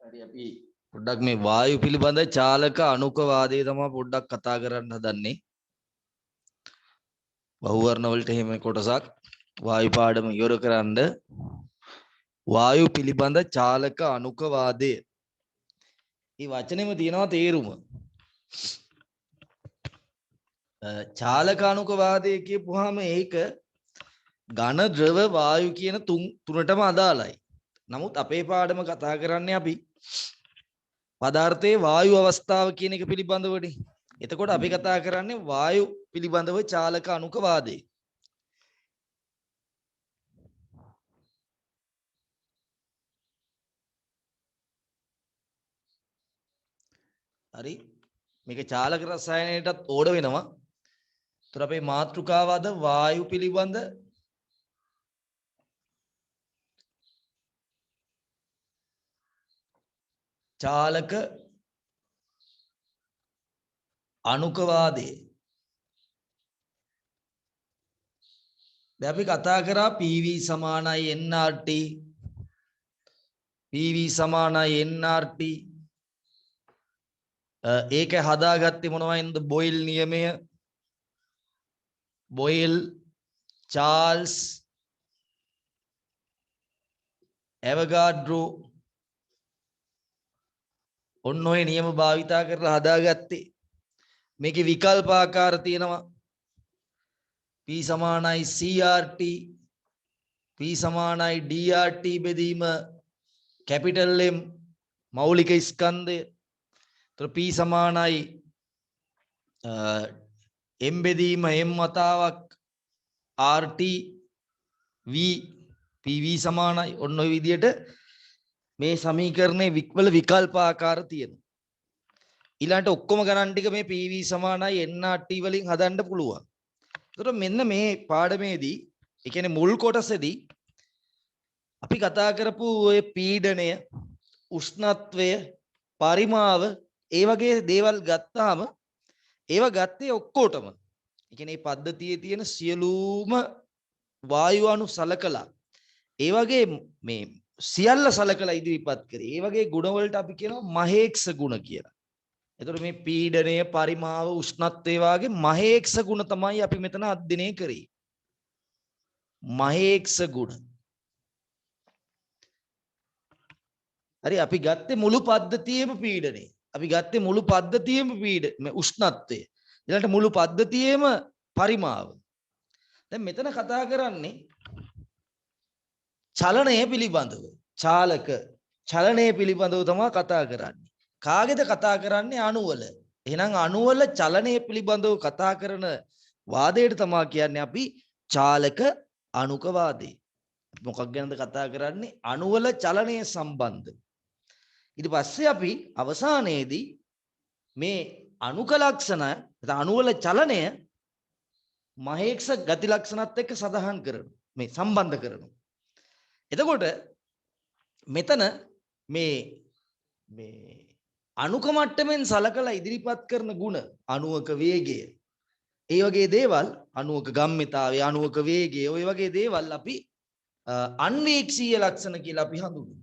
හරි අපි පොඩ්ඩක් මේ වායු පිළිබඳ චාලක අණුක වාදය තමයි පොඩ්ඩක් කතා කරන්න හදන්නේ. බහුවර්ණ වලට එහෙම කොටසක් වායු පාඩම ඉවර කරන්න වායු පිළිබඳ චාලක අණුක වාදය. මේ වචනේම තියෙනවා තේරුම. චාලක අණුක වාදය කියපුවාම ඒක ඝන ද්‍රව වායු කියන තුනටම අදාළයි. නමුත් අපේ පාඩම කතා කරන්නේ අපි පදාර්ථයේ වායු අවස්ථාව කියන එක පිළිබඳවනේ. එතකොට අපි කතා කරන්නේ වායු පිළිබඳව චාලක අණුක වාදය. හරි මේක චාලක රසායනයටත් ඕඩ වෙනවා. ඒතර අපේ මාතෘකාව අද වායු පිළිබඳ චාලක අණුක වාදය. දැන් අපි කතා කරා PV සමානයි nRT PV සමානයි nRT ඒක හදාගත්තේ මොනවයින්ද? බොයිල් නියමය, බොයිල්, චාල්ස්, ඇවගාඩ්‍රෝ ඔන්න ඔය නියම භාවිතා කරලා හදාගත්තේ. මේකේ විකල්පාකාර තියෙනවා. P සමානයි CRT, P සමානයි DRT බෙදීම කැපිටල් M මෞලික ස්කන්ධය. එතකොට P සමානයි M බෙදීම M වතාවක් RT V PV සමානයි. ඔන්න ඔය විදිහට මේ සමීකරණයේ වල විකල්පාකාර තියෙනවා. ඊළඟට ඔක්කොම ගණන් ටික මේ PV සමානයි nRT වලින් හදන්න පුළුවන්. එතකොට මෙන්න මේ පාඩමේදී ඒ කියන්නේ මුල් කොටසේදී අපි කතා කරපු ඔය පීඩනය, උෂ්ණත්වය, පරිමාව ඒ වගේ දේවල් ගත්තාම ඒව ගත්තේ ඔක්කොටම. ඒ කියන්නේ මේ පද්ධතියේ තියෙන සියලුම වායු අණු සලකලා ඒ වගේ මේ සියල්ල සලකලා ඉදිරිපත් කරේ. ඒ වගේ ගුණ වලට අපි කියනවා මහේක්ෂ ගුණ කියලා. එතකොට මේ පීඩනය, පරිමාව, උෂ්ණත්වය වගේ මහේක්ෂ ගුණ තමයි අපි මෙතන අධ්‍යයනය කරේ. මහේක්ෂ ගුණ. හරි අපි ගත්තේ මුළු පද්ධතියේම පීඩනය. අපි ගත්තේ මුළු පද්ධතියේම උෂ්ණත්වය. ඊළඟට මුළු පද්ධතියේම පරිමාව. දැන් මෙතන කතා කරන්නේ චලනය පිළිබඳව. චාලක චලනය පිළිබඳව තමයි කතා කරන්නේ. කාගේද කතා කරන්නේ? අණුවල. එහෙනම් අණුවල චලනය පිළිබඳව කතා කරන වාදයට තමයි කියන්නේ අපි චාලක අණුක වාදය. මොකක් ගැනද කතා කරන්නේ? අණුවල චලනය සම්බන්ධ. ඊට පස්සේ අපි අවසානයේදී මේ අණුක ලක්ෂණ අණුවල චලනය මහේක්ෂ ගති ලක්ෂණත් එක්ක සඳහන් කරනවා. මේ සම්බන්ධ කරනවා. එතකොට මෙතන මේ අණුක මට්ටමින් සලකලා ඉදිරිපත් කරන ಗುಣ අණුවක වේගය ඒ වගේ දේවල් අණුවක ගම්මිතාවය අණුවක වේගය ඔය වගේ දේවල් අපි අන්වීක්ෂීය ලක්ෂණ කියලා අපි හඳුන්වනවා.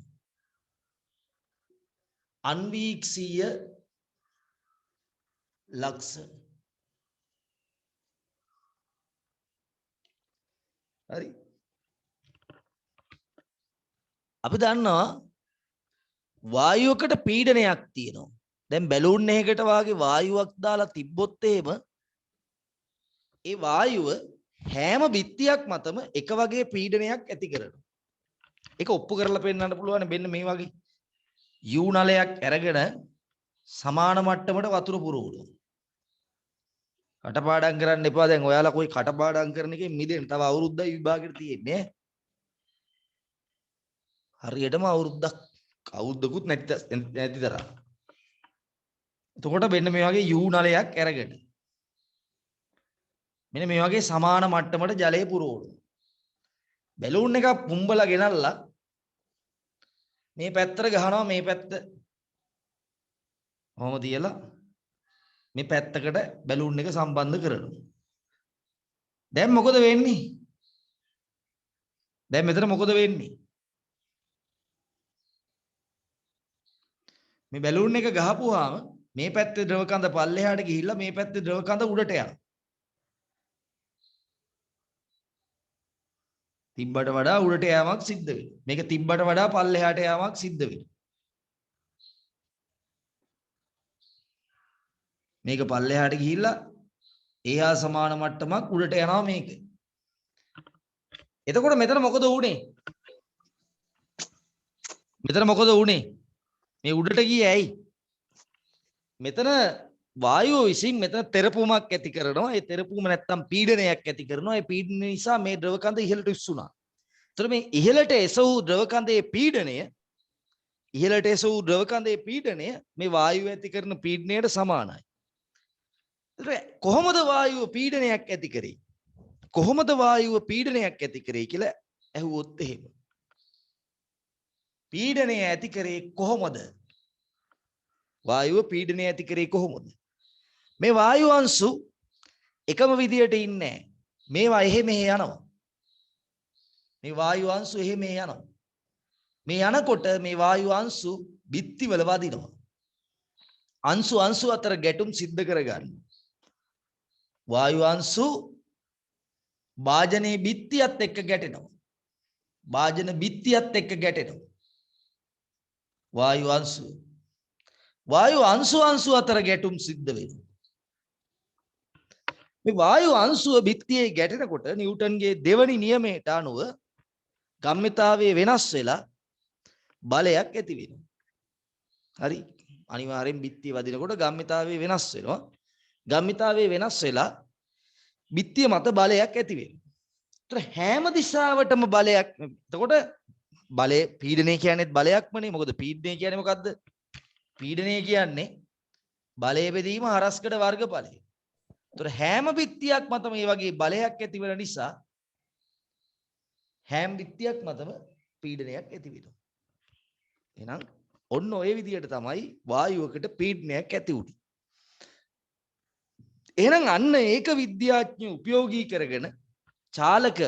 අන්වීක්ෂීය ලක්ෂණ. හරි අපි දන්නවා වායුවකට පීඩනයක් තියෙනවා. දැන් බැලුන් එකකට වාගේ වායුවක් දාලා තිබ්බොත් එහෙම ඒ වායුව හැම බිත්තියක් මතම එක වගේ පීඩනයක් ඇති කරනවා. ඒක ඔප්පු කරලා පෙන්නන්න පුළුවන්. මෙන්න මේ වගේ U නලයක් අරගෙන සමාන මට්ටමට වතුර පුරවනවා. කටපාඩම් කරන්න එපා. දැන් ඔයාලා કોઈ කටපාඩම් කරන එකේ මිදෙන්න තව අවුරුද්දයි විභාගෙට තියෙන්නේ. හරියටම අවුරුද්දකුත් නැති තරම්. එතකොට මෙන්න මේ වගේ U නලයක් අරගෙන මෙන්න මේ වගේ සමාන මට්ටමට ජලය පුරවනවා. බැලුන් එකක් පුම්බලා ගෙනල්ලා මේ පැත්තට ගහනවා. මේ පැත්ත කොහොම තියලා මේ පැත්තකට බැලුන් එක සම්බන්ධ කරනවා. දැන් මොකද වෙන්නේ? දැන් මෙතන මොකද වෙන්නේ? මේ බැලූන් එක ගහපුවාම මේ පැත්තේ ද්‍රව කඳ පල්ලෙහාට ගිහිල්ලා මේ පැත්තේ ද්‍රව කඳ උඩට යනවා. තිබ්බට වඩා උඩට යෑමක් සිද්ධ වෙනවා. මේක තිබ්බට වඩා පල්ලෙහාට යෑමක් සිද්ධ වෙනවා. මේක පල්ලෙහාට ගිහිල්ලා එහා සමාන මට්ටමක් උඩට යනවා මේක. එතකොට මෙතන මොකද වුනේ? මෙතන මොකද වුනේ? මේ උඩට ගියේ ඇයි? මෙතන වායුව විසින් මෙතන තෙරපුමක් ඇති කරනවා. ඒ තෙරපුම නැත්තම් පීඩනයක් ඇති කරනවා. ඒ පීඩනය නිසා මේ ද්‍රව කඳ ඉහළට විසුණා. ඒතර මේ ඉහළට එසවූ ද්‍රව කඳේ පීඩනය මේ වායුව ඇති කරන පීඩනයට සමානයි. ඒතර කොහොමද වායුව පීඩනයක් ඇති කරේ? කොහොමද වායුව පීඩනයක් ඇති කරේ කියලා ඇහුවොත් එහෙම. පීඩනය ඇති කරේ කොහොමද? වායුව පීඩනය ඇති කරේ කොහොමද? මේ වායු අංශු එකම විදියට ඉන්නේ නැහැ. මේවා එහෙ මෙහෙ යනවා. මේ වායු අංශු එහෙ මෙහෙ යනවා. මේ යනකොට මේ වායු අංශු බිත්තිවල වදිනවා. අංශු අතර ගැටුම් සිද්ධ කරගන්නවා. වායු අංශු භාජනයේ බිත්තියත් එක්ක ගැටෙනවා. භාජන බිත්තියත් එක්ක ගැටෙනවා. වායු අංශු අතර ගැටුම් සිද්ධ වෙනවා. මේ වායු අංශුව බිත්තියේ ගැටෙනකොට නිව්ටන්ගේ දෙවනි නියමයට අනුව ගම්මිතාවයේ වෙනස් වෙලා බලයක් ඇති වෙනවා. හරි. අනිවාර්යෙන් බිත්තිය වදිනකොට ගම්මිතාවයේ වෙනස් වෙනවා. ගම්මිතාවයේ වෙනස් වෙලා බිත්තිය මත බලයක් ඇති වෙනවා. ඒතර හැම දිශාවටම බලයක්. එතකොට බලය පීඩනය කියන්නේත් බලයක්මනේ. මොකද පීඩනය කියන්නේ මොකද්ද? පීඩනය කියන්නේ බලය බෙදීම හරස්කඩ වර්ගඵලය. ඒතර හැම බිත්තියක් මතම මේ වගේ බලයක් ඇති වෙන නිසා හැම බිත්තියක් මතම පීඩනයක් ඇති වෙනවා. එහෙනම් ඔන්න ඔය විදිහට තමයි වායුවකට පීඩනයක් ඇති වුනේ. එහෙනම් අන්න ඒක විද්‍යාඥයෝ උපයෝගී කරගෙන චාලක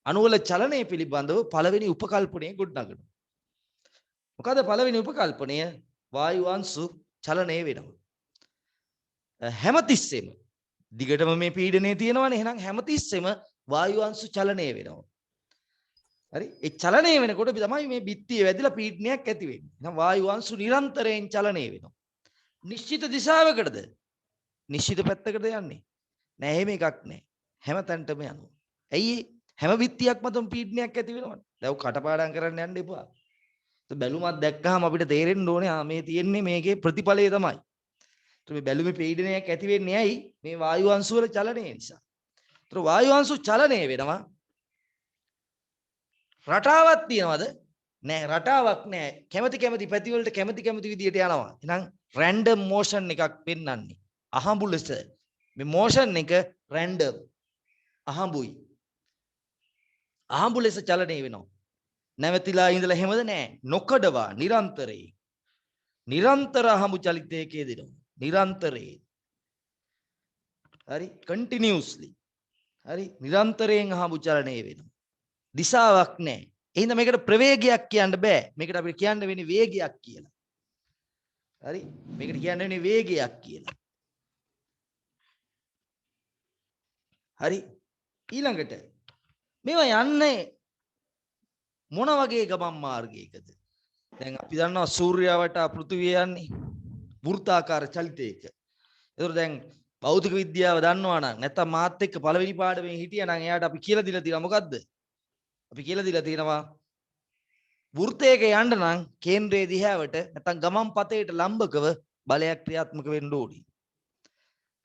අණුවල චලනය පිළිබඳව පළවෙනි උපකල්පනය ගොඩනගනවා. මොකද පළවෙනි උපකල්පනය? වායු අංශු චලනය වෙනවා. හැමතිස්සෙම දිගටම මේ පීඩනය තියෙනවනේ. එහෙනම් හැමතිස්සෙම වායු අංශු චලනය වෙනවා. හරි. ඒ චලනය වෙනකොට තමයි මේ බිත්තිය වැදිලා පීඩනයක් ඇති වෙන්නේ. එහෙනම් වායු අංශු නිරන්තරයෙන් චලනය වෙනවා. නිශ්චිත දිශාවකටද? නිශ්චිත පැත්තකට යන්නේ නෑ. එහෙම එකක් නෑ. හැම තැනටම යනවා. ඇයි? හැම බිත්තියක් මතම පීඩනයක් ඇති වෙනවනේ. දැන් කටපාඩම් කරන්න යන්න එපා. ඒ බැලුමක් දැක්කහම අපිට තේරෙන්න ඕනේ මේ තියෙන්නේ මේකේ ප්‍රතිඵලය තමයි. ඒත් මේ බැලුමේ පීඩනයක් ඇති වෙන්නේ ඇයි? මේ වායු අංශු වල චලනය නිසා. ඒත් වායු අංශු චලනය වෙනවා. රටාවක් තියනවද? නෑ. රටාවක් නෑ. කැමැති පැති වලට කැමැති විදියට යනවා. එහෙනම් රැන්ඩම් මෝෂන් එකක් පෙන්වන්නේ. අහඹු ලෙස මේ මෝෂන් එක රැන්ඩම් අහඹුයි. අහඹු ලෙස චලනය වෙනවා. නැවතිලා ඉඳලා හැමද නෑ. නොකඩවා නිරන්තරයෙන්. නිරන්තර අහඹු චලිතයක යෙදෙනවා. නිරන්තරයෙන්. හරි. කන්ටිනියස්ලි. හරි. නිරන්තරයෙන් අහඹු චලනය වෙනවා. දිශාවක් නෑ. එහෙනම් මේකට ප්‍රවේගයක් කියන්න බෑ. මේකට අපිට කියන්න වෙන්නේ වේගයක් කියලා. හරි. මේකට කියන්න වෙන්නේ වේගයක් කියලා. හරි. ඊළඟට මේවා යන්නේ මොන වගේ ගමන් මාර්ගයකද? දැන් අපි දන්නවා සූර්යයා වටා පෘථිවිය යන්නේ වෘත්තාකාර චලිතයක. ඒතර දැන් භෞතික විද්‍යාව දන්නවා නම් නැත්තම් මාත් එක්ක පළවෙනි පාඩමේ හිටියා නම් එයාට අපි කියලා දීලා තියෙනවා මොකද්ද? අපි කියලා දීලා තියෙනවා වෘත්තයක යන්න නම් කේන්ද්‍රයේ දිහාවට නැත්තම් ගමන් පතේට ලම්බකව බලයක් ක්‍රියාත්මක වෙන්න ඕනේ.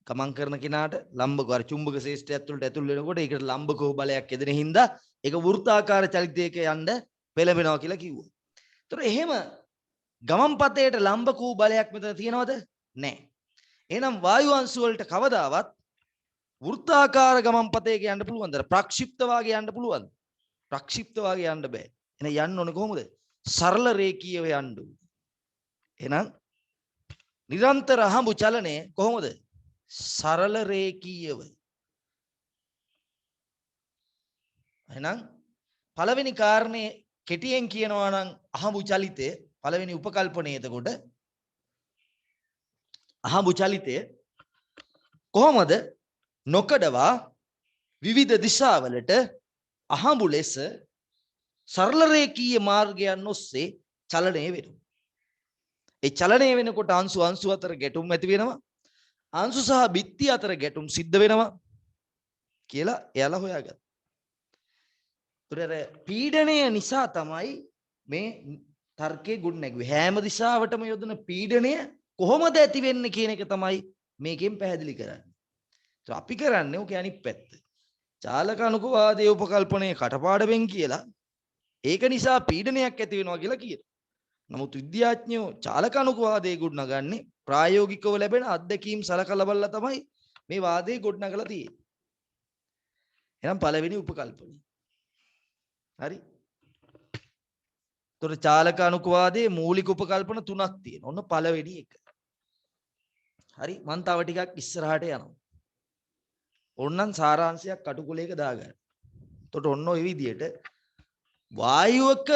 ගමන් කරන කෙනාට ලම්බක අර චුම්බක ශේෂ්ඨය ඇතුළට ඇතුල් වෙනකොට ඒකට ලම්බකව බලයක් එදෙන හින්දා ඒක වෘත්තාකාර චලිතයක යන්න පෙළඹෙනවා කියලා කිව්වා. ඒතර එහෙම ගමන් පතේට ලම්බක වූ බලයක් මෙතන තියෙනවද? නැහැ. එහෙනම් වායු අංශු වලට කවදාවත් වෘත්තාකාර ගමන් පතේක යන්න පුළුවන්ද? ප්‍රක්ෂිප්ත වාගේ යන්න පුළුවන්ද? ප්‍රක්ෂිප්ත වාගේ යන්න බෑ. එහෙනම් යන්න ඕනේ කොහොමද? සරල රේඛීයව යන්න ඕනේ. එහෙනම් නිරන්තර අහඹු චලනය කොහොමද? සරල රේඛීයව. එහෙනම් පළවෙනි කාරණේ කෙටියෙන් කියනවා නම් අහඹු චලිතය පළවෙනි උපකල්පනය එතකොට අහඹු චලිතය කොහොමද නොකඩවා විවිධ දිශාවලට අහඹු ලෙස සරල රේඛීය මාර්ගයන් ඔස්සේ චලනය වෙනවා. ඒ චලනය වෙනකොට අංශු අතර ගැටුම් ඇති වෙනවා. අංශු සහ බිත්ති අතර ගැටුම් සිද්ධ වෙනවා කියලා එයාලා හොයාගත්තා. ඒතර පීඩණය නිසා තමයි මේ තර්කයේ ගුණ නැගුවේ. හැම දිශාවටම යොදන පීඩණය කොහොමද ඇති වෙන්නේ කියන එක තමයි මේකෙන් පැහැදිලි කරන්නේ. ඒතර අපි කරන්නේ ඔක අනිත් පැත්ත. චාලක අනුකවාදයේ උපකල්පනයේ කටපාඩමෙන් කියලා ඒක නිසා පීඩනයක් ඇති වෙනවා කියලා කියනවා. නමුත් විද්‍යාඥයෝ චාලක අනුකවාදයේ ගොඩනගන්නේ ප්‍රායෝගිකව ලැබෙන අත්දැකීම් සලකලා බලලා තමයි මේ වාදයේ ගොඩනගලා තියෙන්නේ. එහෙනම් පළවෙනි උපකල්පනය. හරි. ඒතර චාලක අනුකවාදයේ මූලික උපකල්පන තුනක් තියෙනවා. ඔන්න පළවෙනි එක. හරි. මම තව ටිකක් ඉස්සරහට යනවා. ඕන්නම් සාරාංශයක් කටුකුලයක දාගන්න. එතකොට ඔන්න ඔය විදිහට වායුවක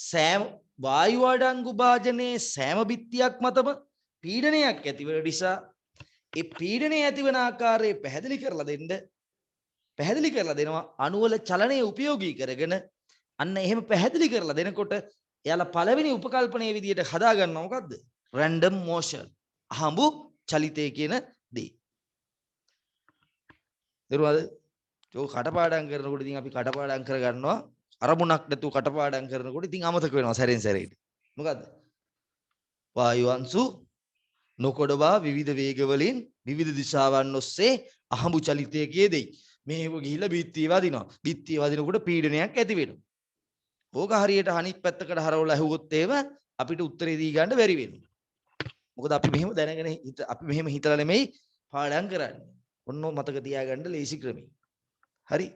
සෑම වායු අඩංගු භාජනයේ සෑම බිත්තියක් මතම පීඩනයක් ඇතිවන නිසා ඒ පීඩනය ඇතිවන ආකාරය පැහැදිලි කරලා දෙනවා අණුවල චලනය උපයෝගී කරගෙන අන්න එහෙම පැහැදිලි කරලා දෙනකොට එයාලා පළවෙනි උපකල්පනයේ විදිහට හදා ගන්නවා මොකද්ද? Random motion. අහඹු චලිතය කියන දේ. දරුවද? ඒක කටපාඩම් කරනකොට ඉතින් අපි කටපාඩම් කරගන්නවා අරමුණක් නැතුව කටපාඩම් කරනකොට ඉතින් අමතක වෙනවා සැරෙන් සැරේට. මොකද්ද? වායු අංශු නොකොඩවා විවිධ වේග වලින් විවිධ දිශාවන් ඔස්සේ අහඹු චලිතය කියදෙයි. මේව ගිහිල්ලා බිත්තිය වදිනවා. බිත්තිය වදිනකොට පීඩනයක් ඇති වෙනවා. ඕක හරියට අනිත් පැත්තකට හරවලා ඇහුවොත් එහෙම අපිට උත්තරේ දී ගන්න බැරි වෙනවා. මොකද අපි මෙහෙම දැනගෙන අපි මෙහෙම හිතලා නෙමෙයි පාඩම් කරන්නේ. ඔන්න මතක තියාගන්න ලේසි ක්‍රමයි. හරි.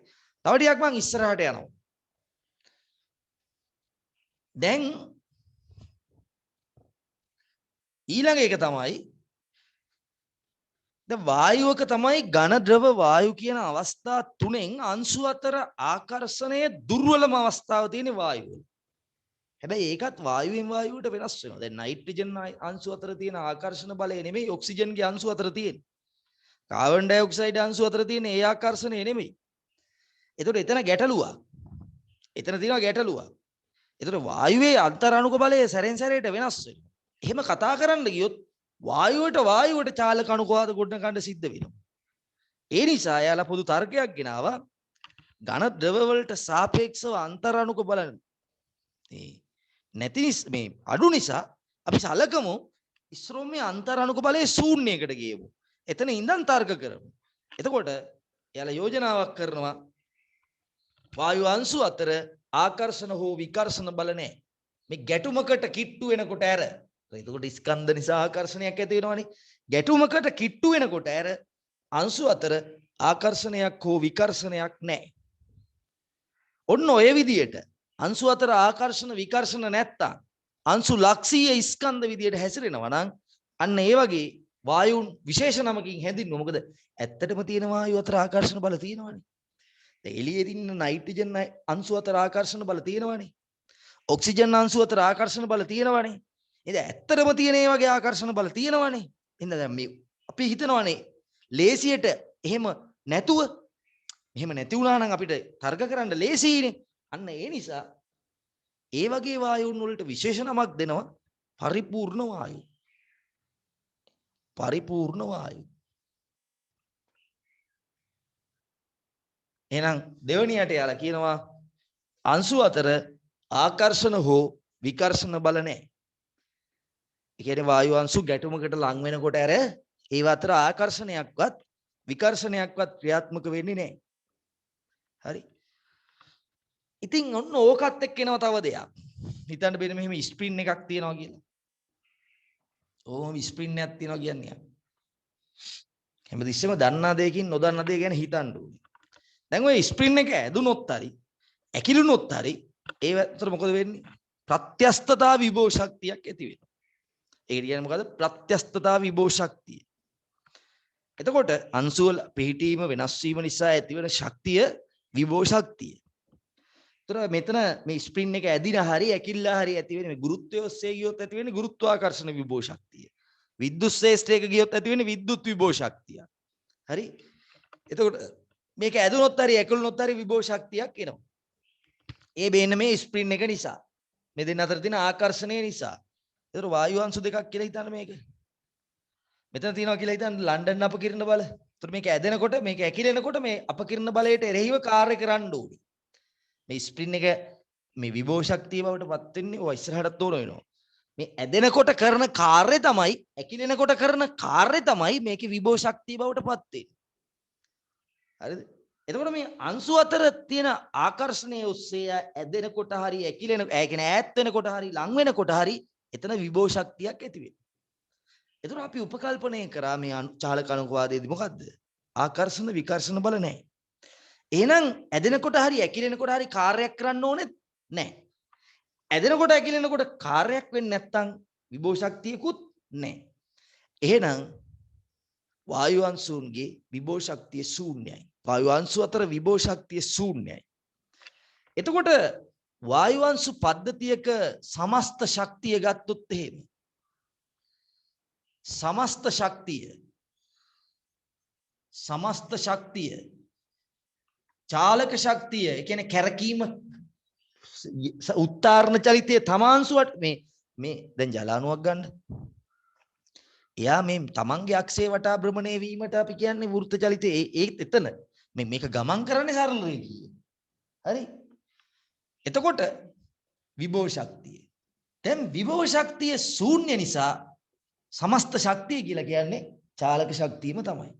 තව ටිකක් මං ඉස්සරහට යනවා. දැන් ඊළඟ එක තමයි දැන් වායුවක තමයි ඝන ද්‍රව වායු කියන අවස්ථා තුනෙන් අංශු අතර ආකර්ෂණයේ දුර්වලම අවස්ථාව තියෙන වායුව. හැබැයි ඒකත් වායුවෙන් වායුවට වෙනස් වෙනවා. දැන් නයිට්‍රජන් අංශු අතර තියෙන ආකර්ෂණ බලය නෙමෙයි ඔක්සිජන්ගේ අංශු අතර තියෙන්නේ. කාබන් ඩයොක්සයිඩ් අංශු අතර තියෙන ඒ ආකර්ෂණය නෙමෙයි. ඒතකොට එතන ගැටලුවක්. එතන තියෙනවා ගැටලුවක්. ඒතකොට වායුවේ අන්තරාණුක බලය සැරෙන් සැරේට වෙනස් වෙනවා. එහෙම කතා කරන්න ගියොත් වායුවට චාලක අනුකවාද ගොඩනගන්න සිද්ධ වෙනවා. ඒ නිසා යාලා පොදු තර්කයක් ගෙනාවා ඝන ද්‍රව වලට සාපේක්ෂව අන්තරාණුක බලන නැති මේ අඩු නිසා අපි සලකමු ඉස්රෝම මේ අන්තරාණුක බලය ශූන්‍යයකට ගියමු. එතන ඉඳන් තර්ක කරමු. එතකොට යාලා යෝජනාවක් කරනවා වායු අංශු අතර ආකර්ෂණ හෝ විකර්ෂණ බල නැහැ. මේ ගැටුමකට කිට්ටු වෙනකොට ඇර. එතකොට ස්කන්ධ නිසා ආකර්ෂණයක් ඇති වෙනවනේ. ගැටුමකට කිට්ටු වෙනකොට ඇර අංශු අතර ආකර්ෂණයක් හෝ විකර්ෂණයක් නැහැ. ඔන්න ඔය විදියට අංශු අතර ආකර්ෂණ විකර්ෂණ නැත්තම් අංශු ලක්ෂීය ස්කන්ධ විදියට හැසිරෙනවා නම් අන්න ඒ වගේ වායුන් විශේෂ නමකින් හැඳින්වුවා. මොකද ඇත්තටම තියෙන වායු අතර ආකර්ෂණ බල තියෙනවනේ. එළියේ දින්න නයිට්‍රජන් අංශු අතර ආකර්ෂණ බල තියෙනවනේ. ඔක්සිජන් අංශු අතර ආකර්ෂණ බල තියෙනවනේ. ඉතින් ඇත්තටම තියෙන ඒ වගේ ආකර්ෂණ බල තියෙනවනේ. ඉතින් දැන් මේ අපි හිතනවනේ ලේසියට එහෙම නැතුව එහෙම නැති වුණා නම් අපිට තර්ක කරන්න ලේසියිනේ. අන්න ඒ නිසා ඒ වගේ වායුන් වලට විශේෂ නමක් දෙනවා පරිපූර්ණ වායු. පරිපූර්ණ වායු. එහෙනම් දෙවෙනියට යාලා කියනවා අංශු අතර ආකර්ෂණ හෝ විකර්ෂණ බල නැහැ. ඒ කියන්නේ වායු අංශු ගැටුමකට ලං වෙනකොට ඇර ඒව අතර ආකර්ෂණයක්වත් විකර්ෂණයක්වත් ක්‍රියාත්මක වෙන්නේ නැහැ. හරි. ඉතින් ඔන්න ඕකත් එක්ක එනවා තව දෙයක්. හිතන්න බෑ මෙහෙම ස්ප්‍රින් එකක් තියනවා කියලා. ඕම ස්ප්‍රින් එකක් තියනවා කියන්නේ. හැමතිස්සෙම දන්නා දෙයකින් නොදන්නා දෙය ගැන හිතන්න ඕනේ. දැන් ඔය ස්ප්‍රින් එක ඇදුනොත් හරි ඇකිලුනොත් හරි ඒ අතර මොකද වෙන්නේ? ප්‍රත්‍යස්තතා විභව ශක්තියක් ඇති වෙනවා. ඒ කියන්නේ මොකද? ප්‍රත්‍යස්තතා විභව ශක්තිය. එතකොට අංශු වල පිහිටීම වෙනස් වීම නිසා ඇතිවන ශක්තිය විභව ශක්තිය. ඒතර මෙතන මේ ස්ප්‍රින් එක ඇදිනා හරි ඇකිල්ලා හරි ඇති වෙන්නේ මේ ගුරුත්වය ඔස්සේ ගියොත් ඇති වෙන්නේ ගුරුත්වාකර්ෂණ විභව ශක්තිය. විද්‍යුත් ශ්‍රේෂ්ඨයක ගියොත් ඇති වෙන්නේ විද්‍යුත් විභව ශක්තිය. හරි. එතකොට මේක ඇදුනොත් හරි ඇකුළුනොත් හරි විභව ශක්තියක් එනවා. ඒ බේන්න මේ ස්ප්‍රින් එක නිසා. මේ දෙන්න අතර තියෙන ආකර්ෂණය නිසා. ඒතර වායු අංශු දෙකක් කියලා හිතන්න මේක. මෙතන තියෙනවා කියලා හිතන්න ලන්ඩන් අපකිරණ බල. ඒතර මේක ඇදෙනකොට මේක ඇකිලෙනකොට මේ අපකිරණ බලයට එරෙහිව කාර්ය කරන්න ඕනේ. මේ ස්ප්‍රින් එක මේ විභව ශක්තිය බවට පත් වෙන්නේ ඔය ඉස්සරහටත් ඕන වෙනවා. මේ ඇදෙනකොට කරන කාර්යය තමයි ඇකිලෙනකොට කරන කාර්යය තමයි මේකේ විභව ශක්තිය බවට පත් වෙන්නේ. හරිද? එතකොට මේ අංශු අතර තියෙන ආකර්ෂණය ඔස්සේ ඇදෙනකොට හරි ඇකිලෙන ඒ කියන්නේ ඈත් වෙනකොට හරි ලං වෙනකොට හරි එතන විභව ශක්තියක් ඇති වෙනවා. එතකොට අපි උපකල්පනය කරා මේ චාලක අනුකවාදයේදී මොකද්ද? ආකර්ෂණ විකර්ෂණ බල නැහැ. එහෙනම් ඇදෙනකොට හරි ඇකිලෙනකොට හරි කාර්යයක් කරන්න ඕනේ නැහැ. ඇදෙනකොට ඇකිලෙනකොට කාර්යයක් වෙන්නේ නැත්නම් විභව ශක්තියකුත් නැහැ. එහෙනම් වායු අංශුන්ගේ විභව ශක්තිය ශූන්‍යයි. වායු අංශු අතර විභව ශක්තිය ශූන්‍යයි. එතකොට වායු අංශු පද්ධතියක සමස්ත ශක්තිය ගත්තොත් එහෙම සමස්ත ශක්තිය චාලක ශක්තිය ඒ කියන්නේ කැරකීම උත්තරණ චලිතයේ තමාංශුවට මේ දැන් ජලාණුවක් ගන්න. එයා මේ තමන්ගේ අක්ෂේ වටා භ්‍රමණය වීමට අපි කියන්නේ වෘත්ත චලිතයේ ඒත් එතන මේක ගමන් කරන්නේ සරල රේඛීය. හරි. එතකොට විභව ශක්තිය. දැන් විභව ශක්තිය ශූන්‍ය නිසා සමස්ත ශක්තිය කියලා කියන්නේ චාලක ශක්තියම තමයි.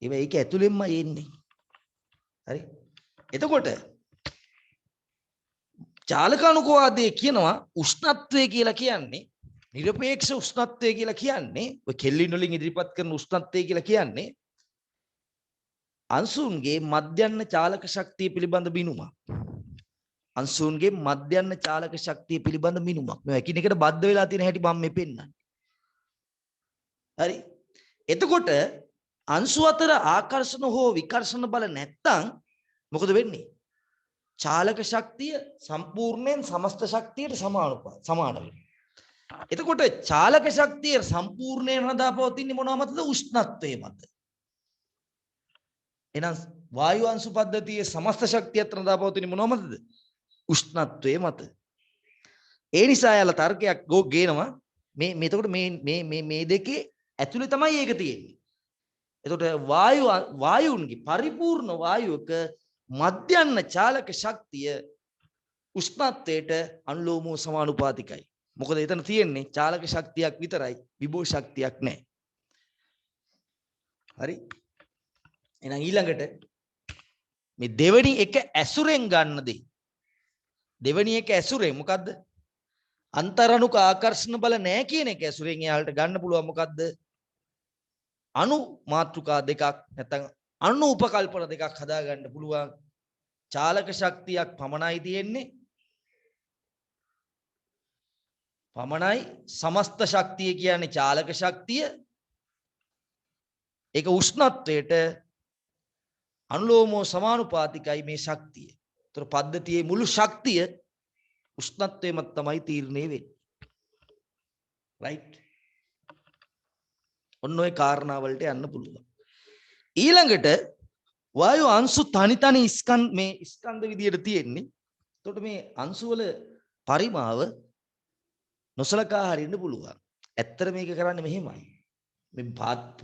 ඒක ඇතුළෙන්ම එන්නේ. හරි. එතකොට චාලක අනුකවාදයේ කියනවා උෂ්ණත්වය කියලා කියන්නේ නිරපේක්ෂ උෂ්ණත්වය කියලා කියන්නේ ඔය කෙල්ලින් වලින් ඉදිරිපත් කරන උෂ්ණත්වය කියලා කියන්නේ අංශුන්ගේ මධ්‍යන්න චාලක ශක්තිය පිළිබඳ බිනුමක්. අංශුන්ගේ මධ්‍යන්න චාලක ශක්තිය පිළිබඳ මිනුමක්. මේ එකිනෙකට බද්ධ වෙලා තියෙන හැටි මම මේ පෙන්නන්නේ. හරි. එතකොට අංශු අතර ආකර්ෂණ හෝ විකර්ෂණ බල නැත්තම් මොකද වෙන්නේ? චාලක ශක්තිය සම්පූර්ණයෙන් සමස්ත ශක්තියට සමාන වෙනවා. එතකොට චාලක ශක්තිය සම්පූර්ණයෙන් හදාපවතින්නේ මොනවා මතද? උෂ්ණත්වයේ මත. එහෙනම් වායු අංශු පද්ධතියේ සමස්ත ශක්තියත් හදාපවතින්නේ මොනවා මතද? උෂ්ණත්වයේ මත. ඒ නිසා යාලා තර්කයක් ගේනවා මේ එතකොට මේ දෙකේ ඇතුලේ තමයි ඒක තියෙන්නේ. එතකොට වායුන්ගේ පරිපූර්ණ වායුවක මධ්‍යන්න චාලක ශක්තිය උෂ්ණත්වයට අනුලෝමව සමානුපාතිකයි. මොකද එතන තියෙන්නේ චාලක ශක්තියක් විතරයි විභව ශක්තියක් නැහැ. හරි. එහෙනම් ඊළඟට මේ දෙවෙනි එක ඇසුරෙන් ගන්න දේ. දෙවෙනි එක ඇසුරෙන් මොකද්ද? අන්තරණුක ආකර්ෂණ බල නැහැ කියන එක ඇසුරෙන් එයාලට ගන්න පුළුවන් මොකද්ද? අණු මාත්‍රිකා දෙකක් නැත්නම් අණු උපකල්පන දෙකක් හදා ගන්න පුළුවන්. චාලක ශක්තියක් පමණයි තියෙන්නේ. පමණයි සමස්ත ශක්තිය කියන්නේ චාලක ශක්තිය. ඒක උෂ්ණත්වයට අනුලෝමව සමානුපාතිකයි මේ ශක්තිය. ඒතර පද්ධතියේ මුළු ශක්තිය උෂ්ණත්වයම තමයි තීරණය වෙන්නේ. රයිට්. ඔන්න ඔය කාරණාවලට යන්න පුළුවන්. ඊළඟට වායු අංශු තනි ස්කන්ධ විදියට තියෙන්නේ. එතකොට මේ අංශු වල පරිමාව නොසලකා හරින්න පුළුවන්. ඇත්තට මේක කරන්නේ මෙහෙමයි. මේ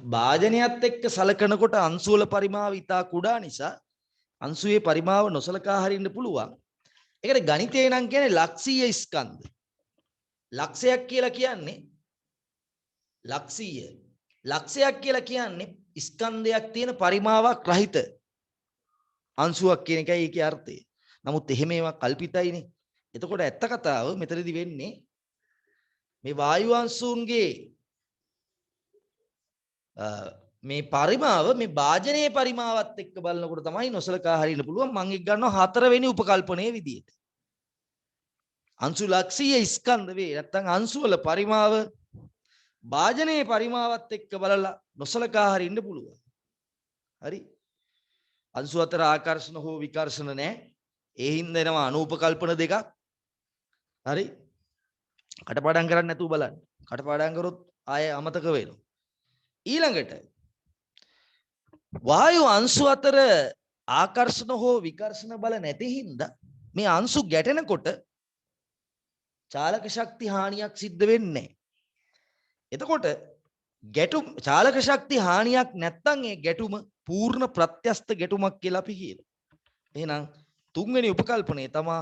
භාජනයත් එක්ක සලකනකොට අංශු වල පරිමාව ඉතා කුඩා නිසා අංශුවේ පරිමාව නොසලකා හරින්න පුළුවන්. ඒකට ගණිතේ නම් කියන්නේ ලක්ෂීය ස්කන්ධ. ලක්ෂයක් කියලා කියන්නේ ලක්ෂීය. ලක්ෂයක් කියලා කියන්නේ ස්කන්ධයක් තියෙන පරිමාවක් රහිත අංශුවක් කියන එකයි ඒකේ අර්ථය. නමුත් එහෙම ඒවා කල්පිතයිනේ. එතකොට ඇත්ත කතාව මෙතනදී වෙන්නේ මේ වායු අංශුන්ගේ මේ පරිමාව මේ භාජනයේ පරිමාවත් එක්ක බලනකොට තමයි නොසලකා හරින්න පුළුවන්. මම එක් ගන්නවා හතරවෙනි උපකල්පනයේ විදියට. අංශු ලක්ෂීය ස්කන්ධ වේ නැත්නම් අංශු වල පරිමාව භාජනයේ පරිමාවත් එක්ක බලලා නොසලකා හරින්න පුළුවන්. හරි. අංශු අතර ආකර්ෂණ හෝ විකර්ෂණ නැහැ. ඒ හින්දා එනවා අනුපකල්පන දෙකක්. හරි. කටපාඩම් කරන්නේ නැතුව බලන්න. කටපාඩම් කරොත් ආය අමතක වෙනවා. ඊළඟට වායු අංශු අතර ආකර්ෂණ හෝ විකර්ෂණ බල නැති හින්දා මේ අංශු ගැටෙනකොට චාලක ශක්ති හානියක් සිද්ධ වෙන්නේ නැහැ. එතකොට ගැටුම් චාලක ශක්ති හානියක් නැත්නම් ඒ ගැටුම පූර්ණ ප්‍රත්‍යස්ත ගැටුමක් කියලා අපි කියනවා. එහෙනම් තුන්වෙනි උපකල්පනය තමයි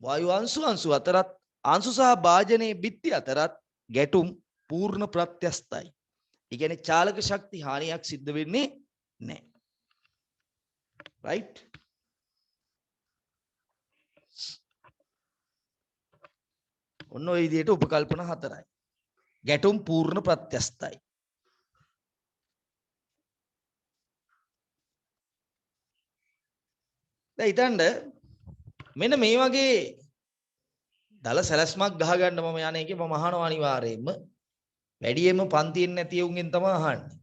වායු අංශු අතරත් අංශු සහ භාජනයේ බිත්ති අතරත් ගැටුම් පූර්ණ ප්‍රත්‍යස්තයි. ඒ කියන්නේ චාලක ශක්ති හානියක් සිද්ධ වෙන්නේ නැහැ. right? ඔන්න ඔය විදිහට උපකල්පන හතරයි. ගැටුම් පූර්ණ ප්‍රත්‍යස්තයි. දැන් හිතන්න මෙන්න මේ වගේ දල සැලැස්මක් ගහ ගන්න මම යන එකේ මම අහනවා අනිවාර්යයෙන්ම වැඩියෙන්ම පන්තියෙන් නැති උන්ගෙන් තමයි අහන්නේ.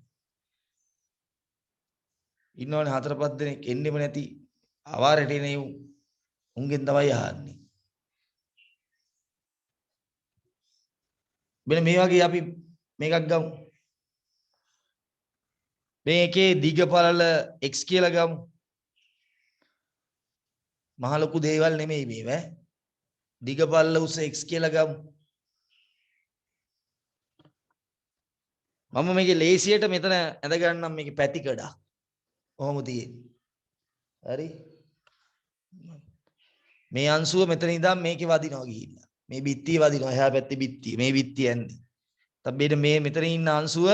ඉන්නවනේ 4-5 දෙනෙක් එන්නෙම නැති අවාරට එනේ උන්ගෙන් තමයි අහන්නේ. මෙන්න මේ වගේ අපි මේකක් ගමු. මේකේ දිග පළල x කියලා ගමු. මහ ලොකු දේවල් නෙමෙයි මේවා. දිග පළල උස x කියලා ගමු. මම මේකේ ලේසියට මෙතන ඇඳ ගන්නම් මේකේ පැතිකඩ. කොහොම තියෙන්නේ? හරි. මේ අංශුව මෙතන ඉඳන් මේකේ වදිනවා ගිහිල්ලා. මේ බිත්තිය වදිනවා. එහා පැත්තේ බිත්තිය. මේ බිත්තිය ඇන්දේ. තබ්බේට මේ මෙතන ඉන්න අංශුව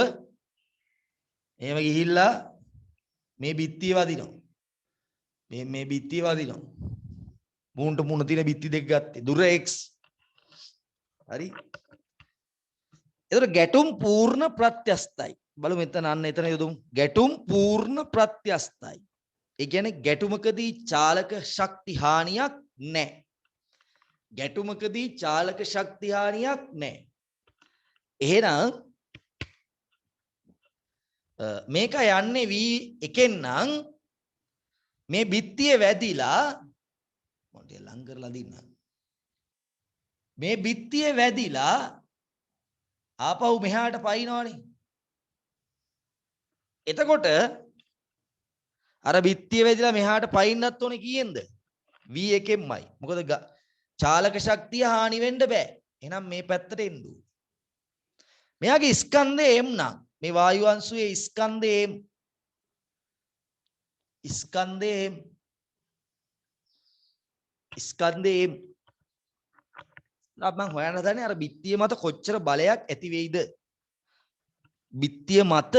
එහෙම ගිහිල්ලා මේ බිත්තිය වදිනවා. මේ බිත්තිය වදිනවා. මූණට මූණ තියෙන බිත්ති දෙක ගත්තේ. දුර x. හරි. ඒතර ගැටුම් පූර්ණ ප්‍රත්‍යස්තයි. බලමු මෙතන අන්න එතන යොදමු. ගැටුම් පූර්ණ ප්‍රත්‍යස්තයි. ඒ කියන්නේ ගැටුමකදී චාලක ශක්ති හානියක් නැහැ. ගැටුමකදී චාලක ශක්ති හානියක් නැහැ. එහෙනම් මේක යන්නේ v1 නම් මේ බිත්තිය වැදිලා මට ලං කරලා දින්න. මේ බිත්තිය වැදිලා ආපහු මෙහාට පයින්නවනේ. එතකොට අර බිත්තිය වැදිලා මෙහාට පයින්නත් ඕනේ කීයෙන්ද? v1ෙන්මයි. මොකද චාලක ශක්තිය හානි වෙන්න බෑ. එහෙනම් මේ පැත්තට එන්න ඕනේ. මෙයාගේ ස්කන්ධය m නම් මේ වායු අංශුවේ ස්කන්ධය m. ස්කන්ධය m. ස්කන්ධය m. මම හොයන්න හදන්නේ අර බිත්තිය මත කොච්චර බලයක් ඇති වෙයිද? බිත්තිය මත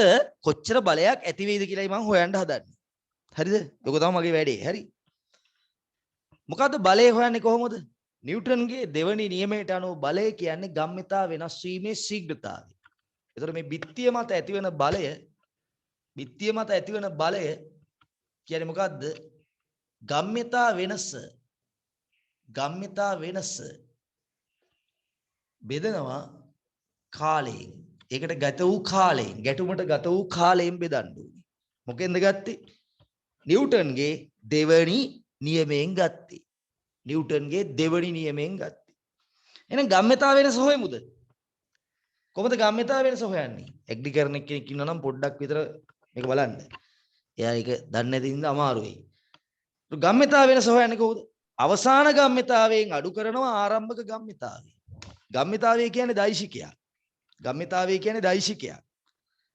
කොච්චර බලයක් ඇති වෙයිද කියලායි මම හොයන්න හදන්නේ. හරිද? ඒක තමයි මගේ වැඩේ. හරි. මොකද්ද බලය හොයන්නේ කොහොමද? නිව්ටන්ගේ දෙවනි නියමයට අනුව බලය කියන්නේ ගම්මිතා වෙනස් වීමේ ශීඝ්‍රතාවය. ඒතර මේ බිත්තිය මත ඇතිවන බලය කියන්නේ මොකද්ද? ගම්මිතා වෙනස බෙදනවා කාලයෙන්. ඒකට ගත වූ කාලයෙන්, ගැටුමට ගත වූ කාලයෙන් බෙදන්න ඕනේ. මොකෙන්ද ගත්තේ? නිව්ටන්ගේ දෙවනි නියමයෙන් ගත්තේ. එහෙනම් ගම්මිතා වෙනස හොයමුද? කොහොමද ගම්මිතා වෙනස හොයන්නේ? ඇග්‍රි කරන කෙනෙක් ඉන්නවා නම් පොඩ්ඩක් විතර මේක බලන්න. එයා ඒක දන්නේ නැති ඉඳ අමාරු වෙයි. ගම්මිතා වෙනස හොයන්නේ කොහොමද? අවසාන ගම්මිතාවයෙන් අඩු කරනවා ආරම්භක ගම්මිතාවය. ගම්මිතාවය කියන්නේ දෛශිකයක්.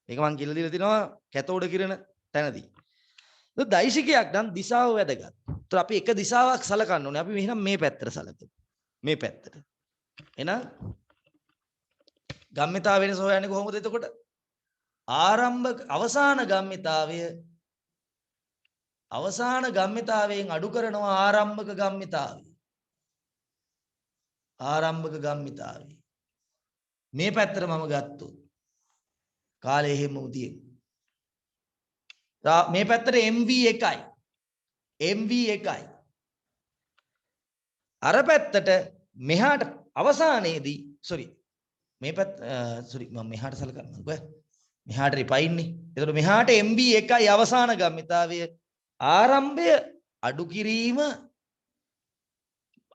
මේක මම කියලා දීලා තිනවා කැතෝඩ කිරණ තැනදී. ඒක දෛශිකයක් නම් දිශාව වැදගත්. ඒතර අපි එක දිශාවක් සලකන්න ඕනේ. අපි මෙහෙනම් මේ පැත්තට සලකමු. මේ පැත්තට. එහෙනම් ගම්මිතාව වෙනස හොයන්නේ කොහොමද එතකොට? අවසාන ගම්මිතාවයෙන් අඩු කරනවා ආරම්භක ගම්මිතාවය. මේ පැත්තට මම ගත්තොත් කාලය එහෙම උදියේ. මේ පැත්තට MV එකයි. අර පැත්තට මෙහාට අවසානයේදී මම මෙහාට සලකන්නම් බෑ. මෙහාට රිපයින්නේ. එතකොට මෙහාට MV එකයි අවසාන ගම්මිතාවය. ආරම්භය අඩු කිරීම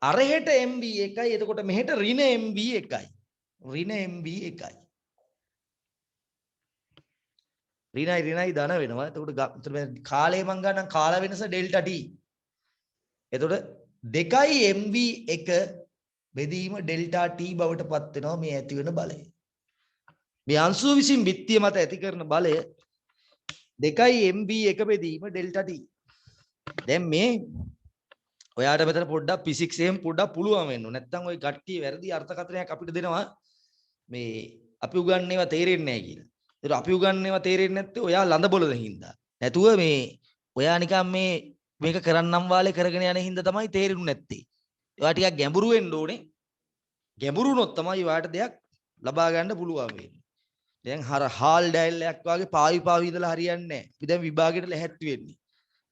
අරහෙට MV එකයි. එතකොට මෙහෙට ඍණ MV එකයි. ඍණයි ධන වෙනවා. එතකොට කාලය මං ගන්නම් කාල වෙනස ඩෙල්ටා t. එතකොට 2යි mv1 බෙදීම ඩෙල්ටා t බවට පත් වෙනවා මේ ඇති වෙන බලය. මේ අංශුව විසින් බිත්තිය මත ඇති කරන බලය 2යි mv1 බෙදීම ඩෙල්ටා t. දැන් මේ ඔයාට මෙතන පොඩ්ඩක් ෆිසික්ස් එහෙම පොඩ්ඩක් පුළුවන් වෙන්න ඕන. නැත්නම් ওই කට්ටිය වැරදි අර්ථකථනයක් අපිට දෙනවා මේ අපි උගන්වන්නේවා තේරෙන්නේ නැහැ කියලා. ඒක අපි උගන්වන්නේවා තේරෙන්නේ නැත්තේ ඔයා ලඳ බොලද හින්දා. නැතුව මේ ඔයා නිකන් මේක කරන්නම් වාලේ කරගෙන යන හින්දා තමයි තේරෙන්නේ නැත්තේ. ඒවා ටිකක් ගැඹුරු වෙන්න ඕනේ. ගැඹුරු වුණොත් තමයි ඔයාට දෙයක් ලබා ගන්න පුළුවන් වෙන්නේ. දැන් හාල් ඩයල්යක් වගේ පාවි ඉඳලා හරියන්නේ නැහැ. අපි දැන් විභාගෙට ලැහැත්ති වෙන්නේ.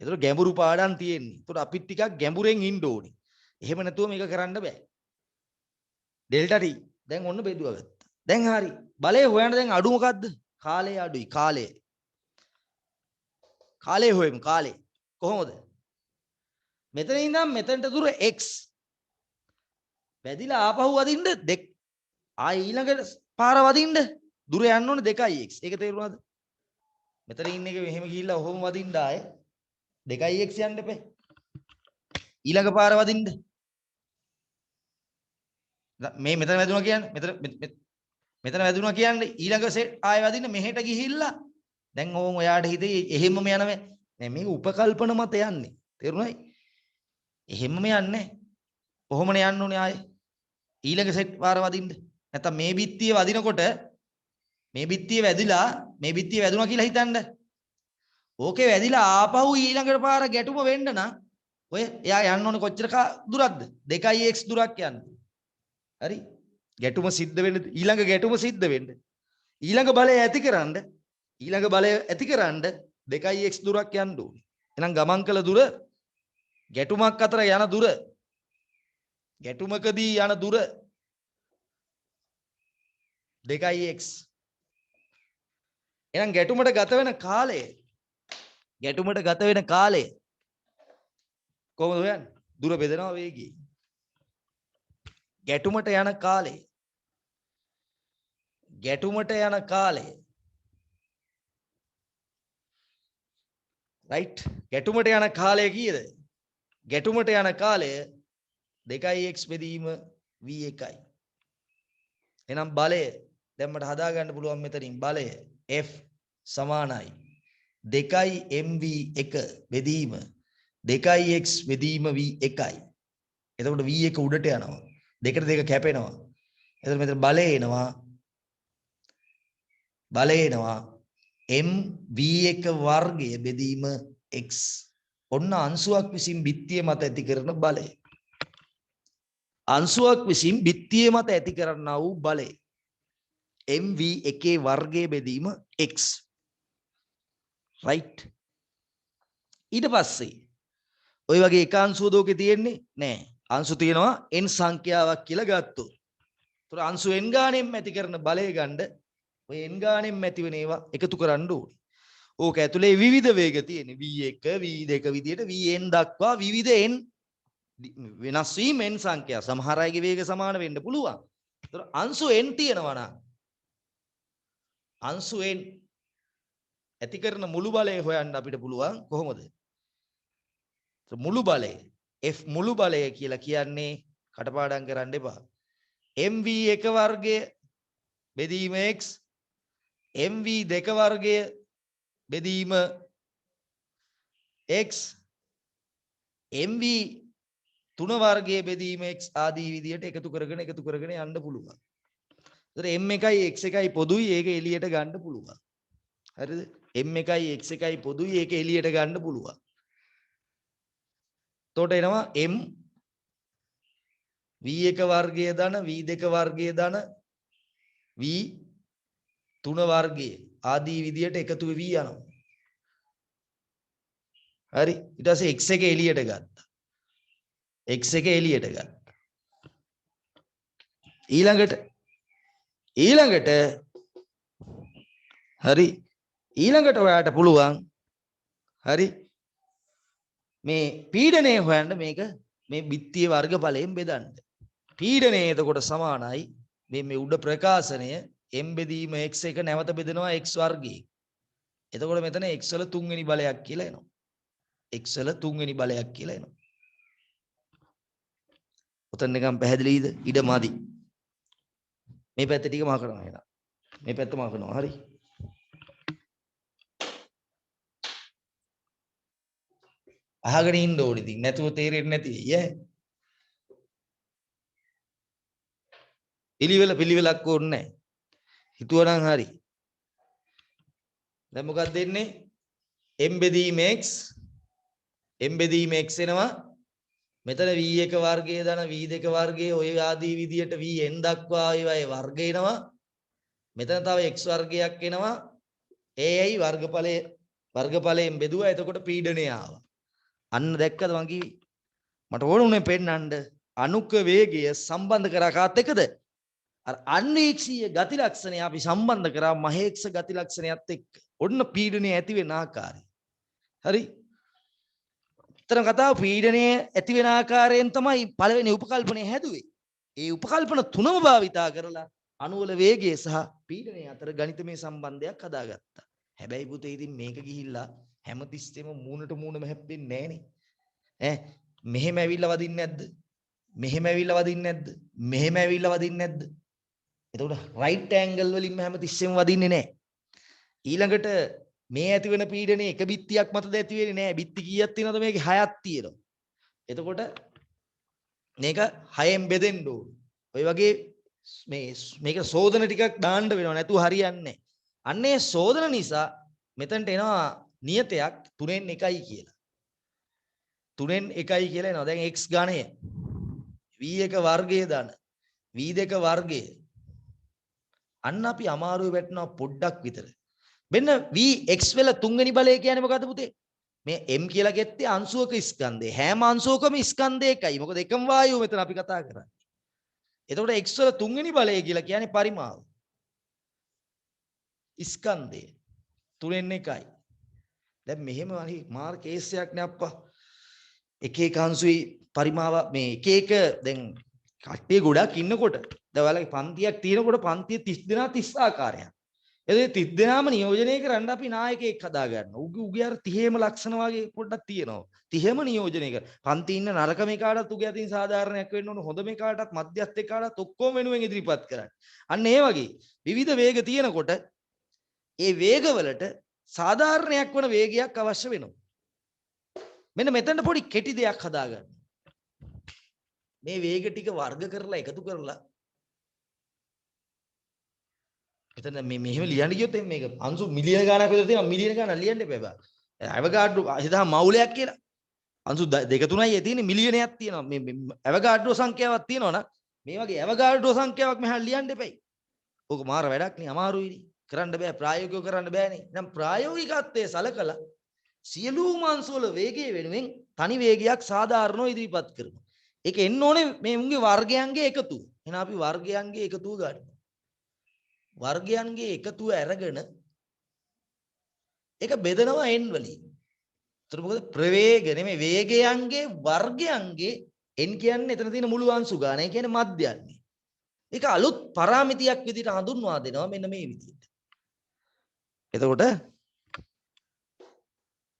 ඒතර ගැඹුරු පාඩම් තියෙන්නේ. ඒතර අපි ටිකක් ගැඹුරෙන් ඉන්න ඕනේ. එහෙම නැතුව මේක කරන්න බෑ. ඩෙල්ටා t දැන් ඔන්න බෙදුවා ගත්තා. දැන් හරි. බලය හොයන්න දැන් අඩු මොකද්ද? කාලය අඩුයි. කාලය හොයමු. කාලය. කොහොමද? මෙතන ඉඳන් මෙතනට දුර x. වැදිලා ආපහු වදින්න ඊළඟ පාර වදින්න දුර යන්න ඕනේ 2x. ඒක තේරුණාද? මෙතන ඉන්න එක මෙහෙම ගිහිල්ලා ඔහොම වදින්න ආයේ 2x යන්න එපේ. ඊළඟ පාර වදින්න. මේ මෙතන වැදුණා කියන්නේ මෙතන වැදුණා කියන්නේ ඊළඟ සෙට් ආයෙ වදින්න මෙහෙට ගිහිල්ලා දැන් ඕන් ඔයාට හිතේ එහෙමම යනවේ නෑ මේක උපකල්පන මත යන්නේ. තේරුණායි? එහෙමම යන්නේ. කොහොමනේ යන්න ඕනේ ආයෙ? ඊළඟ සෙට් පාර වදින්න. නැත්තම් මේ බිත්තිය වදිනකොට මේ බිත්තිය වැදුණා කියලා හිතන්න. ඕකේ වැදිලා ආපහු ඊළඟට පාර ගැටුම වෙන්න නම් ඔය එයා යන්න ඕනේ කොච්චර දුරක්ද? 2x දුරක් යන්න. හරි? ගැටුම සිද්ධ වෙන්න ඊළඟ ගැටුම සිද්ධ වෙන්න. ඊළඟ බලය ඇතිකරන්න 2x දුරක් යන්න ඕනේ. එහෙනම් ගමන් කළ දුර ගැටුමක් අතර යන දුර ගැටුමකදී යන දුර 2x. එහෙනම් ගැටුමට ගත වෙන කාලය කොහොමද හොයන්නේ? දුර බෙදනවා වේගයෙන්. ගැටුමට යන කාලය right ගැටුමට යන කාලය කීයද? ගැටුමට යන කාලය 2x බෙදීම v1යි. එහෙනම් බලය දැන් මට හදා ගන්න පුළුවන් මෙතනින් බලය F සමානයි 2යි mv1 බෙදීම 2x බෙදීම v1යි. එතකොට v1 උඩට යනවා. දෙකට දෙක කැපෙනවා. එතකොට මෙතන බලය එනවා mv1 වර්ගය බෙදීම x. ඔන්න අංශුවක් විසින් බිත්තිය මත ඇති කරන බලය. අංශුවක් විසින් බිත්තිය මත ඇති කරන්නා වූ බලය mv1 වර්ගය බෙදීම x. right? ඊට පස්සේ ඔය වගේ එක අංශුවද ඔකේ තියෙන්නේ නෑ. අංශු තියෙනවා n සංඛ්‍යාවක් කියලා ගත්තොත්. ඒතර අංශු n ගානෙන් ඇති කරන බලය ගන්න ඔය n ගානෙන් ඇති වෙන ඒවා එකතු කරන්න ඕනේ. ඕක ඇතුලේ විවිධ වේග තියෙන්නේ. v1 v2 විදියට vn දක්වා විවිධ n වෙනස් වීම n සංඛ්‍යා. සමහර අයගේ වේග සමාන වෙන්න පුළුවන්. ඒතර අංශු n තියෙනවා නම් අංශු n ඇති කරන මුළු බලය හොයන්න අපිට පුළුවන් කොහොමද? මුළු බලය F මුළු බලය කියලා කියන්නේ කටපාඩම් කරන්න එපා. mv1 වර්ගය බෙදීම x mv2 වර්ගය බෙදීම x mv3 වර්ගය බෙදීම x ආදී විදියට එකතු කරගෙන යන්න පුළුවන්. ඒතර m1යි x1යි පොදුයි ඒක එළියට ගන්න පුළුවන්. හරිද? m1යි x1යි පොදුයි ඒක එළියට ගන්න පුළුවන්. එතකොට එනවා m v1 වර්ගය ධන v2 වර්ගය ධන v3 වර්ගය ආදී විදියට එකතු වෙවි යනවා. හරි? ඊට පස්සේ x එක එළියට ගත්තා. ඊළඟට හරි ඊළඟට ඔයාට පුළුවන් හරි මේ පීඩනය හොයන්න මේක මේ බිත්තියේ වර්ගඵලයෙන් බෙදන්න. පීඩනය එතකොට සමානයි මේ උඩ ප්‍රකාශනය m බෙදීම x එක නැවත බෙදෙනවා x වර්ගයෙන්. එතකොට මෙතන x වල තුන්වෙනි බලයක් කියලා එනවා. x වල තුන්වෙනි බලයක් කියලා එනවා. උතන නිකන් පැහැදිලිද? ඉඩ මදි. මේ පැත්ත ටික මහ කරනවා එහෙනම්. මේ පැත්ත මහ කරනවා. හරි. අහගෙන ඉන්න ඕනේ ඉතින්. නැතුව තේරෙන්නේ නැති වෙයි ඈ. පිළිවෙලක් ඕනේ නැහැ. හිතුවනම් හරි. දැන් මොකක්ද දෙන්නේ? m බෙදීම x එනවා. මෙතන v1 වර්ගය දන v2 වර්ගය ඔය ආදී විදියට vn දක්වා ඒවායේ වර්ග එනවා. මෙතන තව x වර්ගයක් එනවා. ඒයි වර්ගඵලයෙන් බෙදුවා. එතකොට පීඩනය ආවා. අන්න දැක්කද මං කිව්වේ? මට ඕන උනේ පෙන්නන්න අණුක වේගය සම්බන්ධ කරා කාත් එක්කද? අර අන්වීක්ෂීය ගති ලක්ෂණය අපි සම්බන්ධ කරා මහේක්ෂ ගති ලක්ෂණයත් එක්ක. ඔන්න පීඩනය ඇති වෙන ආකාරය. හරි? අතන කතාව පීඩනය ඇති වෙන ආකාරයෙන් තමයි පළවෙනි උපකල්පනය හැදුවේ. ඒ උපකල්පන තුනම භාවිතා කරලා අණුවල වේගය සහ පීඩනය අතර ගණිතමය සම්බන්ධයක් හදාගත්තා. හැබැයි පුතේ ඉතින් මේක ගිහිල්ලා හැමතිස්සෙම මූණට මූණම හැප්පෙන්නේ නැහනේ. මෙහෙම ඇවිල්ලා වදින්නේ නැද්ද? මෙහෙම ඇවිල්ලා වදින්නේ නැද්ද? මෙහෙම ඇවිල්ලා වදින්නේ නැද්ද? එතකොට රයිට් ඇන්ගල් වලින්ම හැමතිස්සෙම වදින්නේ නැහැ. ඊළඟට මේ ඇති වෙන පීඩනය එක බිත්තියක් මතද ඇති වෙන්නේ නැහැ. බිත්ති කීයක් තියෙනවද මේකේ? 6ක් තියෙනවා. එතකොට මේක 6ෙන් බෙදෙන්න ඕන. ඔය වගේ මේක සෝදන ටිකක් දාන්න වෙනවා. නැතුව හරියන්නේ නැහැ. අන්නේ සෝදන නිසා මෙතනට එනවා නියතයක් 3න් 1යි කියලා. 3න් 1යි කියලා එනවා. දැන් x ඝනය v1 වර්ගය දාන v2 වර්ගය. අන්න අපි අමාරුවේ වැටෙනවා පොඩ්ඩක් විතර. මෙන්න vx වල තුන්වෙනි බලය කියන්නේ මොකද්ද පුතේ? මේ m කියලා ගෙත්තේ අංශුවක ස්කන්ධය. හැම අංශුවකම ස්කන්ධය එකයි. මොකද එකම වායුව මෙතන අපි කතා කරන්නේ. එතකොට x වල තුන්වෙනි බලය කියලා කියන්නේ පරිමාව. ස්කන්ධය 3න් 1යි. දැන් මෙහෙම අනි මාර් කේස් එකක් නේ අප්පා. එක එක අංශුයි පරිමාව මේ එක දැන් කට්ටිය ගොඩක් ඉන්නකොට දැන් ඔයාලගේ පන්තියක් තියෙනකොට පන්තිය 30 දෙනා 30 ආකාරයක්. එතකොට 30 දෙනාම නියෝජනය කරන්න අපි නායකයෙක් හදා ගන්නවා. උගේ අර 30ම ලක්ෂණ වගේ පොඩ්ඩක් තියෙනවා. 30ම නියෝජනය කර. පන්ති ඉන්න නරක මේකාටත් උගේ අතින් සාධාරණයක් වෙන්න ඕන. හොඳ මේකාටත් මධ්‍යස්ථ එකකටත් ඔක්කොම වෙනුවෙන් ඉදිරිපත් කරන්න. අන්න ඒ වගේ විවිධ වේග තියෙනකොට ඒ වේගවලට සාධාරණයක් වන වේගයක් අවශ්‍ය වෙනවා. මෙන්න මෙතන පොඩි කෙටි දෙයක් හදාගන්න. මේ වේග ටික වර්ග කරලා එකතු කරලා එතන මේ මෙහෙම ලියන්න ගියොත් මේක අංශු මිලියන ගණනක් විතර තියෙනවා. මිලියන ගණන් ලියන්න එපා. ඇවගාඩ්‍රෝ හිතා මවුලයක් කියලා. අංශු 2 3යි තියෙන්නේ මිලියනයක් තියෙනවා. මේ ඇවගාඩ්‍රෝ සංඛ්‍යාවක් තියෙනවා නම් මේ වගේ ඇවගාඩ්‍රෝ සංඛ්‍යාවක් මෙහා ලියන්න එපයි. ඕක මාර වැඩක් නේ අමාරුයි නේ. කරන්න බෑ ප්‍රායෝගිකව කරන්න බෑනේ. නම් ප්‍රායෝගිකත්වයේ සලකලා සියලුම අංශු වල වේගය වෙනුවෙන් තනි වේගයක් සාධාරණව ඉදිරිපත් කරනවා. ඒක එන්න ඕනේ මේ උන්ගේ වර්ගයන්ගේ එකතුව. එහෙනම් අපි වර්ගයන්ගේ එකතුව ගන්නවා. වර්ගයන්ගේ එකතුව අරගෙන ඒක බෙදනවා n වලින්. ඒතර මොකද ප්‍රවේග නෙමෙයි වේගයන්ගේ වර්ගයන්ගේ n කියන්නේ එතන තියෙන මුළු අංශු ගාන. ඒ කියන්නේ මධ්‍යන්නේ. ඒක අලුත් පරාමිතියක් විදිහට හඳුන්වා දෙනවා මෙන්න මේ විදිහට. එතකොට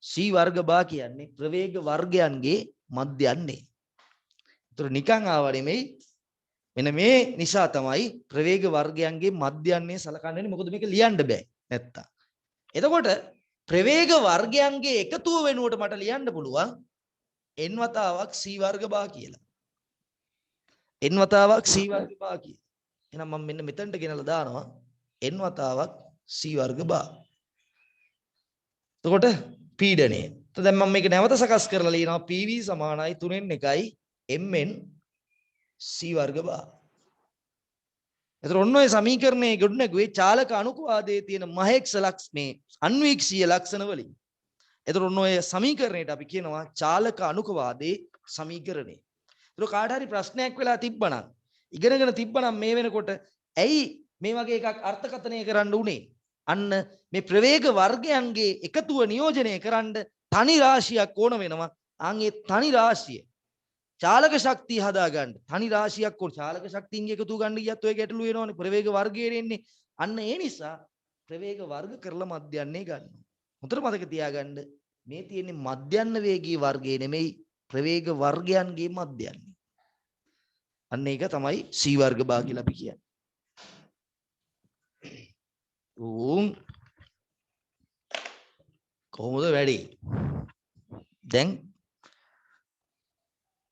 c වර්ග බා කියන්නේ ප්‍රවේග වර්ගයන්ගේ මධ්‍යන්නේ. ඒතර නිකන් ආව නෙමෙයි. මෙන්න මේ නිසා තමයි ප්‍රවේග වර්ගයන්ගේ මධ්‍යන්නේ සලකන්නේ. මොකද මේක ලියන්න බෑ නැත්තම්. එතකොට ප්‍රවේග වර්ගයන්ගේ එකතුව වෙනුවට මට ලියන්න පුළුවන් n වතාවක් c වර්ග බා කියලා. n වතාවක් c වර්ග බා කියලා. එහෙනම් මම මෙන්න මෙතනට ගෙනලා දානවා n වතාවක් c වර්ග බා. එතකොට පීඩනය. දැන් මම මේක නැවත සකස් කරලා ලියනවා pv සමානයි 3න් 1යි mn c වර්ග බා. එතකොට ඔන්න ඔය සමීකරණයේ ගොඩනැගුවේ චාලක අණුකවාදයේ තියෙන මහේක්ෂ ලක්ෂ මේ අන්වීක්ෂීය ලක්ෂණ වලින්. එතකොට ඔන්න ඔය සමීකරණයට අපි කියනවා චාලක අණුකවාදයේ සමීකරණය. ඒක කාට හරි ප්‍රශ්නයක් වෙලා තිබ්බනම් ඉගෙනගෙන තිබ්බනම් මේ වෙනකොට ඇයි මේ වගේ එකක් අර්ථකථනය කරන්න උනේ? අන්න මේ ප්‍රවේග වර්ගයන්ගේ එකතුව නියෝජනය කරන්න තනි රාශියක් ඕන වෙනවා. ආන්ගේ තනි රාශිය චාලක ශක්තිය හදා ගන්න තනි රාශියක් ඕන. චාලක ශක්තියන්ගේ එකතුව ගන්න ගියත් ඔය ගැටලු වෙනවනේ. ප්‍රවේග වර්ගයේ එන්නේ. අන්න ඒ නිසා ප්‍රවේග වර්ග කරලා මධ්‍යන්නේ ගන්නවා. හොඳට මතක තියාගන්න මේ තියෙන්නේ මධ්‍යන්න වේගී වර්ගය නෙමෙයි ප්‍රවේග වර්ගයන්ගේ මධ්‍යන්නේ. අන්න ඒක තමයි C වර්ග බා කියලා අපි කියන්නේ. උන් කොහොමද වැඩි?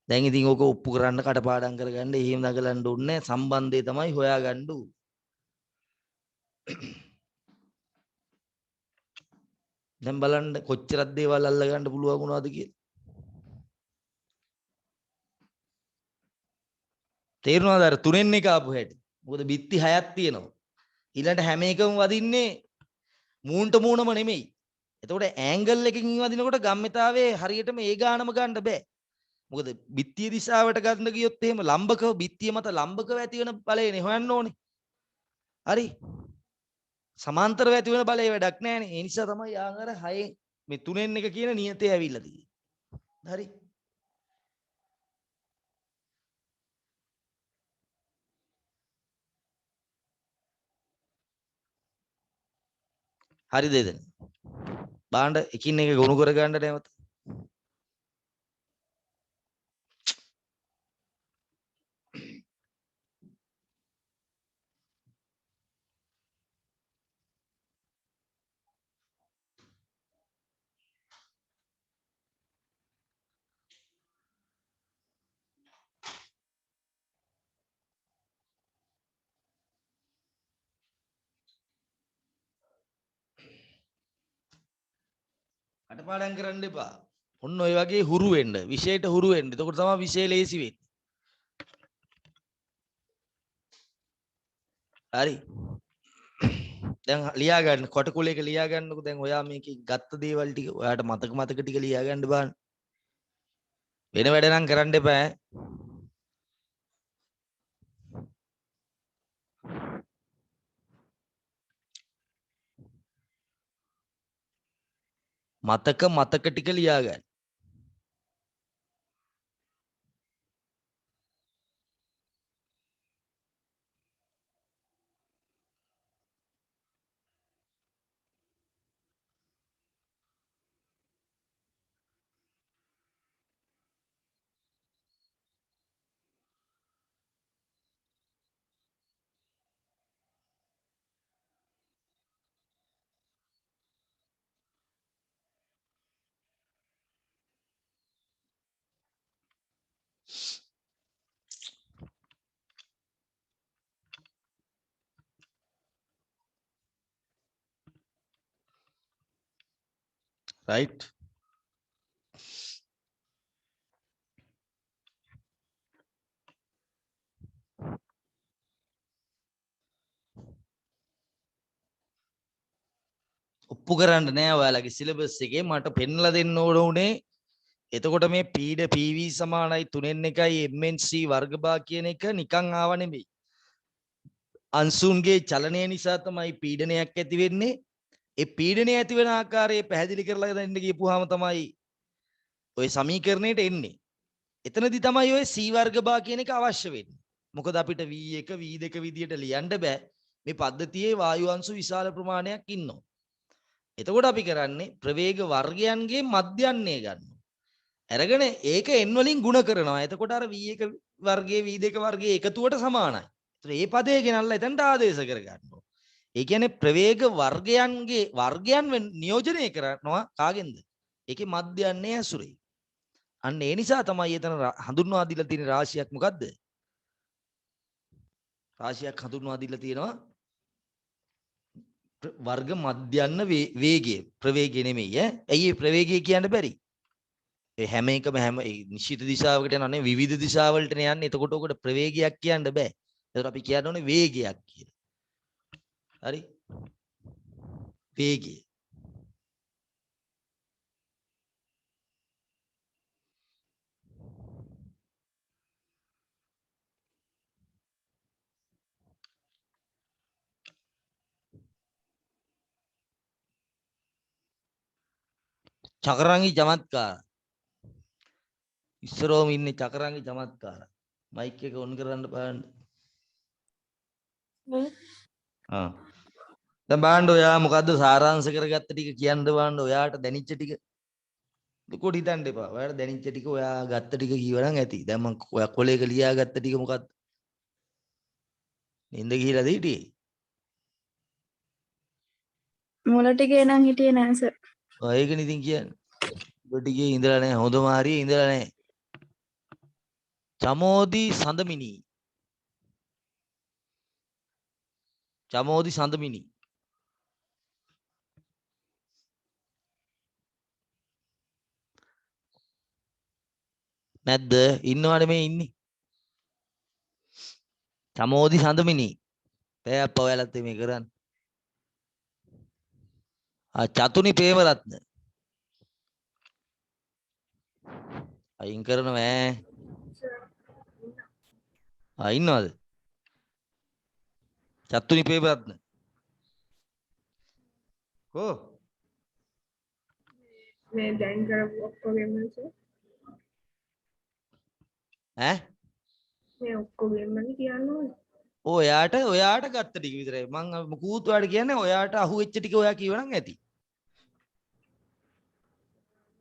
දැන් ඉතින් ඕක ඔප්පු කරන්න කටපාඩම් කරගන්න එහෙම නගලන්න ඕනේ සම්බන්ධය තමයි හොයාගන්න ඕනේ. දැන් බලන්න කොච්චරක් දේවල් අල්ලගන්න පුළුවන් වුණාද කියලා. තේරුණාද අර තුනෙන් එක ආපු හැටි? මොකද බිත්ති හයක් තියෙනවා. ඊළඟට හැම එකම වදින්නේ මූණට මූණම නෙමෙයි. එතකොට ඇන්ගල් එකකින් වදිනකොට ගම්මිතාවේ හරියටම ඒ ගානම ගන්න බෑ. මොකද බිත්තිය දිශාවට ගන්න ගියොත් එහෙම ලම්බකව බිත්තිය මත ලම්බකව ඇති වෙන බලයනේ හොයන්න ඕනේ. හරි. සමාන්තරව ඇති වෙන බලය වැඩක් නැහැනේ. ඒ නිසා තමයි ආකාර 6 මේ 3න් එක කියන නියතය ඇවිල්ලා තියෙන්නේ. හරි. හරිද එතන? බාණ්ඩ එකින් එක ගොනු කර ගන්න නැවත. කටපාඩම් කරන්න එපා. ඔන්න ඔය වගේ හුරු වෙන්න, විෂයට හුරු වෙන්න. එතකොට තමයි විෂය ලේසි වෙන්නේ. හරි. දැන් ලියා ගන්න කොට කුලයක ලියා ගන්නකො. දැන් ඔයා මේකේ ගත්ත දේවල් ටික ඔයාට මතක ටික ලියා ගන්න බාන්න. වෙන වැඩ නම් කරන්න එපා ඈ. මතක ටික ලියා ගන්න. රයිට්. ඔප්පු කරන්න නෑ ඔයාලගේ සිලබස් එකේ මට පෙන්ලා දෙන්න ඕන උනේ. එතකොට මේ පීඩ PV සමානයි 3න් එකයි MNC වර්ගබා කියන එක නිකන් ආව නෙමෙයි. අංශුන්ගේ චලනය නිසා තමයි පීඩනයක් ඇති වෙන්නේ. ඒ පීඩනය ඇති වෙන ආකාරය පැහැදිලි කරලා දෙන්න කියපුවාම තමයි ඔය සමීකරණයට එන්නේ. එතනදී තමයි ඔය C වර්ග බා කියන එක අවශ්‍ය වෙන්නේ. මොකද අපිට V1 V2 විදියට ලියන්න බෑ. මේ පද්ධතියේ වායු අංශු විශාල ප්‍රමාණයක් ඉන්නවා. එතකොට අපි කරන්නේ ප්‍රවේග වර්ගයන්ගේ මධ්‍යන්නේ ගන්නවා. අරගෙන ඒක n වලින් ගුණ කරනවා. එතකොට අර V1 වර්ගයේ V2 වර්ගයේ එකතුවට සමානයි. ඒතර මේ පදේ ගෙනල්ලා එතනට ආදේශ කර ගන්නවා. ඒ කියන්නේ ප්‍රවේග වර්ගයන්ගේ වර්ගයන් නියෝජනය කරනවා කාගෙන්ද? ඒකේ මධ්‍යන්නේ ඇසුරේ. අන්න ඒ නිසා තමයි එතන හඳුන්වා දීලා තියෙන රාශියක් මොකද්ද? රාශියක් හඳුන්වා දීලා තියෙනවා වර්ග මධ්‍යන්න වේගය ප්‍රවේගය නෙමෙයි ඈ. ඇයි මේ ප්‍රවේගය කියන්න බැරි? ඒ හැම එකම හැම නිශ්චිත දිශාවකට යනනේ විවිධ දිශාවලට යන්නේ. එතකොට ඔකට ප්‍රවේගයක් කියන්න බෑ. ඒකට අපි කියන්න ඕනේ වේගයක් කියලා. හරි? වේගය. චකරාංගි චමත්කාර. ඉස්සරෝම ඉන්නේ චකරාංගි චමත්කාර. මයික් එක ඔන් කරන්න බලන්න. ආ. දැන් බලන්න ඔයා මොකද්ද සාරාංශ කරගත්ත ටික කියන්න බලන්න ඔයාට දැනෙච්ච ටික දුකොට හිතන්න එපා. ඔයාට දැනෙච්ච ටික ඔයා ගත්ත ටික කීවනම් ඇති. දැන් මම ඔයා කොලේක ලියාගත්ත ටික මොකද්ද? නින්ද ගිහිලාද හිටියේ? මුල ටිකේ නම් හිටියේ නෑ සර්. ඔය ඒකනේ ඉතින් කියන්නේ. ඔය ටිකේ ඉඳලා නැහැ. හොඳම හරියේ ඉඳලා නැහැ. චමෝදි සඳමිනි. චමෝදි සඳමිනි. නැද්ද? ඉන්නවනේ මේ ඉන්නේ. චමෝදි සඳමිනි. පෑප්ප ඔයාලත් මේ කරන්නේ. චතුනි ප්‍රේමරත්න. අයින් කරනවා ඈ. ඉන්නවද? චතුනි ප්‍රේමරත්න. කො? මේ දැන් කරපු ඔක්කොගෙම සර්. ඈ? මේ ඔක්කොගෙම කියන්න ඕනේ. ඔයාට ගත්ත ටික විතරයි. මම කූතුවාට කියන්නේ ඔයාට අහුවෙච්ච ටික ඔයා කියවනම් ඇති.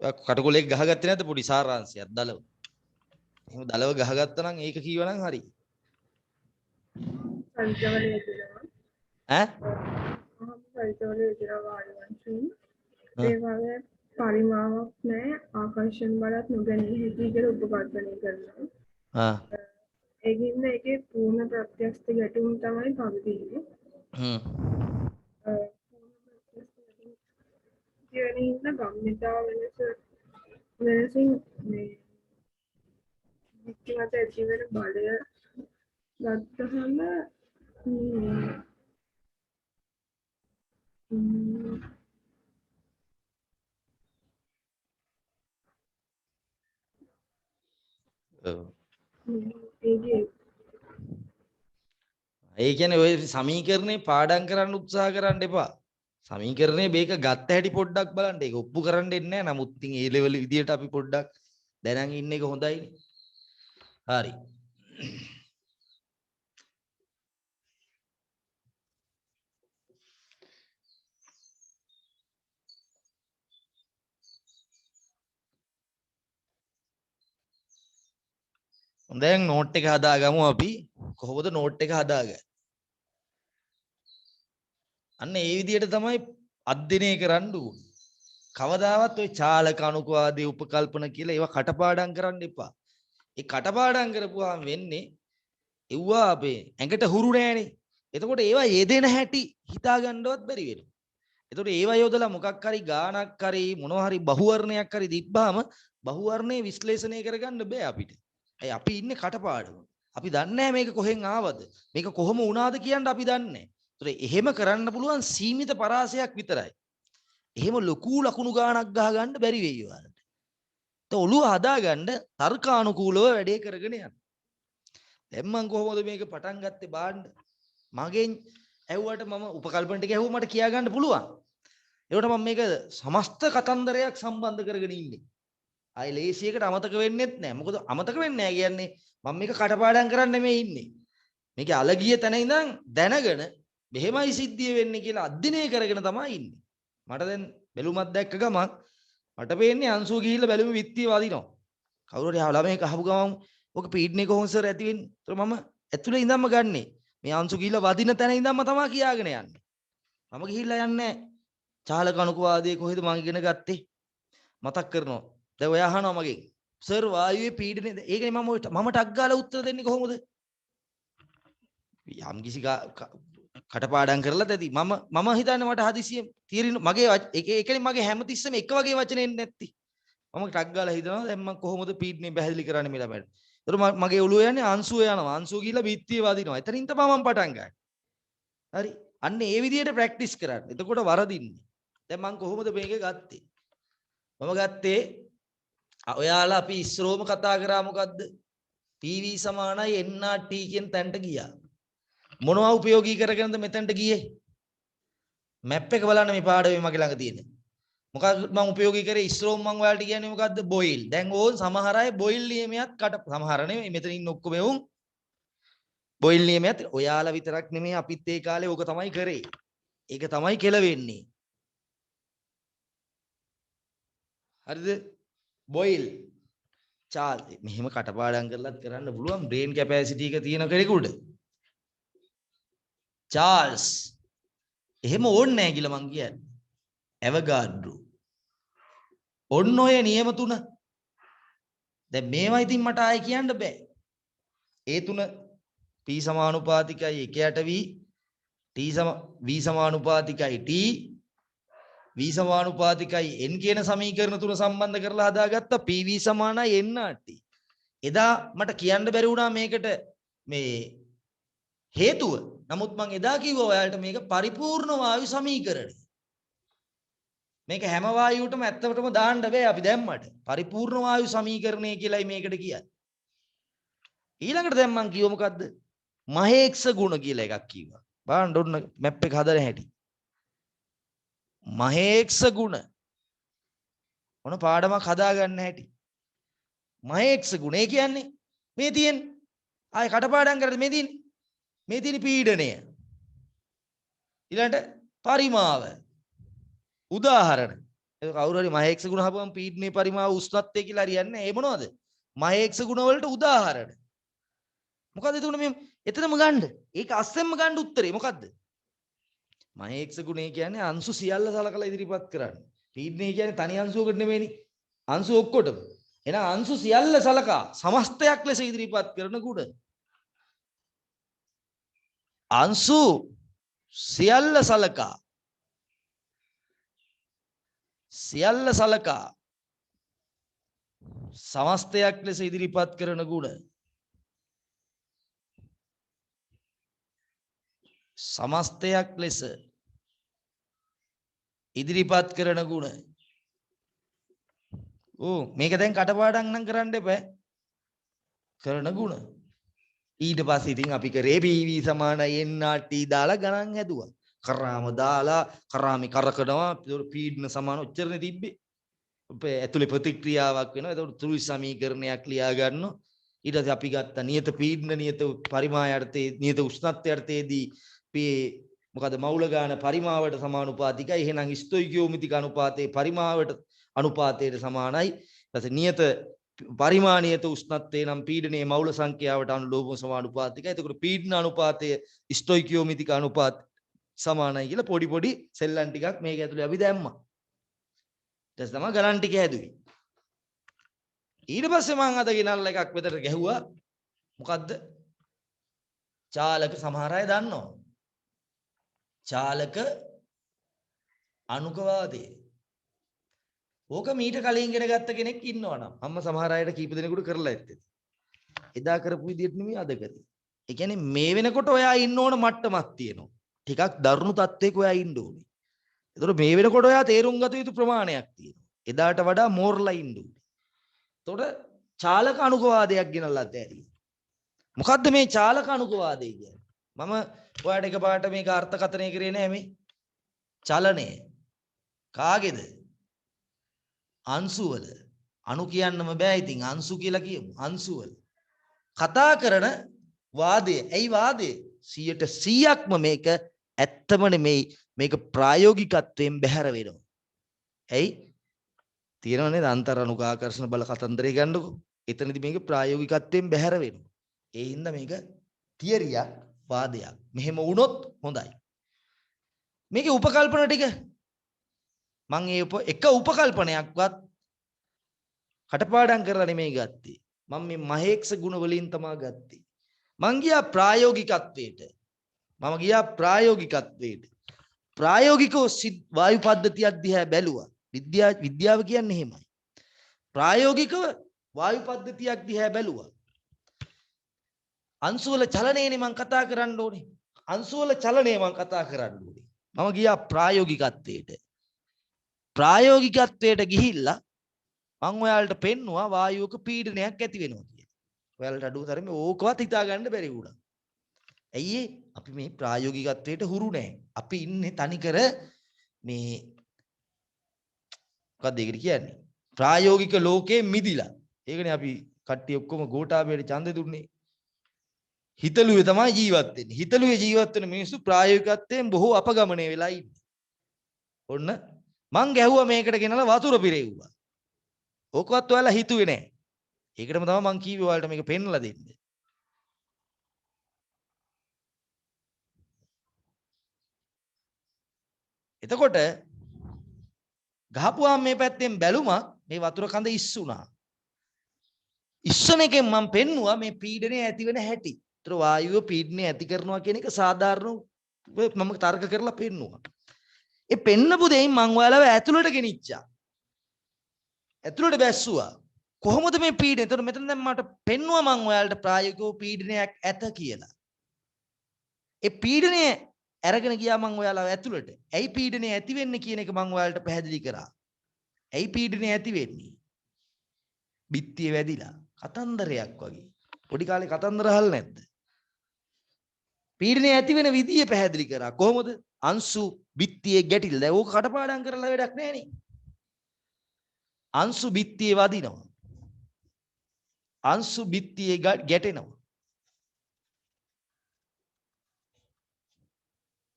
ඔයා කටකොලෙක් ගහගත්තේ නැද්ද පොඩි සාරාංශයක් දලව? එහෙම දලව ගහගත්තා නම් ඒක කියවනම් හරි. පරිචවලේ දෙනවා. ඈ? පරිචවලේ දෙනවා වංශී. ඒ වගේ පරිමාවක් නැහැ. ආකර්ෂණ බලත් නොගැනී හැකි කියලා උපකල්පනය කරනවා. ඒකින්ද ඒකේ පූර්ණ ප්‍රත්‍යක්ෂ ගැටුම් තමයි පවතින්නේ. කියනින්ද ගම්මිතා වෙනසින් මේ වික්තිමත ඇතිවෙන බලය ගත්තහම ඒ කියන්නේ ඔය සමීකරණේ පාඩම් කරන්න උත්සාහ කරන්න එපා. සමීකරණේ මේක ගත්ත හැටි පොඩ්ඩක් බලන්න. ඒක ඔප්පු කරන්න දෙන්නේ නැහැ. නමුත් ඉතින් ඒ ලෙවල් විදියට අපි පොඩ්ඩක් දැනන් ඉන්න එක හොඳයි. හරි. දැන් නෝට් එක හදාගමු අපි. කොහොමද නෝට් එක හදාගන්නේ? අන්න ඒ විදිහට තමයි අධ්‍යයනය කරන්න ඕනේ. කවදාවත් ওই චාලක අනුකවාදී උපකල්පන කියලා ඒවා කටපාඩම් කරන්න එපා. ඒ කටපාඩම් කරපුවාම වෙන්නේ එව්වා අපේ ඇඟට හුරු නෑනේ. එතකොට ඒවා යෙදෙන හැටි හිතා ගන්නවත් බැරි වෙනවා. එතකොට ඒවා යොදලා මොකක් හරි ගානක් හරි මොනවා හරි බහුවර්ණයක් හරි දිබ්බාම බහුවර්ණේ විශ්ලේෂණය කරගන්න බෑ අපිට. ඇයි අපි ඉන්නේ කටපාඩම. අපි දන්නේ නැහැ මේක කොහෙන් ආවද? මේක කොහොම වුණාද කියන්න අපි දන්නේ නැහැ. ඒතකොට එහෙම කරන්න පුළුවන් සීමිත පරාසයක් විතරයි. එහෙම ලොකු ලකුණු ගානක් ගහ ගන්න බැරි වෙයි ඔයාලට. ඒත් ඔළුව හදාගන්න තර්කානුකූලව වැඩේ කරගෙන යන්න. දැන් මම කොහොමද මේක පටන් ගත්තේ බාන්න? මගෙන් ඇහුවට මම උපකල්පන ටික ඇහුවා මට කියා ගන්න පුළුවන්. ඒකට මම මේක සමස්ත කතන්දරයක් සම්බන්ධ කරගෙන ඉන්නේ. ආයි ලේසියකට අමතක වෙන්නෙත් නැහැ. මොකද අමතක වෙන්නේ නැහැ කියන්නේ මම මේක කටපාඩම් කරන්න නෙමෙයි ඉන්නේ. මේකේ අලගිය තැන ඉඳන් දැනගෙන මෙහෙමයි සිද්ධිය වෙන්නේ කියලා අධ්‍යයනය කරගෙන තමයි ඉන්නේ. මට දැන් බැලුමක් දැක්ක ගමන් මට පේන්නේ අංශුව ගිහිල්ලා බැලුම විත්තිය වදිනවා. කවුරු හරි ළමයෙක් අහපු ගමන් ඔක පීඩනේ කොහොමද සර් ඇති වෙන්නේ? ඒතර මම ඇතුලේ ඉඳන්ම ගන්නෙ. මේ අංශු ගිහිල්ලා වදින තැන ඉඳන්ම තමයි කියාගෙන යන්නේ. මම ගිහිල්ලා යන්නේ චාලක අනුකවාදයේ කොහෙද මම ඉගෙන ගත්තේ? මතක් කරනවා. දැන් ඔයා අහනවා මගෙන් සර් වායුවේ පීඩනය ඒකනේ මම ටක් ගාලා උත්තර දෙන්නේ කොහොමද? යම් කිසි කටපාඩම් කරලා ඇති මම හිතන්නේ මට හදිසියෙ තීරින මගේ ඒකනේ මගේ හැමතිස්සෙම එක වගේ වචන එන්නේ නැති. මම ටක් ගාලා හිතනවා දැන් මම කොහොමද පීඩනේ පැහැදිලි කරන්නේ මේ ළමයට. ඒතර මගේ ඔළුව යන්නේ අංශුව යනවා. අංශුව ගිහලා බිත්තිය වදිනවා. එතනින් තමයි මම පටන් ගන්නේ. හරි. අන්න ඒ විදිහට ප්‍රැක්ටිස් කරන්න. එතකොට වරදින්නේ. දැන් මම කොහොමද මේක ගත්තේ? මම ගත්තේ ඔයාලා අපි ඉස්රෝම කතා කරා මොකද්ද? PV සමානයි NRT කියන තැනට ගියා. මොනවා උපයෝගී කරගෙනද මෙතනට ගියේ? මැප් එක බලන්න මේ පාඩමේ මගේ ළඟ තියෙන. මොකක්ද මම උපයෝගී කරේ ඉස්රෝම මම ඔයාලට කියන්නේ මොකද්ද? බොයිල්. දැන් ඕන් සමහර අය බොයිල් නියමයක් සමහර නෙමෙයි මෙතන ඉන්න ඔක්කොම උන් බොයිල් නියමයක් ඔයාලා විතරක් නෙමෙයි අපිත් ඒ කාලේ ඕක තමයි කරේ. ඒක තමයි කෙලවෙන්නේ. හරිද? බොයිල් චාල් මෙහෙම කටපාඩම් කරලත් කරන්න පුළුවන් බ්‍රේන් කැපැසිටි එක තියෙන කෙනෙකුට. චාල්ස් එහෙම ඕනේ නැහැ කියලා මං කියන්නේ. ඇවගාඩ්‍රෝ ඔන්න ඔය නියම තුන. දැන් මේවා ඉතින් මට ආයි කියන්න බෑ. ඒ තුන p සමානුපාතිකයි 1 v v සමානුපාතිකයි t v සමානුපාතිකයි n කියන සමීකරණ තුන සම්බන්ධ කරලා හදාගත්තා pv සමානයි nrt. එදා මට කියන්න බැරි වුණා මේකට මේ හේතුව. නමුත් මං එදා කිව්වා ඔයාලට මේක පරිපූර්ණ වායු සමීකරණය. මේක හැම වායුවටම ඇත්තටම දාන්න බෑ අපි දැම්මට. පරිපූර්ණ වායු සමීකරණය කියලායි මේකට කියන්නේ. ඊළඟට දැන් මං කිව්ව මොකද්ද? මහේක්ෂ ගුණ කියලා එකක් කිව්වා. බලන්න ඔන්න මැප් එක හදන හැටි. මහේක්ෂ ගුණ. ඔන්න පාඩමක් හදාගන්න හැටි. මහේක්ෂ ගුණ ඒ කියන්නේ මේ තියෙන ආයේ කටපාඩම් කරද්දී මේ තියෙන පීඩනය. ඊළඟට පරිමාව. උදාහරණ. ඒක කවුරු හරි මහේක්ෂ ගුණ හපුවම පීඩනයේ පරිමාව උෂ්ණත්වය කියලා හරියන්නේ ඒ මොනවද? මහේක්ෂ ගුණ වලට උදාහරණ. මොකද්ද එතකොට මේ එතනම ගන්න. ඒක අස්සෙන්ම ගන්න උත්තරේ මොකද්ද? මහේක්ෂ ගුණය කියන්නේ අංශු සියල්ල සලකලා ඉදිරිපත් කරන්න. පීඩනය කියන්නේ තනි අංශුවකට නෙමෙයිනේ. අංශු ඔක්කොටම. එහෙනම් අංශු සියල්ල සලකා සමස්තයක් ලෙස ඉදිරිපත් කරන ගුණ. අංශු සියල්ල සලකා සමස්තයක් ලෙස ඉදිරිපත් කරන ගුණ. සමස්තයක් ලෙස ඉදිරිපත් කරන ගුණ. මේක දැන් කටපාඩම් නම් කරන්න එපා. කරන ගුණ. ඊට පස්සේ ඉතින් අපි කරේ PV සමානයි nRT දාලා ගණන් හැදුවා. කරාම දාලා කරාමි කරකනවා පීඩන සමාන උච්චරණේ තිබ්බේ. ඇතුලේ ප්‍රතික්‍රියාවක් වෙනවා. ඒකට ත්‍රිවිධ සමීකරණයක් ලියා ගන්නවා. ඊට පස්සේ අපි ගත්ත නියත පීඩන නියත පරිමායර්ථයේ නියත උෂ්ණත්වයර්ථයේදී මොකද මෞල ගාන පරිමාවට සමානුපාතිකයි. එහෙනම් ස්තොයිකියෝමිතික අනුපාතයේ පරිමාවට අනුපාතයට සමානයි. ඊට පස්සේ නියත පරිමාණීයත උෂ්ණත්වයේ නම් පීඩනයේ මෞල සංඛ්‍යාවට අනුලෝම සමානුපාතිකයි. එතකොට පීඩන අනුපාතය ස්තොයිකියෝමිතික අනුපාත සමානයි කියලා පොඩි සෙල්ලම් ටිකක් මේක ඇතුලේ අපි දැම්මා. ඊට තමයි ගණන් ටික හැදුවේ. ඊට පස්සේ මම අද ගෙනල්ලා එකක් වෙතට ගැහුවා. මොකද්ද? චාලක සමහර අය දන්නවා. චාලක අනුකවාදය. ඕක මීට කලින් ඉගෙන ගත්ත කෙනෙක් ඉන්නවනම් අම්ම සමහර අයට කීප දෙනෙකුට කරලා ඇත්තේ. එදා කරපු විදිහට නෙමෙයි අද කරේ. ඒ කියන්නේ මේ වෙනකොට ඔයා ඉන්න ඕන මට්ටමක් තියෙනවා. ටිකක් දරුණු තත්ත්වයක ඔයා ඉන්න ඕනේ. ඒතකොට මේ වෙනකොට ඔයා තේරුම් ගත යුතු ප්‍රමාණයක් තියෙනවා. එදාට වඩා මෝරලා ඉන්න ඕනේ. එතකොට චාලක අනුකවාදයක් ගෙනල්ලා ඇතෑරිය. මොකද්ද මේ චාලක අනුකවාදය කියන්නේ? මම ඔයාලට එකපාරට මේක අර්ථකථනය කරේ නෑ මේ. චලනය කාගේද? අංශුවල. අණු කියන්නම බෑ ඉතින් අංශු කියලා කියමු. අංශුවල. කතා කරන වාදය. ඇයි වාදය? 100%ක්ම මේක ඇත්තම නෙමෙයි. මේක ප්‍රායෝගිකත්වයෙන් බැහැර වෙනවා. ඇයි? තියෙනව නේද අන්තර් අනුකාකර්ෂණ බල කතන්දරය ගන්නකො. එතනදී මේක ප්‍රායෝගිකත්වයෙන් බැහැර වෙනවා. ඒ හින්දා මේක තියරියක් වාදයක්. මෙහෙම වුණොත් හොඳයි. මේකේ උපකල්පන ටික මම එක උපකල්පනයක්වත් කටපාඩම් කරලා නෙමෙයි ගත්තේ. මම මේ මහේක්ෂ ගුණ වලින් තමයි ගත්තේ. මං ගියා ප්‍රායෝගිකත්වයට. ප්‍රායෝගිකව වායු පද්ධතියක් දිහා බැලුවා. විද්‍යාව කියන්නේ එහෙමයි. ප්‍රායෝගිකව වායු පද්ධතියක් දිහා බැලුවා. අංශු වල චලනයනේ මම කතා කරන්න ඕනේ. මම ගියා ප්‍රායෝගිකත්වයට ගිහිල්ලා මම ඔයාලට පෙන්නුවා වායුවක පීඩනයක් ඇති වෙනවා කියලා. ඔයාලට අඩුතරමේ ඕකවත් හිතා ගන්න බැරි වුණා. ඇයි අපි මේ ප්‍රායෝගිකත්වයට හුරු නැහැ. අපි ඉන්නේ තනිකර මේ මොකක්ද ඒකට කියන්නේ? ප්‍රායෝගික ලෝකේ මිදිලා. ඒකනේ අපි කට්ටිය ඔක්කොම ගෝඨාභයට ඡන්දෙ දුන්නේ. හිතලුවේ තමයි ජීවත් වෙන්නේ. හිතලුවේ ජීවත් වෙන මිනිස්සු ප්‍රායෝගිකත්වයෙන් බොහෝ අපගමනය වෙලා ඉන්නේ. ඔන්න මං ගැහුවා මේකට ගෙනලා වතුර පිරෙව්වා. ඕකවත් ඔයාලා හිතුවේ නැහැ. ඒකටම තමයි මං කීවේ ඔයාලට මේක පෙන්නලා දෙන්න. එතකොට ගහපුවාම මේ පැත්තෙන් බැලුමක් මේ වතුර කඳ ඉස්සුණා. ඉස්සන එකෙන් මම පෙන්නුවා මේ පීඩනය ඇති වෙන හැටි. ඒතර වායුව පීඩනය ඇති කරනවා කියන එක සාධාරණ මම තර්ක කරලා පෙන්නුවා. ඒ පෙන්නපු දෙයින් මං ඔයාලව ඇතුළට ගෙනිච්චා. ඇතුළට බැස්සුවා. කොහොමද මේ පීඩනය? ඒතර මෙතන දැන් මට පෙන්නුවා මං ඔයාලට ප්‍රායෝගිකව පීඩනයක් ඇත කියලා. ඒ පීඩනය අරගෙන ගියා මං ඔයාලව ඇතුළට. ඇයි පීඩනය ඇති වෙන්නේ කියන එක මං ඔයාලට පැහැදිලි කරා. ඇයි පීඩනය ඇති වෙන්නේ? බිත්තිය වැදිලා. කතන්දරයක් වගේ. පොඩි කාලේ කතන්දර අහලා නැද්ද? පීඩනය ඇති වෙන විදිය පැහැදිලි කරා. කොහොමද? අංශු බිත්තියේ ගැටිලා. දැන් ඕක කටපාඩම් කරලා වැඩක් නැහැ නේ. අංශු බිත්තියේ වදිනවා. අංශු බිත්තියේ ගැටෙනවා.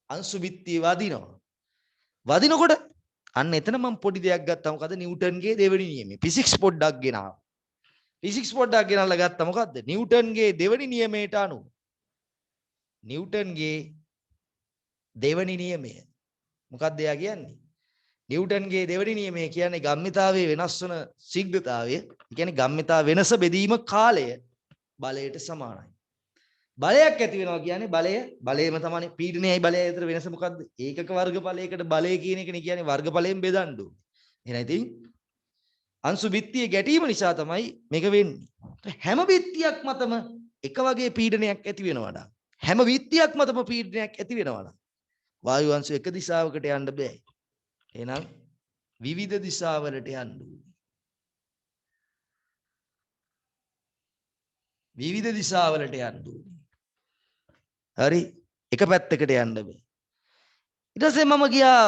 අංශු බිත්තියේ වදිනවා. වදිනකොට අන්න එතන මම පොඩි දෙයක් ගත්තා. මොකද නිව්ටන්ගේ දෙවෙනි නියමය. ෆිසික්ස් පොඩ්ඩක් ගෙනාවා. ෆිසික්ස් පොඩ්ඩක් ගෙනල්ලා ගත්තා. මොකද්ද? නිව්ටන්ගේ දෙවෙනි නියමයට අනුව. නිව්ටන්ගේ දෙවෙනි නියමය. මොකක්ද එයා කියන්නේ? නිව්ටන්ගේ දෙවෙනි නියමය කියන්නේ ගම්මිතාවයේ වෙනස් වන ශීඝ්‍රතාවය. ඒ කියන්නේ ගම්මිතාව වෙනස බෙදීම කාලය බලයට සමානයි. බලයක් ඇති වෙනවා කියන්නේ බලයම තමයි පීඩනයයි බලයයි අතර වෙනස මොකද්ද? ඒකක වර්ගඵලයකට බලය කියන එකනේ කියන්නේ වර්ගඵලයෙන් බෙදන්න ඕනේ. එහෙනම් ඉතින් අංශු බිත්තියේ ගැටීම නිසා තමයි මේක වෙන්නේ. හැම බිත්තියක් මතම එක වගේ පීඩනයක් ඇති වෙනවා. හැම බිත්තියක් මතම පීඩනයක් ඇති වෙනවා. වායු අංශු එක දිශාවකට යන්න බෑ. එහෙනම් විවිධ දිශාවලට යන්න ඕනේ. විවිධ දිශාවලට යන්න ඕනේ. හරි එක පැත්තකට යන්න බෑ. ඊට පස්සේ මම ගියා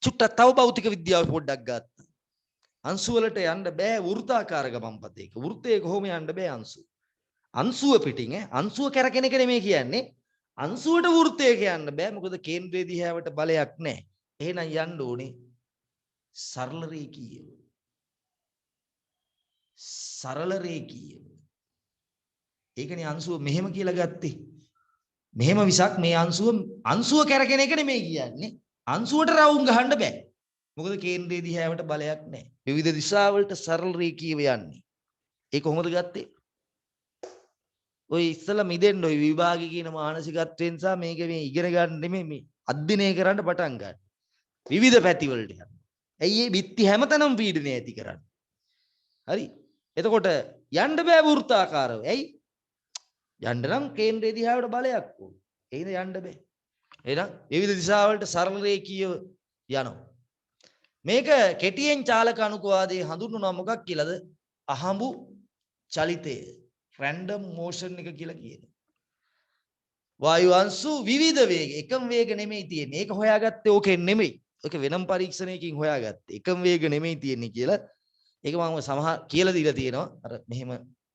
චුට්ටක් තව භෞතික විද්‍යාව පොඩ්ඩක් ගත්තා. අංශු වලට යන්න බෑ වෘත්තාකාර ගමන්පතේක. වෘත්තයේ කොහොම යන්න බෑ අංශු. අංශුව පිටින් අංශුව කැරකෙන එක නෙමෙයි කියන්නේ. අංශුවට වෘත්තයක යන්න බෑ. මොකද කේන්ද්‍රයේ දිහාවට බලයක් නැහැ. එහෙනම් යන්න ඕනේ සරල රේඛීයව. සරල රේඛීයව. ඒකනේ අංශුව මෙහෙම කියලා ගත්තේ. මෙහෙම විසක් මේ අංශුව කැරකෙන එක නෙමෙයි කියන්නේ. අංශුවට රවුම් ගහන්න බෑ. මොකද කේන්ද්‍රයේ දිහාවට බලයක් නැහැ. විවිධ දිශාවලට සරල රේඛීයව යන්නේ. ඒක කොහොමද ගත්තේ? ඔය ඉස්සලා මිදෙන්න ඔය විභාගී කියන මානසිකත්වයෙන් සහ මේක මේ ඉගෙන ගන්න නෙමෙයි මේ අධ්‍යයනය කරන්න පටන් ගන්න. විවිධ පැති වලට යන්න. ඇයි මේ බිත්ති හැමතැනම පීඩනය ඇති කරන්නේ? හරි. එතකොට යන්න බෑ වෘත්තාකාරව. ඇයි? යන්න නම් කේන්ද්‍රයේ දිහාවට බලයක් ඕන. එහෙනම් යන්න බෑ. එහෙනම් විවිධ දිශාවලට සරල රේඛීයව යනවා. මේක කෙටියෙන් චාලක අනුකවාදයේ හඳුන්වනවා මොකක් කියලාද? අහඹු චලිතය. රැන්ඩම් මෝෂන් එක කියලා කියනවා. වායු අංශු විවිධ වේග එකම වේග නෙමෙයි තියෙන්නේ. ඒක හොයාගත්තේ ඕකෙන් නෙමෙයි. ඒක වෙනම පරීක්ෂණයකින් හොයාගත්තේ. එකම වේග නෙමෙයි තියෙන්නේ කියලා. ඒක මම සමහර කියලා දීලා තියෙනවා. අර මෙහෙම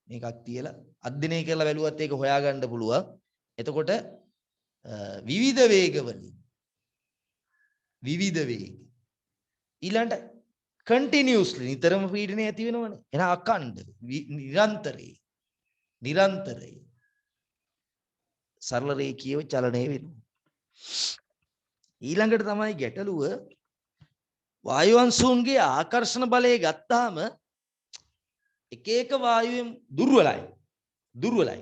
මේකක් තියලා අධ්‍යයනය කරලා බැලුවත් ඒක හොයාගන්න පුළුවන්. එතකොට විවිධ වේගවලින් විවිධ වේග ඊළඟට කන්ටිනියස්ලි නිතරම පීඩනය ඇති වෙනවනේ. එහෙනම් අඛණ්ඩ නිරන්තරයි සරල රේඛීයව චලනය වෙනවා. ඊළඟට තමයි ගැටලුව වායු අංශුන්ගේ ආකර්ෂණ බලය ගත්තාම එක එක වායුවෙන් දුර්වලයි.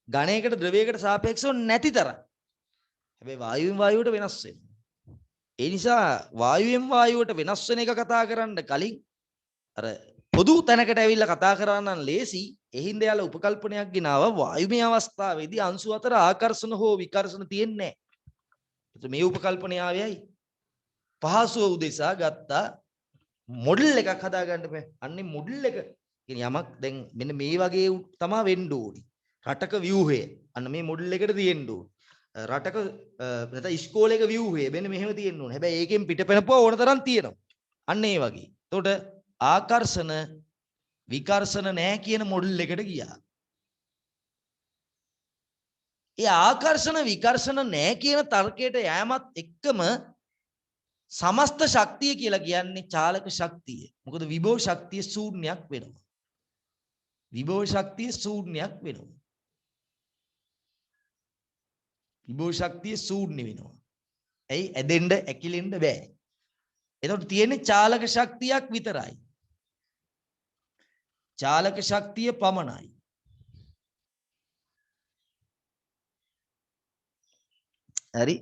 ඝනයකට ද්‍රවයකට සාපේක්ෂව නැති තරම්. හැබැයි වායුවෙන් වායුවට වෙනස් වෙනවා. ඒ නිසා වායුවෙන් වායුවට වෙනස් වෙන එක කතා කරන්න කලින් අර පොදු තැනකට ඇවිල්ලා කතා කරා නම් ලේසි. එහින්ද යාලා උපකල්පනයක් ගෙනාවා වායුමය අවස්ථාවේදී අංශු අතර ආකර්ෂණ හෝ විකර්ෂණ තියෙන්නේ නැහැ. මේ උපකල්පනය ආවේයි පහසුව උදෙසා ගත්තා මොඩල් එකක් හදාගන්න බෑ. අන්නේ මොඩල් එක කියන්නේ යමක් දැන් මෙන්න මේ වගේ තමයි වෙන්න ඕනි. රටක ව්‍යුහය අන්න මේ මොඩල් එකට තියෙන්න ඕනි. රටක නැත්නම් ඉස්කෝලේක ව්‍යුහය මෙන්න මෙහෙම තියෙන්න ඕනි. හැබැයි ඒකෙන් පිටපැනපුවා ඕන තරම් තියෙනවා. අන්න ඒ වගේ. එතකොට ආකර්ෂණ විකර්ෂණ නැහැ කියන මොඩල් එකට ගියා. ඒ ආකර්ෂණ විකර්ෂණ නැහැ කියන තර්කයට යෑමත් එක්කම සමස්ත ශක්තිය කියලා කියන්නේ චාලක ශක්තිය. මොකද විභව ශක්තිය ශූන්‍යයක් වෙනවා. විභව ශක්තිය ශූන්‍යයක් වෙනවා. විභව ශක්තිය ශූන්‍ය වෙනවා. ඇයි ඇදෙන්න ඇකිලෙන්න බෑ. එතකොට තියෙන්නේ චාලක ශක්තියක් විතරයි. චාලක ශක්තිය පමණයි. හරි.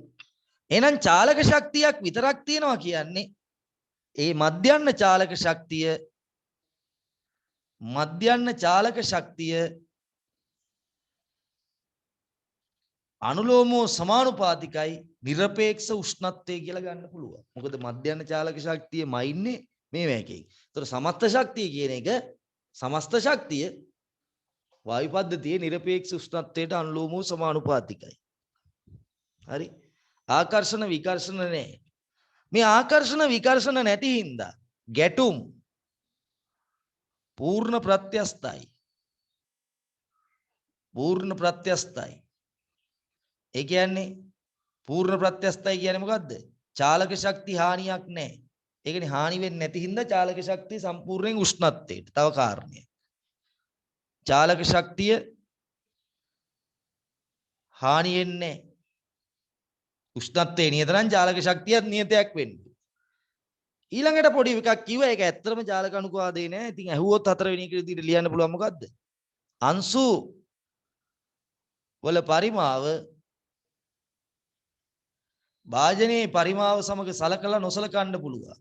එහෙනම් චාලක ශක්තියක් විතරක් තියෙනවා කියන්නේ ඒ මධ්‍යන්න චාලක ශක්තිය අනුලෝමෝ සමානුපාතිකයි නිරපේක්ෂ උෂ්ණත්වය කියලා ගන්න පුළුවන්. මොකද මධ්‍යන්න චාලක ශක්තියම ඉන්නේ මේ මේකේ. ඒතර සමස්ත ශක්තිය කියන එක සමස්ත ශක්තිය වායු පද්ධතියේ නිරපේක්ෂ උෂ්ණත්වයට අනුලෝමෝ සමානුපාතිකයි. හරි. ආකර්ෂණ විකර්ෂණ නැහැ. මේ ආකර්ෂණ විකර්ෂණ නැති හින්දා ගැටුම් පූර්ණ ප්‍රත්‍යස්තයි. පූර්ණ ප්‍රත්‍යස්තයි. ඒ කියන්නේ පූර්ණ ප්‍රත්‍යස්තයි කියන්නේ මොකද්ද? චාලක ශක්ති හානියක් නැහැ. ඒ කියන්නේ හානි වෙන්නේ නැති හින්දා චාලක ශක්තිය සම්පූර්ණයෙන් උෂ්ණත්වයට. තව කාරණයක්. චාලක ශක්තිය හානි වෙන්නේ නැහැ. උෂ්ණත්වයේ නියත නම් චාලක ශක්තියත් නියතයක් වෙන්නේ. ඊළඟට පොඩි එකක් කිව්වා ඒක ඇත්තටම චාලක අනුපාදේ නෑ. ඉතින් ඇහුවොත් හතරවෙනි එක විදිහට ලියන්න පුළුවන් මොකද්ද? අංශු වල පරිමාව භාජනයේ පරිමාව සමග සලකලා නොසලකන්න පුළුවන්.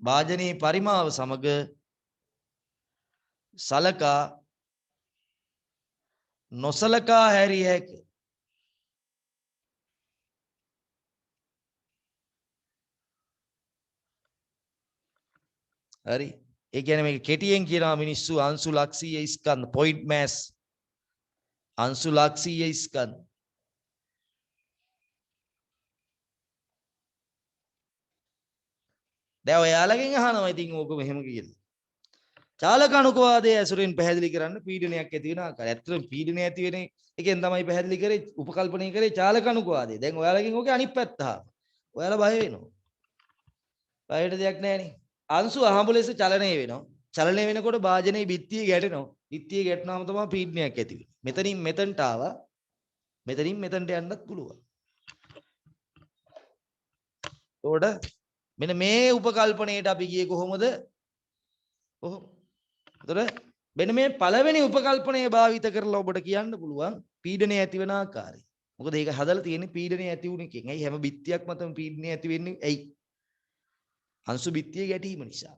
භාජනයේ පරිමාව සමග සලකා නොසලකා හැරිය හැකියි. හරි. ඒ කියන්නේ මේක කෙටියෙන් කියනවා මිනිස්සු අංශු ලක්ෂීය ස්කන්ධ point mass අංශු ලක්ෂීය ස්කන්ධ. දැන් ඔයාලගෙන් අහනවා ඉතින් ඕක මෙහෙම කියලා. චාලක අනුකවාදයේ ඇසුරෙන් පැහැදිලි කරන්න පීඩනයක් ඇති වෙන ආකාරය. ඇත්තටම පීඩනය ඇති වෙන එකෙන් තමයි පැහැදිලි කරේ උපකල්පනය කරේ චාලක අනුකවාදය. දැන් ඔයාලගෙන් ඕකේ අනිත් පැත්ත අහනවා. ඔයාලා බය වෙනවා. බයට දෙයක් නැහැ නේ. අංශු අහඹ ලෙස චලනය වෙනවා. චලනය වෙනකොට භාජනයේ බිත්තිය ගැටෙනවා. බිත්තිය ගැටුනාම තමයි පීඩනයක් ඇති වෙන්නේ. මෙතනින් මෙතනට ආවා. මෙතනින් මෙතනට යන්නත් පුළුවන්. ඒකට මෙන්න මේ උපකල්පනයේට අපි ගියේ කොහොමද? කොහොම? ඒතර මෙන්න මේ පළවෙනි උපකල්පනය භාවිත කරලා ඔබට කියන්න පුළුවන් පීඩනය ඇති වෙන ආකාරය. මොකද ඒක හදලා තියෙන්නේ පීඩනය ඇති වුණ එකෙන්. ඇයි හැම බිත්තියක් මතම පීඩනය ඇති වෙන්නේ? ඇයි? අංශු බිත්තිය ගැටීම නිසා.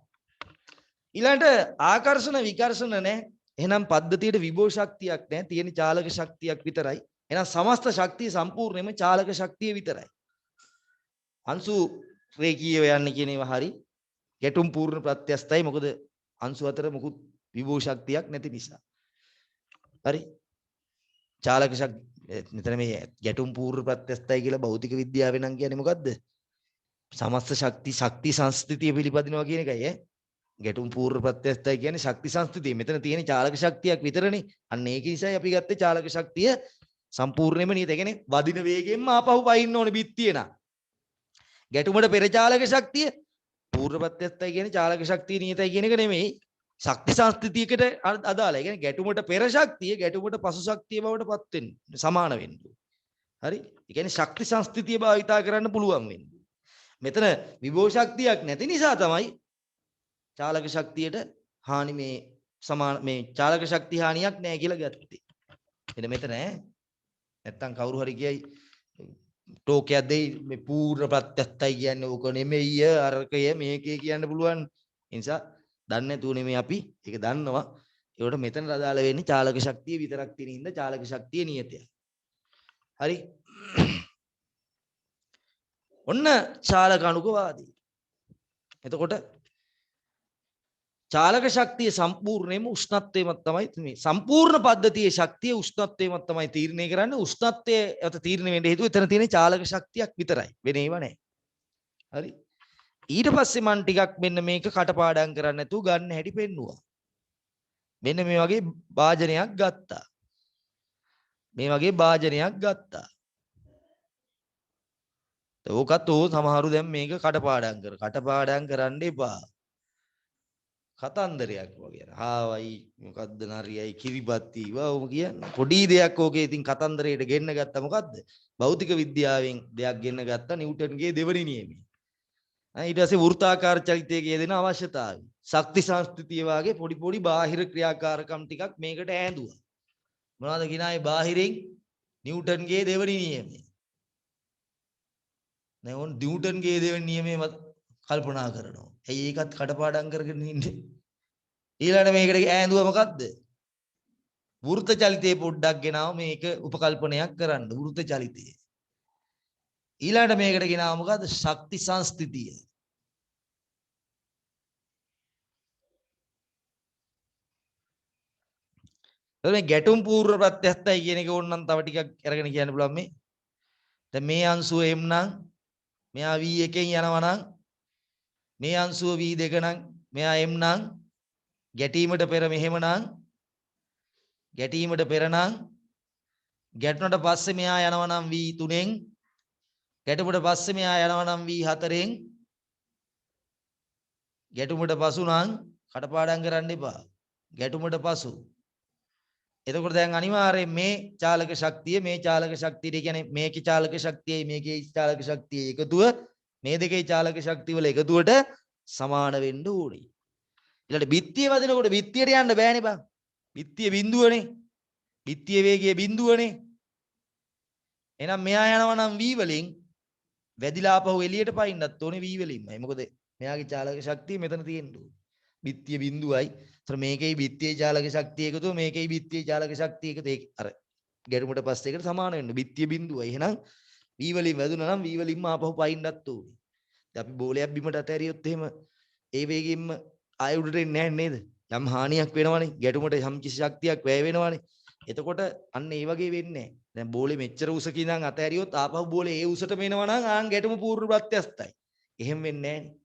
ඊළඟට ආකර්ෂණ විකර්ෂණ නැහැ. එහෙනම් පද්ධතියට විභව ශක්තියක් නැහැ. තියෙන චාලක ශක්තියක් විතරයි. එහෙනම් සමස්ත ශක්තිය සම්පූර්ණයෙන්ම චාලක ශක්තිය විතරයි. අංශු රේඛීයව යන්නේ කියන ඒවා හරි. ගැටුම් පූර්ණ ප්‍රත්‍යස්තයි. මොකද අංශු අතර මොකුත් විභව ශක්තියක් නැති නිසා. හරි. චාලක ශක්තිය මෙතන මේ ගැටුම් පූර්ණ ප්‍රත්‍යස්තයි කියලා භෞතික විද්‍යාවෙන් නම් කියන්නේ මොකද්ද? සමස්ත ශක්ති සංස්ථිතිය පිළිපදිනවා කියන එකයි ඈ. ගැටුම් පූර්ව ප්‍රත්‍යස්තයි කියන්නේ ශක්ති සංස්ථිතිය. මෙතන තියෙන චාලක ශක්තියක් විතරනේ. අන්න ඒක නිසායි අපි ගත්තේ චාලක ශක්තිය සම්පූර්ණයෙන්ම නියත. ඒ කියන්නේ වදින වේගයෙන්ම ආපහු පයින්න ඕනේ බිත්තිය නා. ගැටුමට පෙර චාලක ශක්තිය පූර්ව ප්‍රත්‍යස්තයි කියන්නේ චාලක ශක්තිය නියතයි කියන එක නෙමෙයි. ශක්ති සංස්ථිතියකට අදාළයි. ඒ කියන්නේ ගැටුමට පෙර ශක්තිය ගැටුමට පසු ශක්තිය බවට පත් වෙන්න සමාන වෙන්න. හරි? ඒ කියන්නේ ශක්ති සංස්ථිතිය භාවිතා කරන්න පුළුවන් වෙන්නේ. මෙතන විභව ශක්තියක් නැති නිසා තමයි චාලක ශක්තියට හානි මේ සමාන මේ චාලක ශක්ති හානියක් නැහැ කියලා ගත්තේ. එතන මෙතන නැත්තම් කවුරු හරි කියයි ටෝකයක් දෙයි මේ පූර්ණ ප්‍රත්‍යස්තයි කියන්නේ ඕක නෙමෙයි අරකය මේකේ කියන්න පුළුවන්. ඒ නිසා දන්නේ නැතුව නෙමෙයි අපි ඒක දන්නවා. ඒකට මෙතන අදාළ වෙන්නේ චාලක ශක්තිය විතරක් තියෙන හින්දා චාලක ශක්තිය නියතයි. හරි. ඔන්න චාලක අනුකවාදී. එතකොට චාලක ශක්තිය සම්පූර්ණයෙන්ම උෂ්ණත්වයමත් තමයි මේ සම්පූර්ණ පද්ධතියේ ශක්තිය උෂ්ණත්වයමත් තමයි තීරණය කරන්නේ. උෂ්ණත්වයේ අත තීරණය වෙන්න හේතුව එතන තියෙන චාලක ශක්තියක් විතරයි. වෙන ඒවා නැහැ. හරි. ඊට පස්සේ මම ටිකක් මෙන්න මේක කටපාඩම් කරන්න නැතුව ගන්න හැටි පෙන්නුවා. මෙන්න මේ වගේ වාදනයක් ගත්තා. මේ වගේ භාජනයක් ගත්තා. ඕකත් ඕ සමහරු දැන් මේක කටපාඩම් කරන්න එපා. කතන්දරයක් වගේ. හාවයි මොකද්ද නරියයි කිරිබත්ති වවම කියන්නේ. පොඩි දෙයක් ඕකේ ඉතින් කතන්දරයට ගෙන්න ගත්තා මොකද්ද? භෞතික විද්‍යාවෙන් දෙයක් ගෙන්න ගත්තා නිව්ටන්ගේ දෙවනි නියමය. ඊට පස්සේ වෘත්තාකාර චලිතයේ යෙදෙන අවශ්‍යතාවය. ශක්ති සංස්කෘතිය වාගේ පොඩි පොඩි බාහිර ක්‍රියාකාරකම් ටිකක් මේකට ඈඳුවා. මොනවද කියනායි බාහිරින් නිව්ටන්ගේ දෙවනි නියමය. දැන් ඕන නිව්ටන්ගේ දෙවනි නියමය කල්පනා කරනවා. ඇයි ඒකත් කටපාඩම් කරගෙන ඉන්නේ? ඊළඟට මේකට ඈඳුවා මොකද්ද? වෘත්ත චලිතේ පොඩ්ඩක් ගෙනාව මේක උපකල්පනයක් කරන්න වෘත්ත චලිතය. ඊළඟට මේකට ගෙනාව මොකද්ද? ශක්ති සංස්ථිතිය. මේ ගැටුම් පූර්ව ප්‍රත්‍යස්තයි කියන එක ඕනනම් තව ටිකක් අරගෙන කියන්න පුළුවන් මේ. දැන් මේ අංශුව m නම් මෙයා v1 එකෙන් යනවා නම් මේ අංශුව v2 නම් මෙයා m නම් ගැටීමට පෙර මෙහෙම නම් ගැටීමට පෙර නම් ගැටුණට පස්සේ මෙයා යනවා නම් v3න් ගැටුමට පස්සේ මෙයා යනවා නම් v4න් ගැටුමට පසු නම් කටපාඩම් කරන්න එපා. ගැටුමට පසු එතකොට දැන් අනිවාර්යයෙන් මේ චාලක ශක්තිය මේ චාලක ශක්තිය කියන්නේ මේකේ චාලක ශක්තියයි මේකේ චාලක ශක්තියයි එකතුව මේ දෙකේ චාලක ශක්තිය වල එකතුවට සමාන වෙන්න ඕනේ. ඊළඟට බිත්තිය වදිනකොට බිත්තියට යන්න බෑනේ බං. බිත්තිය බිඳුවනේ. බිත්තිය වේගය බිඳුවනේ. එහෙනම් මෙයා යනවා නම් v වලින් වැදිලා ආපහු එළියට පයින්නත් ඕනේ v වලින්මයි. මොකද මෙයාගේ චාලක ශක්තිය මෙතන තියෙන්න ඕනේ. බිත්තිය බිඳුවයි. ඒතර මේකේ බිත්තියේ චාලක ශක්තිය එකතුව මේකේ බිත්තියේ චාලක ශක්තිය එකතු ඒක අර ගැටුමට පස්සේ එකට සමාන වෙන්න. බිත්තිය බිඳුවයි. එහෙනම් v වලින් වැදුනා නම් v වලින්ම ආපහු පයින්නත් ඕනේ. දැන් අපි බෝලයක් බිමට අතෑරියොත් එහෙම ඒ වේගෙින්ම ආයෙ උඩට එන්නේ නැහැ නේද? යම් හානියක් වෙනවනේ. ගැටුමට යම් කිසි ශක්තියක් වැය වෙනවනේ. එතකොට අන්න ඒ වගේ වෙන්නේ නැහැ. දැන් බෝලේ මෙච්චර උසකින් ඉඳන් අතෑරියොත් ආපහු බෝලේ ඒ උසටම එනවා නම් ආන් ගැටුම පූර්ව ප්‍රත්‍යස්තයි. එහෙම වෙන්නේ නැහැනේ.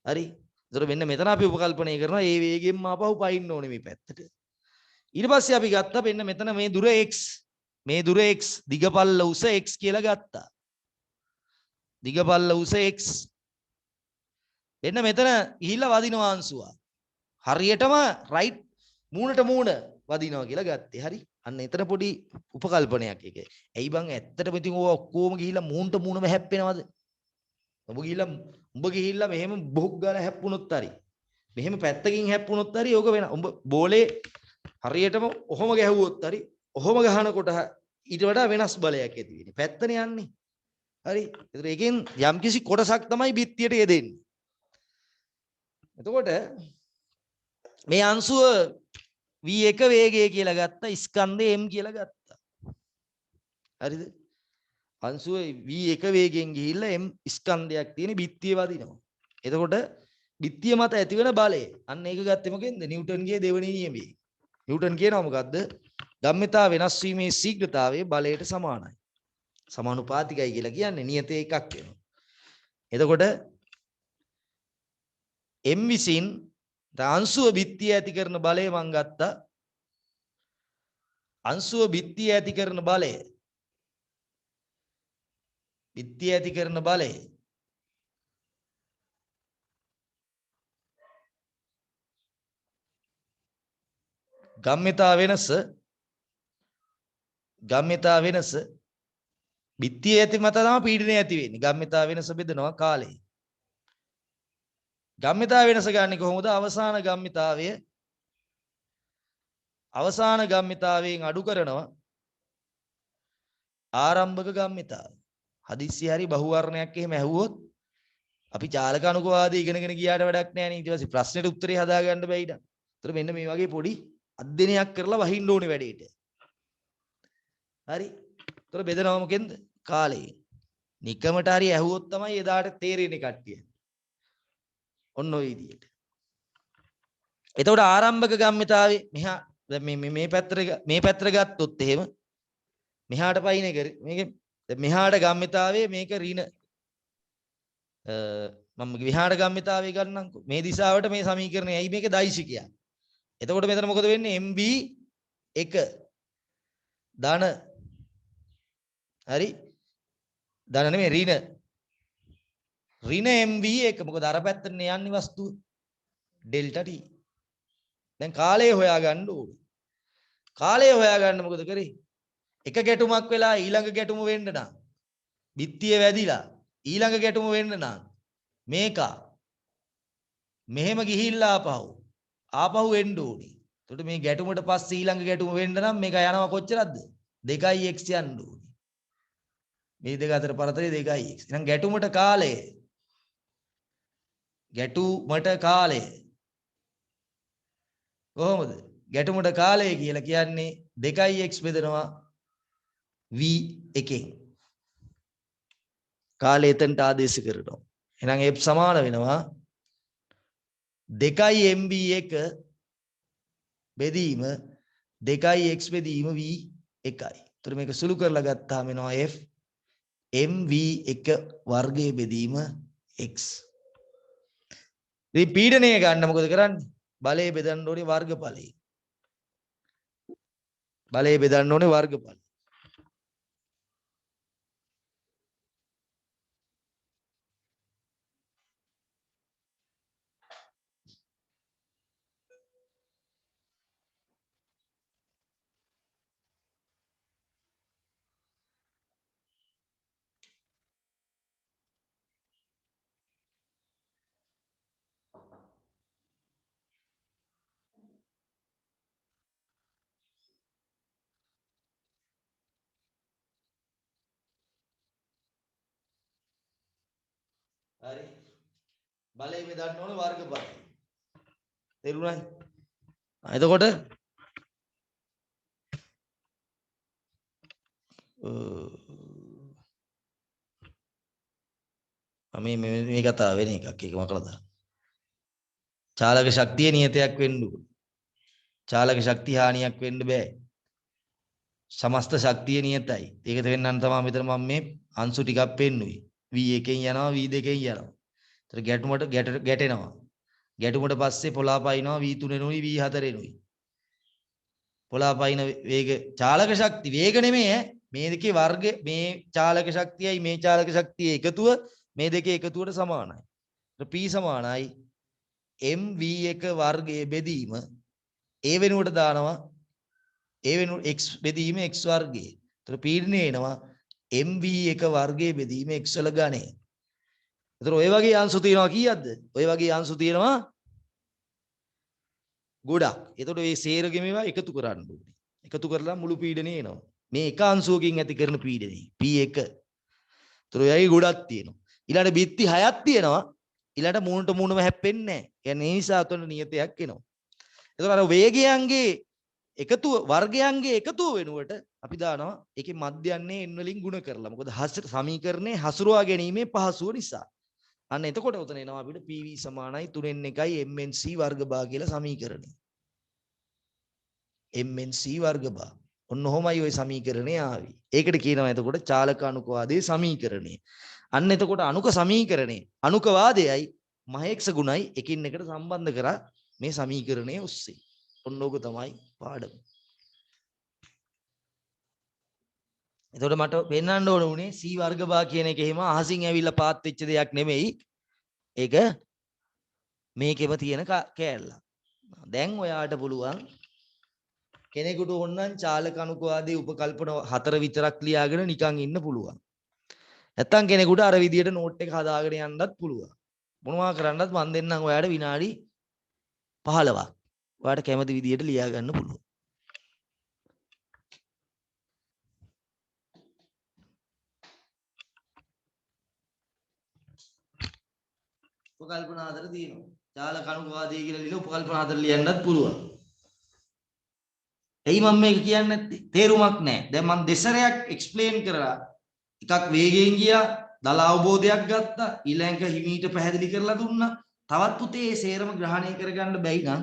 හරි. ඒතර මෙන්න මෙතන අපි උපකල්පනය කරනවා ඒ වේගෙන්ම ආපහු පයින්න ඕනේ මේ පැත්තට. ඊට පස්සේ අපි ගත්තා මෙන්න මෙතන මේ දුර x. මේ දුර x දිගපල්ල උස x කියලා ගත්තා. දිගපල්ල උස x. මෙන්න මෙතන ගිහිල්ලා වදිනවා අංශුව. හරියටම රයිට් මූණට මූණ වදිනවා කියලා ගත්තේ. හරි. අන්න එතන පොඩි උපකල්පනයක් එක. ඇයි බං ඇත්තටම ඉතින් ඕවා ඔක්කොම ගිහිල්ලා මූණට මූණම හැප්පෙනවද? උඹ ගිහිල්ලා මෙහෙම බොහක් ගාලා හැප්පුණොත් හරි. මෙහෙම පැත්තකින් හැප්පුණොත් හරි ඕක වෙන. උඹ බෝලේ හරියටම ඔහොම ගැහුවොත් හරි ඔහොම ගහනකොට ඊට වඩා වෙනස් බලයක් ඇති වෙන්නේ. පැත්තනේ යන්නේ. හරි. ඒතර එකෙන් යම්කිසි කොටසක් තමයි බිත්තියට යෙදෙන්නේ. එතකොට මේ අංශුව v1 වේගය කියලා ගත්තා ස්කන්ධය m කියලා ගත්තා. හරිද? අංශුව v1 වේගයෙන් ගිහිල්ලා m ස්කන්ධයක් තියෙන බිත්තිය වදිනවා. එතකොට බිත්තිය මත ඇතිවන බලය අන්න ඒක ගත්තේ මොකෙන්ද? නිව්ටන්ගේ දෙවෙනි නියමයේ. නිව්ටන් කියනවා මොකද්ද? ගම්මිතා වෙනස් වීමේ ශීඝ්‍රතාවය බලයට සමානයි. සමානුපාතිකයි කියලා කියන්නේ නියතේ එකක් වෙනවා. එතකොට m විසින් අංශුව බිත්තිය ඇති කරන බලය මං ගත්තා. අංශුව බිත්තිය ඇති කරන බලය. බිත්තිය ඇති කරන බලය. ගම්මිතා වෙනස. ගම්මිතා වෙනස. බිත්තිය ඇති මත තමයි පීඩනය ඇති වෙන්නේ. ගම්මිතා වෙනස බෙදනවා කාලේ. ගම්මිතා වෙනස ගන්නේ කොහොමද? අවසාන ගම්මිතාවය අවසාන ගම්මිතාවයෙන් අඩු කරනවා ආරම්භක ගම්මිතාව. හදිස්සි හරි බහුවර්ණයක් එහෙම ඇහුවොත් අපි චාලක අනුකවාදී ඉගෙනගෙන ගියාට වැඩක් නැහැ නේ. ඊට පස්සේ ප්‍රශ්නෙට උත්තරේ හදාගන්න බැයිද? ඒතර මෙන්න මේ වගේ පොඩි අධ්‍යයනයක් කරලා වහින්න ඕනේ වැඩේට. හරි. ඒතර බෙදනවා මොකෙන්ද? කාලේ. නිකමට හරි ඇහුවොත් තමයි එදාට තේරෙන්නේ කට්ටිය. ඔන්න ඔය විදියට. එතකොට ආරම්භක ගම්මිතාවේ මෙහා මේ පැත්තට ගත්තොත් එහෙම මෙහාට පයින් එක මේක මෙහාට ගම්මිතාවේ මේක ඍණ මම විහාර ගම්මිතාවේ ගන්නම්කෝ. මේ දිශාවට මේ සමීකරණය ඇයි මේක දෛශිකයක්. එතකොට මෙතන මොකද වෙන්නේ? MB 1 ධන හරි ධන නෙමෙයි ඍණ mv එක මොකද අර පැත්තනේ යන්නේ වස්තුව ඩෙල්ටා t දැන් කාලය හොයාගන්න ඕනේ කාලය හොයාගන්න මොකද කරේ එක ගැටුමක් වෙලා ඊළඟ ගැටුම වෙන්න නම් බිත්තිය වැදිලා ඊළඟ ගැටුම වෙන්න නම් මේක මෙහෙම ගිහිල්ලා ආපහු එන්න ඕනේ. එතකොට මේ ගැටුමට පස්සේ ඊළඟ ගැටුම වෙන්න නම් මේක යනවා කොච්චරද? 2x යන්න ඕනේ. මේ දෙක අතර පරතරය 2x. එහෙනම් ගැටුමට කාලය කොහොමද? ගැටුමට කාලය කියලා කියන්නේ 2x බෙදනවා v එකෙන්. කාලය එතනට ආදේශ කරනවා. එහෙනම් f සමාන වෙනවා 2mv1 බෙදීම 2x බෙදීම v1යි. ඒතර මේක සුළු කරලා ගත්තාම එනවා f mv1 වර්ගය බෙදීම x. ඉතින් පීඩනය ගන්න මොකද කරන්නේ? බලය බෙදන්න ඕනේ වර්ගඵලයෙන්. බලය බෙදන්න ඕනේ වර්ගඵලයෙන්. හරි බලය බෙදන්න ඕනේ වර්ගඵලයෙන්. තේරුණාද? එතකොට මේ කතාව වෙන එකක් ඒක මකලා දාන්න. චාලක ශක්තිය නියතයක් වෙන්න ඕනේ. චාලක ශක්තිය හානියක් වෙන්න බෑ. සමස්ත ශක්තිය නියතයි. ඒක තේරෙන්නන් තමයි මෙතන මම මේ අංශු ටිකක් පෙන්නුවේ. v1 එකෙන් යනවා v2 එකෙන් යනවා. ඒතර ගැටුමට ගැටෙනවා. ගැටුමට පස්සේ පොළාපයින්නවා v3 එනුයි v4 එනුයි. පොළාපයින් වේග චාලක ශක්තිය වේග නෙමෙයි ඈ. මේ දෙකේ වර්ග මේ චාලක ශක්තියයි මේ චාලක ශක්තිය එකතුව මේ දෙකේ එකතුවට සමානයි. ඒතර p සමානයි mv1 වර්ගයේ බෙදීම ඒ වෙනුවට දානවා ඒ වෙනු x බෙදීම x වර්ගයේ. ඒතර පීඩනය එනවා mv1 වර්ගයේ බෙදීම x වල ගණය. ඒතර ඔය වගේ අංශු තියෙනවා කීයක්ද? ඔය වගේ අංශු තියෙනවා ගොඩක්. ඒතකොට මේ සේරගෙ මේවා එකතු කරන්න ඕනේ. එකතු කරලා මුළු පීඩනය එනවා. මේ එක අංශුවකින් ඇති කරන පීඩනය p1. ඒතර ඔයයි ගොඩක් තියෙනවා. ඊළඟ බිත්ති 6ක් තියෙනවා. ඊළඟ මූණට මූණම හැප්පෙන්නේ නැහැ. කියන්නේ ඒ නිසා අතන නියතයක් එනවා. ඒතර අර වේගයන්ගේ එකතුව වර්ගයන්ගේ එකතුව වෙනුවට අපි දානවා ඒකේ මධ්‍යන්නේ n වලින් ගුණ කරලා. මොකද සමීකරණේ හසුරුවා ගැනීමේ පහසුව නිසා. අන්න එතකොට උතන එනවා අපිට PV සමානයි 3n1 MNC වර්ග භාග කියලා සමීකරණය. MNC වර්ග භාග. ඔන්න ඔහොමයි ওই සමීකරණය ආවේ. ඒකට කියනවා එතකොට චාලක අණුක වාදයේ සමීකරණය. අන්න එතකොට අණුක සමීකරණය අණුක වාදයයි මහේක්ෂ ගුණයි එකින් එකට සම්බන්ධ කරා මේ සමීකරණය ඔස්සේ. ඔන්න ඕක තමයි පාඩම. එතකොට මට පෙන්වන්න ඕන උනේ C වර්ග භාග කියන එක එහෙම අහසින් ඇවිල්ලා පාත් වෙච්ච දෙයක් නෙමෙයි. ඒක මේකෙම තියෙන කෑල්ල. දැන් ඔයාට පුළුවන් කෙනෙකුට ඕනනම් චාලක අණුක වාදයේ උපකල්පන 4 විතරක් ලියාගෙන නිකන් ඉන්න පුළුවන්. නැත්තම් කෙනෙකුට අර විදියට නෝට් එක හදාගෙන යන්නත් පුළුවන්. මොනවා කරන්නත් මම දෙන්නම් ඔයාට විනාඩි 15ක්. ඔයාට කැමති විදියට ලියා ගන්න පුළුවන්. උපකල්පන 4 තියෙනවා. චාලක අණුක වාදය කියලා ලියලා උපකල්පන 4 ලියන්නත් පුළුවන්. එයි මම මේක කියන්නේ නැත්තේ තේරුමක් නැහැ. දැන් මම දෙසරයක් එක්ස්ප්ලেইন කරලා එකක් වේගයෙන් ගියා, දල අවබෝධයක් ගත්තා, ඊළඟ හිමීට පැහැදිලි කරලා දුන්නා. තවත් පුතේ මේ සේරම ග්‍රහණය කරගන්න බැයි නම්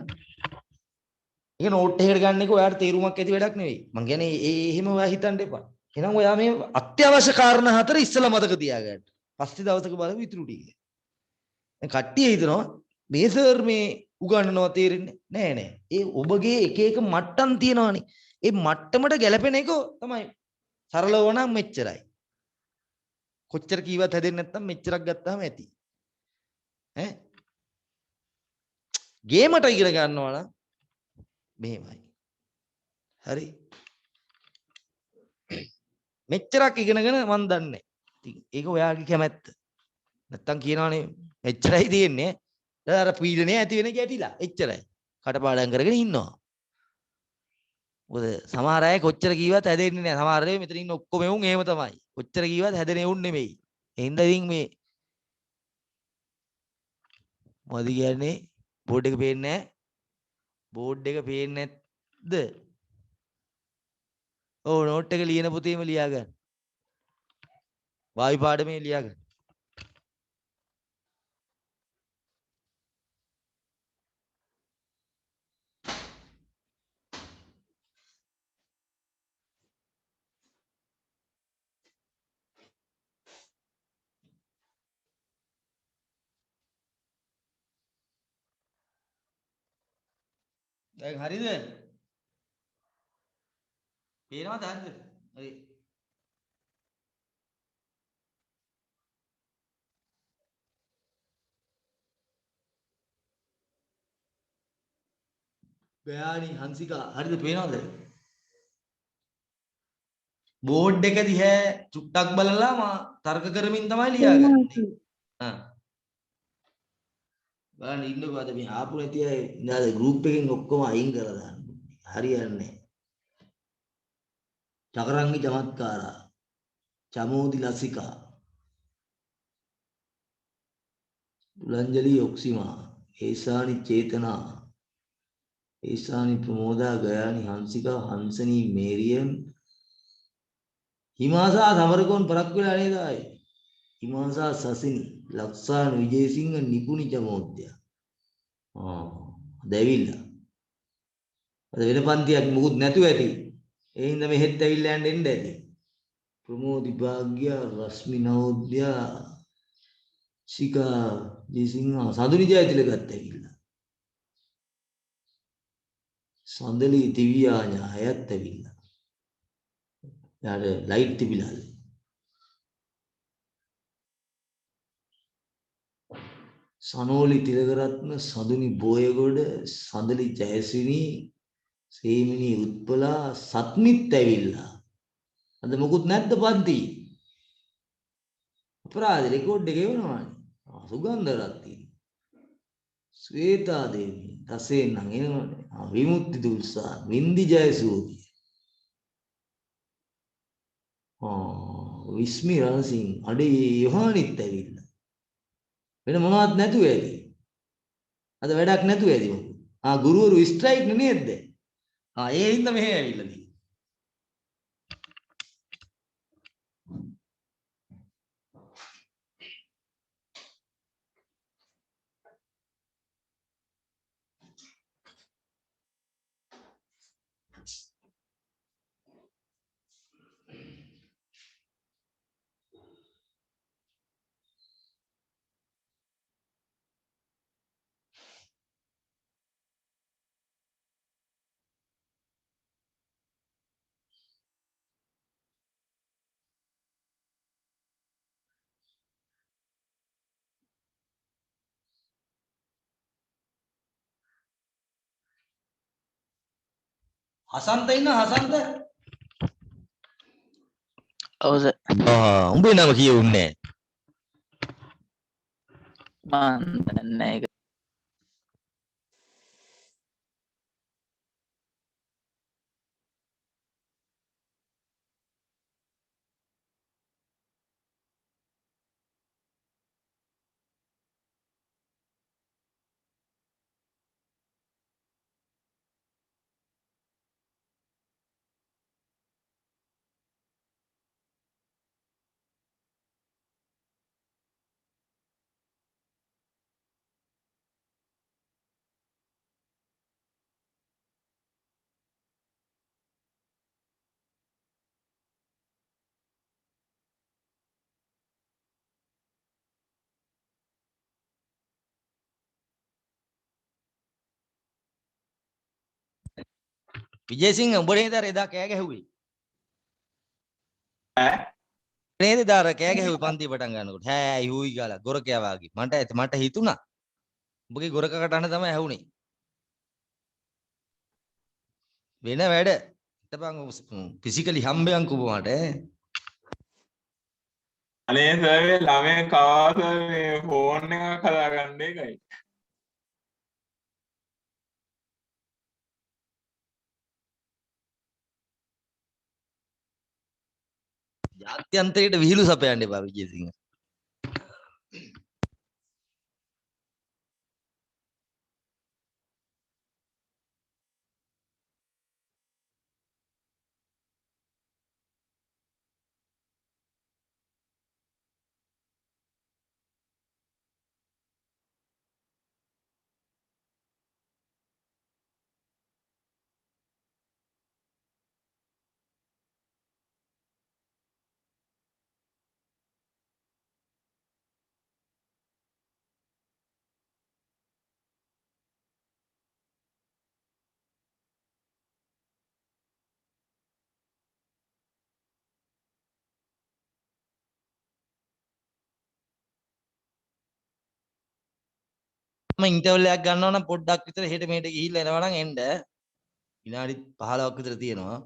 ඒක නෝට් එකකට ගන්න එක ඔයාලට තේරුමක් ඇති වැඩක් නෙවෙයි. මම කියන්නේ එහෙම ඔයා හිතන්න එපා. එහෙනම් ඔයා මේ අත්‍යවශ්‍ය කාරණා 4 ඉස්සලා මතක තියාගන්න. පස්සේ දවසක බලමු ඉතුරු ටික. දැන් කට්ටිය හිතනවා මේ සර් මේ උගන්වනවා තේරෙන්නේ නෑ නෑ. ඒ ඔබගේ එක එක මට්ටම් තියෙනවානේ. ඒ මට්ටමට ගැලපෙන එක තමයි සරලව නම් මෙච්චරයි. කොච්චර කීවත් හැදෙන්නේ නැත්නම් මෙච්චරක් ගත්තාම ඇති. ඈ ගේමට ඉගෙන ගන්නවා නම් මෙහෙමයි. හරි. මෙච්චරක් ඉගෙනගෙන මන් දන්නේ. ඒක ඔයාගේ කැමැත්ත. නැත්තම් කියනවනේ මෙච්චරයි තියෙන්නේ. අර පීඩනය ඇති වෙන ගැටිලා. එච්චරයි. කටපාඩම් කරගෙන ඉන්නවා. මොකද සමහර අය කොච්චර කීවත් හැදෙන්නේ නැහැ. සමහර අය මෙතන ඉන්න ඔක්කොම එවුන් එහෙම තමයි. කොච්චර කීවත් හැදෙන එවුන් නෙමෙයි. එහෙනම් ඉතින් මේ මොකද කියන්නේ බෝඩ් එක පේන්නේ නැහැ. බෝඩ් එක පේන්නේ නැද්ද? ඔව් නෝට් එක ලියන පුතේම ලියා ගන්න. වායු පාඩමේ ලියා ගන්න. දැන් හරිද? පේනවද හරිද? හරි. ගයානි හංසිකා හරිද පේනවද? බෝඩ් එක දිහා චුට්ටක් බලලා මා තර්ක කරමින් තමයි ලියාගන්නේ. ආ. බලන්න ඉන්නකෝ අද මේ ආපු නැති අය ඉඳලා ගෲප් එකෙන් ඔක්කොම අයින් කරලා දාන්න. හරියන්නේ නැහැ. චකරංගි චමත්කාරා, චමෝදි ලසිකා, උලංජලි ඔක්සිමා, ඒසානි චේතනා, ඒසානි ප්‍රමෝදා, ගයානි හංසිකා, හංසනී මේරියම්, හිමාසා සමරකෝන් පරක් වෙලා නේද ආයේ? හිමාසා සසිනි, ලක්ෂාන විජේසිංහ, නිපුණි චමෝද්‍ය. දැවිල්ලා. අද වෙන පන්තියක් මුකුත් නැතුව ඇති. ඒ හින්දා මෙහෙත් ඇවිල්ලා යන්න එන්න ඇති. ප්‍රමෝදි භාග්‍ය, රශ්මි නවෝද්‍ය, ශිකා ජයසිංහ, සඳුනි ජයතිලකත් ඇවිල්ලා. සඳලි දිව්‍යාඥා අයත් ඇවිල්ලා. යාර ලයිට් තිබිලාද? සනෝලි තිලකරත්න, සඳුනි බෝයගොඩ, සඳලි ජයසිනි, සේමිනි උත්පලා, සත්මිත් ඇවිල්ලා. අද මොකුත් නැද්ද පන්ති? අපරාධ රෙකෝඩ් එක එවනවානේ. සුගන්ධ රත්ති, ශ්වේතා දේවී, රසයෙන් නම් එනවනේ. විමුක්ති දුල්සා, වින්දි ජයසූරිය. විස්මි රණසිංහ, අඩේ යොහානිත් ඇවිල්ලා. වෙන මොනවත් නැතුව ඇති. අද වැඩක් නැතුව ඇති මොකද? ගුරුවරු ස්ට්‍රයික් නේද? ඒ හින්දා මෙහෙ ඇවිල්ලා තියෙන්නේ. හසන්ත ඉන්න හසන්ත. ඔව් සර්. උඹේ නම කියුන්නේ මන් දන්නේ ඒක. විජේසිංහ උඹ නේද අර එදා කෑ ගැහුවේ? ඈ නේද එදා අර කෑ ගැහුවේ පන්ති පටන් ගන්නකොට. හෑ යූයි ගාලා ගොරකයා වාගේ. මට හිතුණා. උඹගේ ගොරක කටහඬ තමයි ඇහුනේ. වෙන වැඩ. හිටපන් ෆිසිකලි හම්බයන් කුඹ මට. අනේ සර් ළමයා කාස මේ ෆෝන් එකක් හදාගන්න එකයි. ජාත්‍යන්තරයට විහිළු සපයන්න එපා විජේසිංහ. මම ඉන්ටර්වල් එකක් ගන්නවා නම් පොඩ්ඩක් විතර හෙට මෙහෙට ගිහිල්ලා එනවා නම් එන්න. විනාඩි 15ක් විතර තියෙනවා.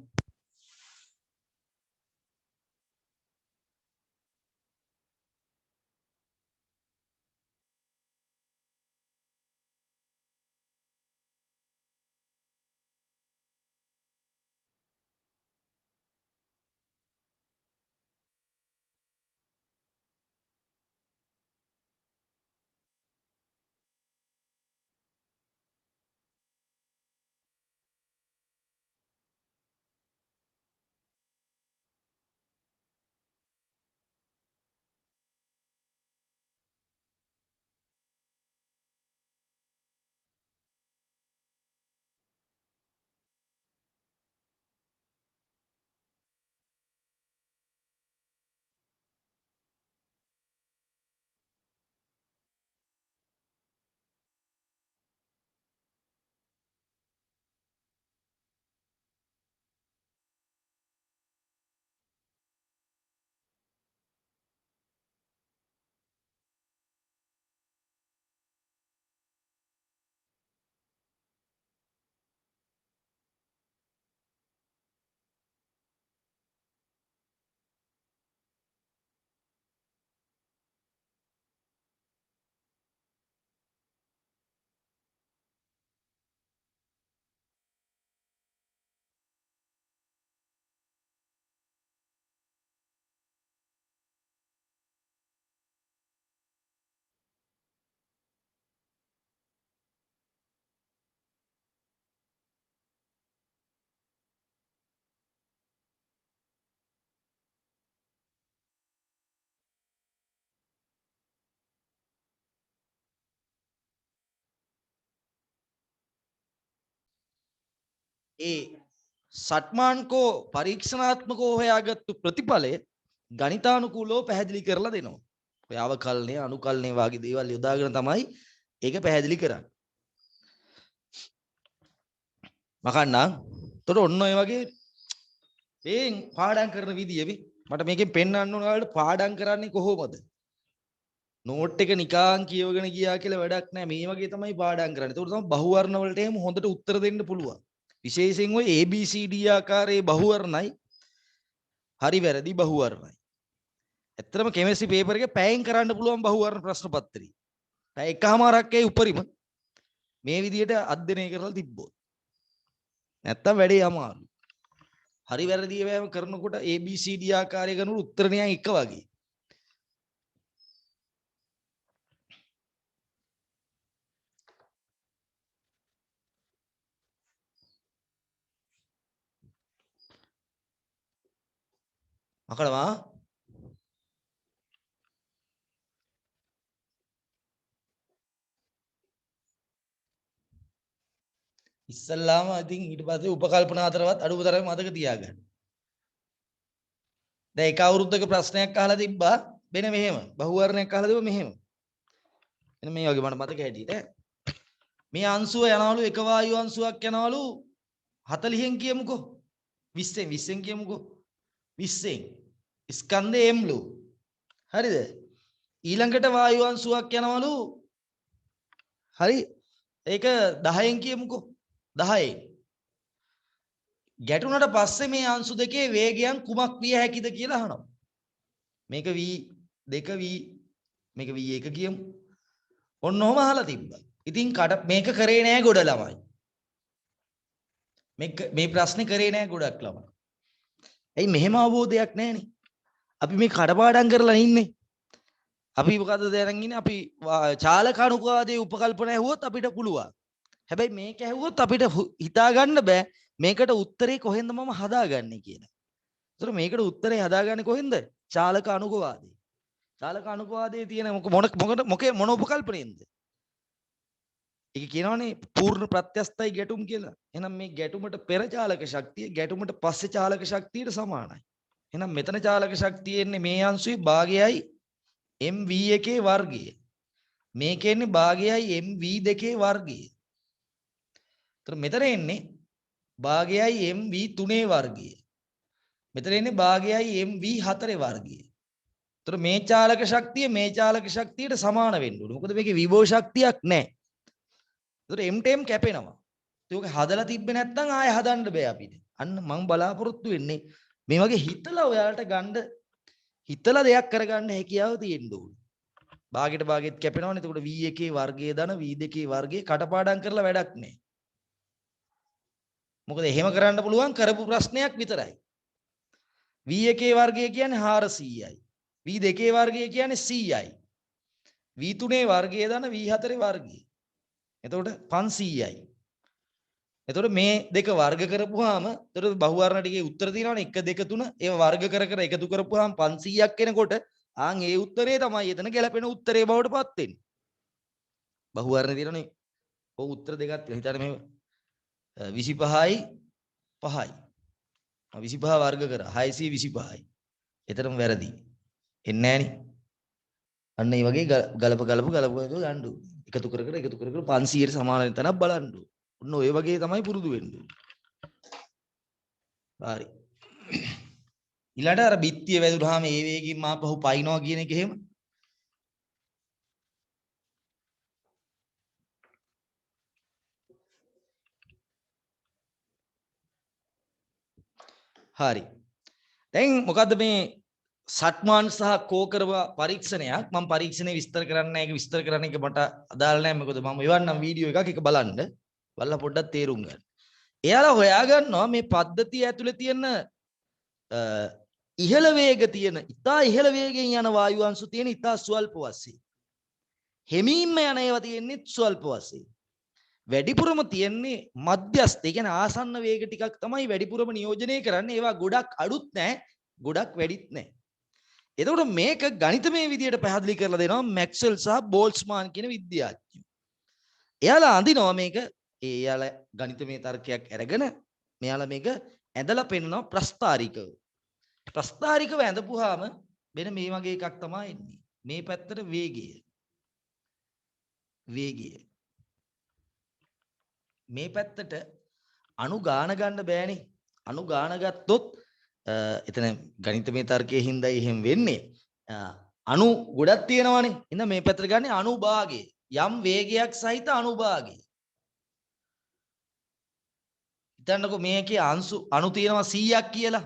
ඒ සට්මාන්කෝ පරීක්ෂණාත්මකව හොයාගත්තු ප්‍රතිඵලය ගණිතානුකූලව පැහැදිලි කරලා දෙනවා. ඔය අවකලනය අනුකලනය වගේ දේවල් යොදාගෙන තමයි ඒක පැහැදිලි කරන්නේ. මකන්නා තොර ඔන්න ඔය වගේ මේ පාඩම් කරන විදිය මට මේකෙන් පෙන්වන්න ඕන ඔයාලට පාඩම් කරන්නේ කොහොමද? නෝට් එක නිකාන් කියවගෙන ගියා කියලා වැඩක් නැහැ. මේ වගේ තමයි පාඩම් කරන්නේ. ඒකට තමයි බහුවර්ණ වලට එහෙම හොඳට උත්තර දෙන්න පුළුවන්. විශේෂයෙන් ඔය ABCD ආකාරයේ බහුවර්ණයි හරි වැරදි බහුවර්ණයි. ඇත්තටම කෙමිස්ට්‍රි පේපර් එකේ පැයෙන් කරන්න පුළුවන් බහුවර්ණ ප්‍රශ්න පත්‍රය. පැය එකමාරක් ඒ උපරිම මේ විදියට අධ්‍යයනය කරලා තිබ්බොත්. නැත්තම් වැඩේ අමාරුයි. හරි වැරදි ඒවාම කරනකොට ABCD ආකාරයේ කරනකොට උත්තර නියම් එක වගේ. මකලවා ඉස්සල්ලාම ඉතින් ඊට පස්සේ උපකල්පන අතරවත් අඩුතරම මතක තියාගන්න. දැන් එක අවුරුද්දක ප්‍රශ්නයක් අහලා තිබ්බා වෙන මෙහෙම බහුවර්ණයක් අහලා තිබ්බා මෙහෙම. එන්න මේ වගේ මට මතක හැටියට මේ අංශුව යනවලු එක වායු අංශුවක් යනවලු 40න් කියමුකෝ 20න් කියමුකෝ 20න් ස්කන්ධේ එම්ලු හරිද ඊළඟට වායු අංශුවක් යනවලු හරි ඒක 10න් කියමුකෝ 10න් ගැටුණට පස්සේ මේ අංශු දෙකේ වේගයන් කුමක් විය හැකිද කියලා අහනවා මේක v2 v මේක v1 කියමු ඔන්න ඔහම අහලා තිබ්බා ඉතින් මේක කරේ නෑ ගොඩ ළමයි මේ ප්‍රශ්නේ කරේ නෑ ගොඩක් ළමයි ඇයි මෙහෙම අවබෝධයක් නැහනේ අපි මේ කඩපාඩම් කරලා ඉන්නේ අපි මොකද දැනන් ඉන්නේ අපි චාලක අනුපාතයේ උපකල්පන ඇහුවොත් අපිට පුළුවන් හැබැයි මේක ඇහුවොත් අපිට හිතා ගන්න බෑ මේකට උත්තරේ කොහෙන්ද මම හදාගන්නේ කියලා. ඒතර මේකට උත්තරේ හදාගන්නේ කොහෙන්ද? චාලක අනුකවාදේ. චාලක අනුකවාදයේ තියෙන මොන උපකල්පනයෙන්ද? ඒක කියනවනේ පූර්ණ ප්‍රත්‍යස්තයි ගැටුම් කියලා. එහෙනම් මේ ගැටුමට පෙර චාලක ශක්තිය ගැටුමට පස්සේ චාලක ශක්තියට සමානයි. එහෙනම් මෙතන චාලක ශක්තිය එන්නේ මේ අංශුවේ භාගයයි MV1 වර්ගය. මේකේ එන්නේ භාගයයි MV2 වර්ගය. ඒතර මෙතන එන්නේ භාගයයි MV3 වර්ගය. මෙතන එන්නේ භාගයයි MV4 වර්ගය. ඒතර මේ චාලක ශක්තිය මේ චාලක ශක්තියට සමාන වෙන්න ඕනේ. මොකද මේකේ විභව ශක්තියක් නැහැ. ඒතර M කැපෙනවා. ඒක හදලා තිබ්බේ නැත්නම් ආයෙ හදන්න බෑ අපිට. අන්න මම බලාපොරොත්තු වෙන්නේ මේ වගේ හිතලා ඔයාලට ගන්න හිතලා දෙයක් කරගන්න හැකියාව තියෙන්න ඕනේ. භාගයට භාගෙත් කැපෙනවනේ. එතකොට V1 වර්ගයේ ධන V2 වර්ගයේ කටපාඩම් කරලා වැඩක් නැහැ. මොකද එහෙම කරන්න පුළුවන් කරපු ප්‍රශ්නයක් විතරයි. V1 වර්ගය කියන්නේ 400යි. V2 වර්ගය කියන්නේ 100යි. V3 වර්ගයේ ධන V4 වර්ගය. එතකොට 500යි. එතකොට මේ දෙක වර්ග කරපුවාම එතකොට බහුවර්ණ ටිකේ උත්තර තියෙනවනේ 1 2 3 ඒව වර්ග කර කර එකතු කරපුවාම 500ක් එනකොට ආන් ඒ උත්තරේ තමයි එතන ගැලපෙන උත්තරේ බවට පත් වෙන්නේ. බහුවර්ණ තියෙනවනේ. ඔව් උත්තර දෙකක් හිතන්න මේ 25යි 5යි. 25 වර්ග කරා 625යි. එතරම් වැරදි. එන්නේ නැහනේ. අන්න ඒ වගේ ගලප ගන්න එකතු කර කර 500ට සමාන වෙන තැනක් බලන්න. ඔන්න ඔය වගේ තමයි පුරුදු වෙන්න. හරි. ඊළඟට අර බිත්තිය වැදුනහම ඒ වේගින් මාපහු පයින්නවා කියන එක එහෙම. හරි. දැන් මොකද්ද මේ සට්මාන් සහ කෝකරව පරීක්ෂණයක් මම පරීක්ෂණේ විස්තර කරන්න නැහැ. ඒක විස්තර කරන්න එක මට අදාළ නැහැ. මොකද මම එවන්නම් වීඩියෝ එකක් ඒක බලන්න. බලලා පොඩ්ඩක් තේරුම් ගන්න. එයාලා හොයාගන්නවා මේ පද්ධතිය ඇතුලේ තියෙන ඉහළ වේග තියෙන, ඉතා ඉහළ වේගයෙන් යන වායු අංශු තියෙන ඉතා ස්වල්ප වශයෙන්. හිමින්ම යන ඒවා තියෙන්නේ ස්වල්ප වශයෙන්. වැඩිපුරම තියෙන්නේ මධ්‍යස්ථ, ඒ කියන්නේ ආසන්න වේග ටිකක් තමයි වැඩිපුරම නියෝජනය කරන්නේ. ඒවා ගොඩක් අඩුත් නැහැ, ගොඩක් වැඩිත් නැහැ. එතකොට මේක ගණිතමය විදියට පැහැදිලි කරලා දෙනවා මැක්ස්වෙල් සහ බෝල්ට්ස්මාන් කියන විද්‍යාඥයෝ. එයාලා අඳිනවා මේක, එයාලා ගණිතමය තර්කයක් අරගෙන මෙයාලා මේක ඇඳලා පෙන්නනවා ප්‍රස්තාරිකව. ප්‍රස්තාරිකව ඇඳපුවාම වෙන මේ වගේ එකක් තමයි එන්නේ. මේ පැත්තට වේගය. මේ පැත්තට අණු ගාන ගන්න බෑනේ. අණු ගාන ගත්තොත් එතන ගණිතමය තර්කයේ හින්දායි එහෙම වෙන්නේ. අණු ගොඩක් තියෙනවානේ. එහෙනම් මේ පැත්තට ගන්නේ අණු භාගය. යම් වේගයක් සහිත අණු භාගය. හිතන්නකෝ මේකේ අණු තියෙනවා 100ක් කියලා.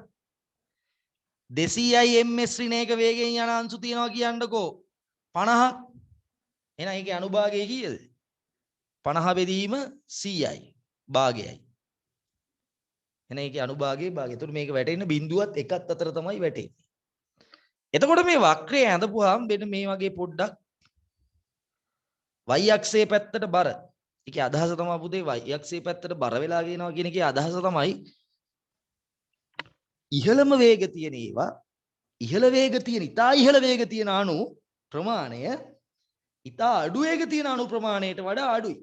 200යි ms ඍණයක වේගයෙන් යන අංශු තියෙනවා කියන්නකෝ 50ක්. එහෙනම් ඒකේ අනුභාගය කීයද? 50 බෙදීම 100යි භාගයයි. එහෙනම් ඒකේ අනුභාගයේ භාගය. එතකොට මේක වැටෙන්න බිඳුවත් එකත් අතර තමයි වැටෙන්නේ. එතකොට මේ වක්‍රය ඇඳපුවාම මෙන්න මේ වගේ පොඩ්ඩක් y අක්ෂයේ පැත්තට බර. ඒකේ අදහස තමයි පුතේ y අක්ෂයේ පැත්තට බර වෙලා කියනවා කියන එකේ අදහස තමයි ඉහළම වේග තියෙන ඒවා, ඉහළ වේග තියෙන, ඉතා ඉහළ වේග තියෙන අණු ප්‍රමාණය ඉතා අඩු වේග තියෙන අණු ප්‍රමාණයට වඩා අඩුයි.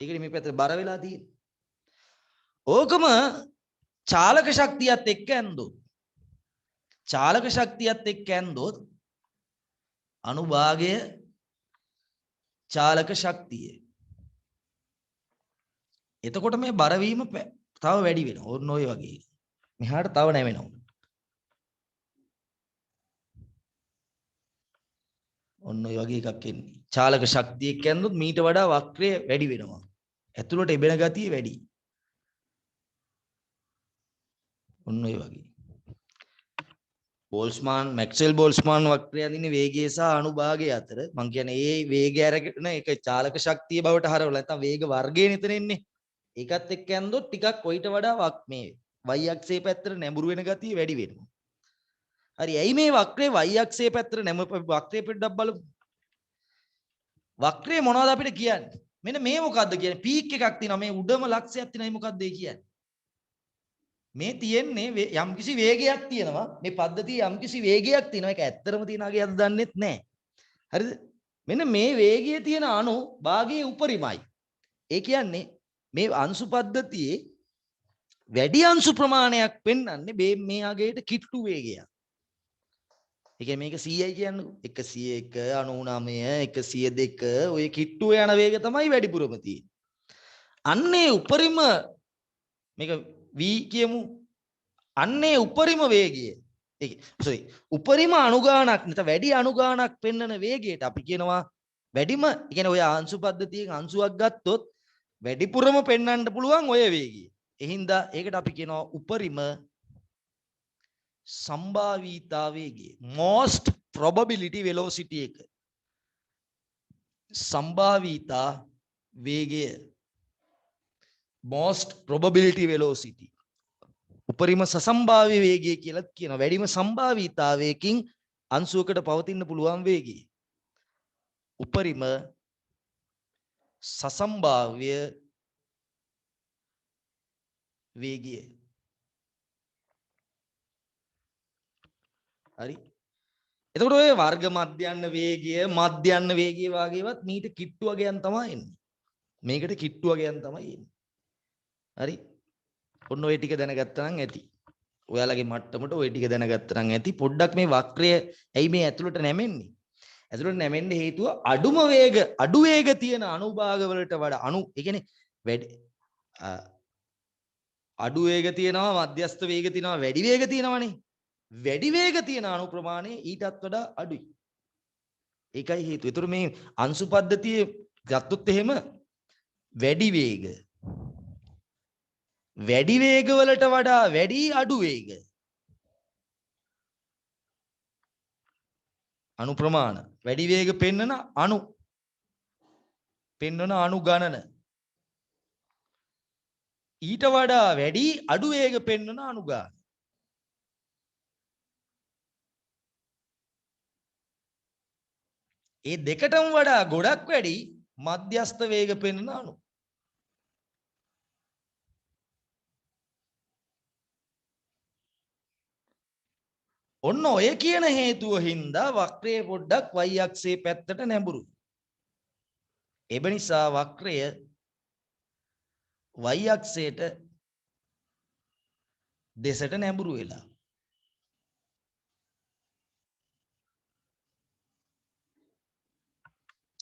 ඒකනේ මේ පැත්තට බර වෙලා තියෙන්නේ. ඕකම චාලක ශක්තියත් එක්ක ඇන්දොත්, චාලක ශක්තියත් එක්ක ඇන්දොත් අනුභාගය චාලක ශක්තිය. එතකොට මේ බර වීම තව වැඩි වෙනවා. ඔන්න ඔය වගේ. මෙහාට තව නැවෙනවා. ඔන්න ඔය වගේ එකක් එන්නේ. චාලක ශක්තිය කියනොත් මීට වඩා වක්‍රය වැඩි වෙනවා. ඇතුළට එබෙන ගතිය වැඩි. ඔන්න ඔය වගේ. බෝල්ස්මාන් මැක්ස්වෙල් බෝල්ස්මාන් වක්‍රය අඳින්නේ වේගය සහ අනුභාගය අතර. මම කියන්නේ ඒ වේගය අරගෙන ඒක චාලක ශක්තිය බවට හරවලා නැත්නම් වේග වර්ගය නිතර එන්නේ. ඒකත් එක්ක යනදොත් ටිකක් ඔయిత වඩා මේ y අක්ෂයේ පැත්තට නැඹුරු වෙන ගතිය වැඩි වෙනවා. හරි. ඇයි මේ වක්‍රේ y අක්ෂයේ පැත්තට වක්‍රේ පොඩ්ඩක් බලමු. වක්‍රය මොනවද අපිට කියන්නේ? මෙන්න මේ මොකද්ද කියන්නේ? පීක් එකක් තියෙනවා. මේ උඩම ලක්ෂයක් තියෙනවා. මේ මොකද්ද ඒ කියන්නේ? මේ තියෙන්නේ යම්කිසි වේගයක් තියෙනවා. මේ පද්ධතියේ යම්කිසි වේගයක් තියෙනවා. ඒක ඇත්තටම තියනාගේ අද දන්නෙත් නැහැ. හරිද? මෙන්න මේ වේගයේ තියෙන අණු භාගයේ උපරිමයි. ඒ කියන්නේ මේ අංශු පද්ධතියේ වැඩි අංශු ප්‍රමාණයක් පෙන්වන්නේ මේ අගයට කිට්ටු වේගයක්. ඒ කියන්නේ මේක 100යි කියන්නේ 101 99 102 ඔය කිට්ටුව යන වේග තමයි වැඩිපුරම තියෙන්නේ. අන්නේ උපරිම මේක v කියමු. අන්නේ උපරිම වේගය. උපරිම අණුගානක් නැත්නම් වැඩි අණුගානක් පෙන්වන වේගයට අපි කියනවා වැඩිම. ඒ කියන්නේ ඔය අංශු පද්ධතියෙන් අංශුවක් ගත්තොත් වැඩිපුරම පෙන්වන්න පුළුවන් ඔය වේගය. එහින්දා ඒකට අපි කියනවා උපරිම සම්භාවිතා වේගය. most probability velocity එක. සම්භාවිතා වේගය. most probability velocity. උපරිම සසම්භාව්‍ය වේගය කියලා කියනවා. වැඩිම සම්භාවිතාවයකින් අංශුවකට පවතින්න පුළුවන් වේගය. උපරිම සසම්භාව්‍ය වේගය. හරි. එතකොට ඔය වර්ග මධ්‍යන්න වේගය මධ්‍යන්න වේගය වගේවත් මීට කිට්ටු වගයන් තමයි එන්නේ. මේකට කිට්ටු වගයන් තමයි එන්නේ. හරි. ඔන්න ඔය ටික දැනගත්තා නම් ඇති. ඔයාලගේ මට්ටමට ඔය ටික දැනගත්තා නම් ඇති. පොඩ්ඩක් මේ වක්‍රය ඇයි මේ ඇතුළට නැමෙන්නේ? ඇතුළට නැමෙන්න හේතුව අඩු වේග තියෙන අනුභාග වලට වඩා ඒ කියන්නේ වැඩි අඩු වේග තියෙනවා මධ්‍යස්ථ වේග තියෙනවා වැඩි වේග තියෙනවනේ. වැඩි වේග තියෙන අණු ප්‍රමාණය ඊටත් වඩා අඩුයි. ඒකයි හේතුව. ඒතර මේ අංශු පද්ධතියේ ගත්තොත් එහෙම වැඩි වේග වලට වඩා වැඩි අඩු වේග අණු ප්‍රමාණ වැඩි වේග පෙන්වන අණු ගණන ඊට වඩා වැඩි අඩු වේග පෙන්වන අණු ගණන. ඒ දෙකටම වඩා ගොඩක් වැඩි මධ්‍යස්ථ වේග පෙන්වන අණු. ඔන්න ඔය කියන හේතුව හින්දා වක්‍රය පොඩ්ඩක් y අක්ෂයේ පැත්තට නැඹුරුයි. ඒ නිසා වක්‍රය y අක්ෂයට දෙසට නැඹුරු වෙලා.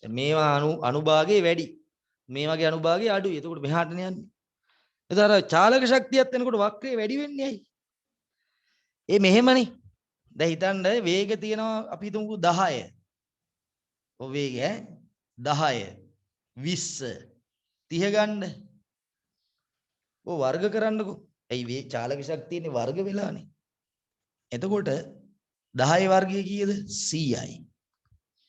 මේවා අනුභාගය වැඩි. මේ වගේ අනුභාගය අඩුයි. එතකොට මෙහාටනේ යන්නේ. එතකොට අර චාලක ශක්තියත් වෙනකොට වක්‍රය වැඩි වෙන්නේ ඇයි? ඒ මෙහෙමනේ. දැන් හිතන්න වේග තියෙනවා අපි හිතමුකෝ 10. ඔය වේගය 10 20 30 ගන්න. ඔය වර්ග කරන්නකෝ. ඇයි මේ චාලක ශක්තියනේ වර්ග වෙලානේ. එතකොට 10 වර්ගය කීයද? 100යි.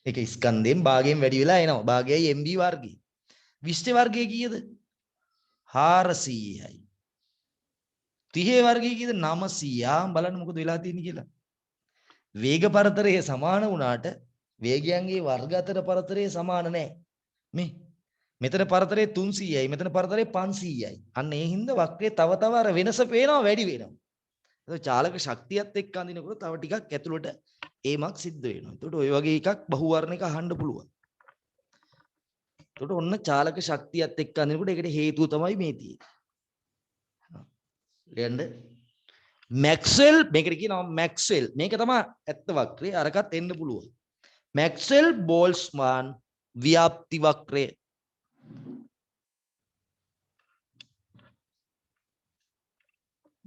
ඒක ස්කන්ධයෙන් භාගයෙන් වැඩි වෙලා එනවා. භාගයයි MB වර්ගය. 20 වර්ගය කීයද? 400යි. 30 වර්ගය කීයද? 900. බලන්න මොකද වෙලා තියෙන්නේ කියලා. වේග පරතරය සමාන වුණාට වේගයන්ගේ වර්ග අතර පරතරය සමාන නැහැ. මෙතන පරතරය 300යි මෙතන පරතරය 500යි. අන්න ඒ හින්දා වක්‍රයේ තව අර වෙනස පේනවා වැඩි වෙනවා. ඒක චාලක ශක්තියත් එක්ක අඳිනකොට තව ටිකක් ඇතුළට ඒමක් සිද්ධ වෙනවා. ඒකට ඔය වගේ එකක් බහුවර්ණයක අහන්න පුළුවන්. ඒකට ඔන්න චාලක ශක්තියත් එක්ක අඳිනකොට ඒකට හේතුව තමයි මේ තියෙන්නේ. මැක්ස්වෙල් මේකට කියනවා මැක්ස්වෙල්. මේක තමයි ඇත්ත වක්‍රය. අරකට එන්න පුළුවන්. මැක්ස්වෙල් බෝල්ස්මාන් ව්‍යාප්ති වක්‍රය.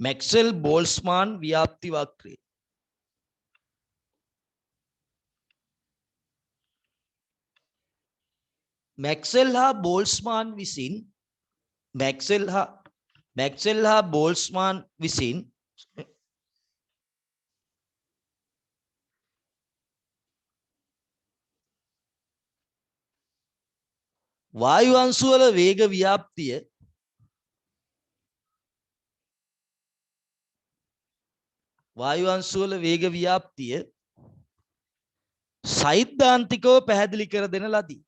මැක්ස්වෙල් බෝල්ස්මාන් ව්‍යාප්ති වක්‍රය. මැක්ස්වෙල් හා බෝල්ස්මාන් විසින් මැක්ස්වෙල් හා බෝල්ස්මාන් විසින් වායු අංශුවල වේග ව්‍යාප්තිය සෛද්ධාන්තිකව පැහැදිලි කර දෙන ලදී.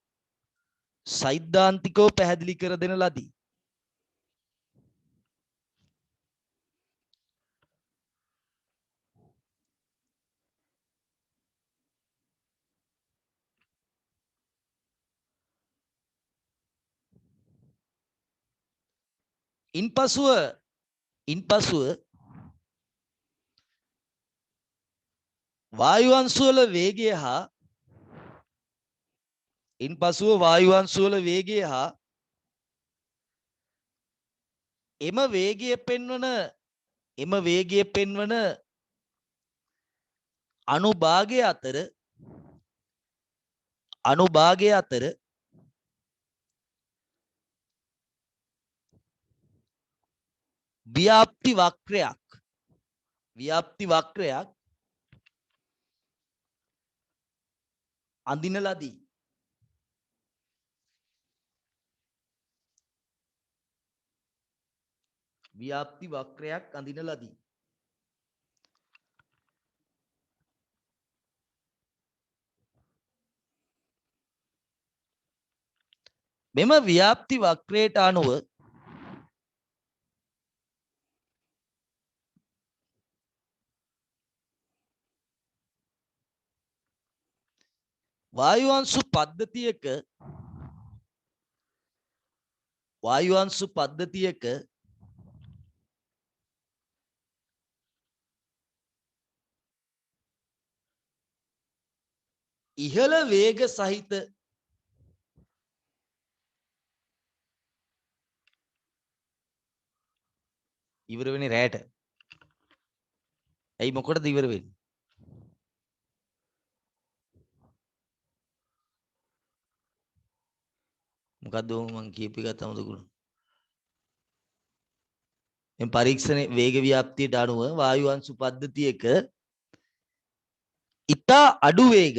ඉන්පසුව වායු අංශුවල වේගය හා එම වේගය පෙන්වන අනුභාගය අතර ව්‍යාප්ති වක්‍රයක් අඳින ලදී. මෙම ව්‍යාප්ති වක්‍රයට අනුව වායු අංශු පද්ධතියක ඉහළ වේග සහිත ඉවර වෙන්නේ රැට. ඇයි මොකටද ඉවර වෙන්නේ? මොකද්ද මං කියපු එක තමදුකුණ. මේ පරීක්ෂණ වේග ව්‍යාප්තියට අනුව වායු අංශු පද්ධතියක ඉතා අඩු වේග